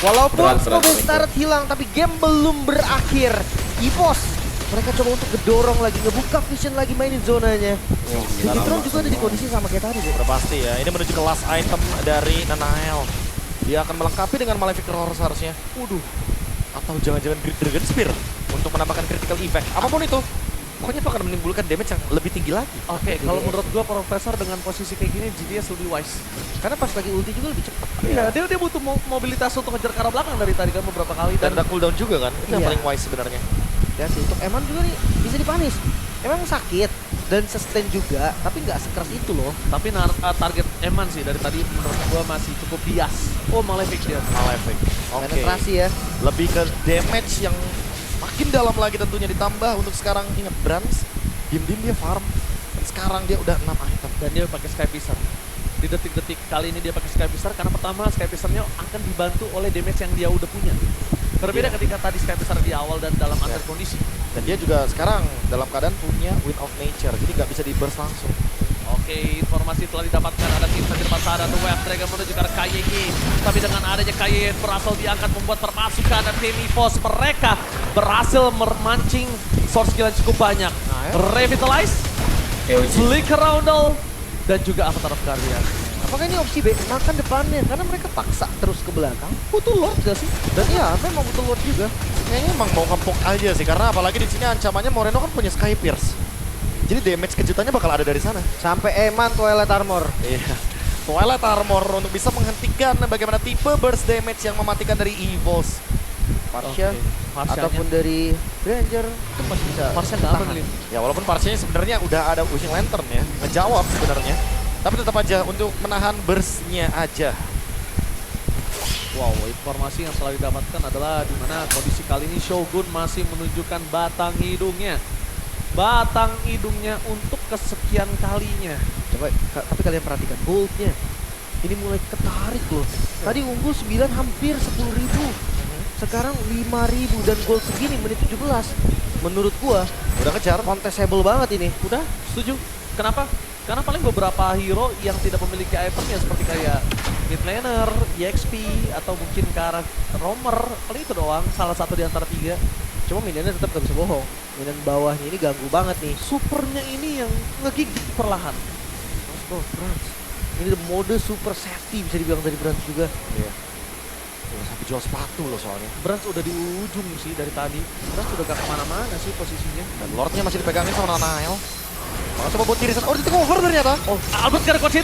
Walaupun Berat, Smoke berat. Start hilang, tapi game belum berakhir. EVOS, mereka coba untuk ngedorong lagi, ngebuka vision lagi, mainin zonanya. Digitron juga ada di kondisi sama kayak tadi, Udah pasti ya, ini menuju ke last item dari Nanael. Dia akan melengkapi dengan Malefic Roar seharusnya. Waduh. Atau jangan-jangan Great Dragon Spear untuk menambahkan critical effect. Apapun itu. Pokoknya itu akan menimbulkan damage yang lebih tinggi lagi. Oke, kalau menurut gua Profesor dengan posisi kayak gini GDS lebih wise. Karena pas lagi ulti juga lebih cepat. Iya, dia butuh mobilitas untuk ngejar ke arah belakang dari tadi kan beberapa kali Dan ada cooldown juga kan, itu yang Iya. paling wise sebenarnya. Ya sih, untuk Eman juga nih bisa dipanis. Emang sakit dan sustain juga, tapi nggak sekeras itu loh. tapi target Eman sih dari tadi menurut gua masih cukup bias. Oh, Malefic dia. Malefic. Oke. Penetrasi ya. Lebih ke damage yang makin dalam lagi tentunya, ditambah untuk sekarang ingat Brans, diem-diem dia farm. Dan sekarang dia udah 6 item. Dan dia pakai Sky Piscer. Di detik-detik kali ini dia pakai Sky Piscer karena pertama Sky Piscernya akan dibantu oleh damage yang dia udah punya. Berbeda ketika tadi Sky Piscer di awal dan dalam akhir kondisi. Dan dia juga sekarang dalam keadaan punya Wind of Nature, jadi nggak bisa di-burst langsung. Oke, informasi telah didapatkan ada tim di depan sana, ada Wave Dragon menuju ke arah KYY. Tapi dengan adanya KYY yang berhasil diangkat membuat perpasukan dan tim EVOS mereka berhasil memancing source skill yang cukup banyak. Revitalize, Flicker Roundel, dan juga Avatar of Guardian. Apakah ini opsi B? Makan depannya, karena mereka paksa terus ke belakang. Butuh Lord gak sih? Dan ya, memang butuh Lord juga. Kayaknya emang mau ngempok aja sih, karena apalagi di sini ancamannya Moreno kan punya Sky Pierce. Jadi damage kejutannya bakal ada dari sana. Sampai Eman Twilight Armor. Iya. Twilight Armor untuk bisa menghentikan bagaimana tipe burst damage yang mematikan dari EVOS. Parsha, Parsianya. ataupun dari Granger, itu masih bisa. Parsial nggak aman, Lim. Ya walaupun Parsianya sebenarnya udah ada Wishing Lantern ya, ngejawab sebenarnya. Tapi tetap aja untuk menahan burst-nya aja. Wow, informasi yang telah didapatkan adalah di mana kondisi kali ini Shogun masih menunjukkan batang hidungnya. Batang hidungnya untuk kesekian kalinya. Coba, tapi kalian perhatikan goldnya. Ini mulai ketarik loh. Tadi unggul 9 hampir 10.000. Sekarang 5.000 dan gold segini menit 17. Menurut gua Udah kejar. contestable banget ini. Udah, setuju. Kenapa? Karena paling beberapa hero yang tidak memiliki item ya seperti kayak mid laner, EXP, atau mungkin ke arah roamer. Paling itu doang, salah satu di antara 3. Cuma minionnya tetap gak bisa bohong. Minion bawahnya ini ganggu banget nih. Supernya ini yang ngegigit perlahan. Mas bro, Brans. Ini mode super safety bisa dibilang dari Brans juga. Iya. Udah sampai jual sepatu loh soalnya. Brans udah di ujung sih dari tadi. Brans udah gak kemana-mana sih posisinya. Dan Lordnya masih dipegangin sama Nanael. Coba buat diri oh di take over ternyata. Albert Garcia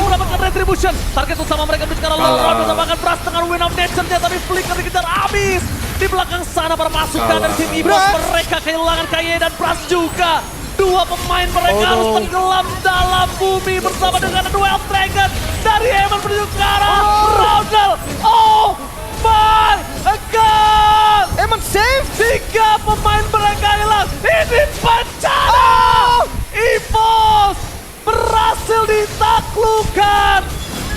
mendapatkan retribution. Target utama mereka menuju ke arah Laura bersamakan Pras dengan Win of Nature-nya, tapi Flicker dikejar habis. Di belakang sana para pasukan dari tim Ibos mereka kehilangan Kaye dan Pras juga. Dua pemain mereka harus tenggelam dalam bumi bersama dengan Duel Dragon dari Eman menuju ke arah Roundel. Oh my god! Eman save. 3 pemain mereka hilang. Ini bencana. Evos berhasil ditaklukkan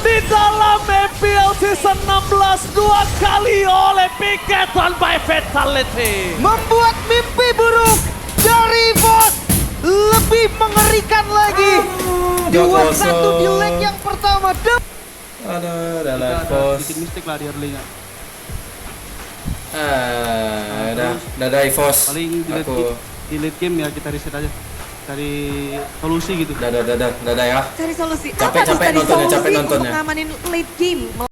di dalam MPL Season 16 2 kali oleh Piket by Fatality. Membuat mimpi buruk dari Evos lebih mengerikan lagi. 2-1 di leg yang pertama. Aduh, udah Kita live ada post. sedikit mistik lah di early-nya. Udah EVOS. Paling di late game ya kita reset aja. Cari solusi gitu. Dadah ya. Cari solusi. Capek Apa tuh tadi nontonnya, solusi capek nontonnya. untuk ngamanin late game?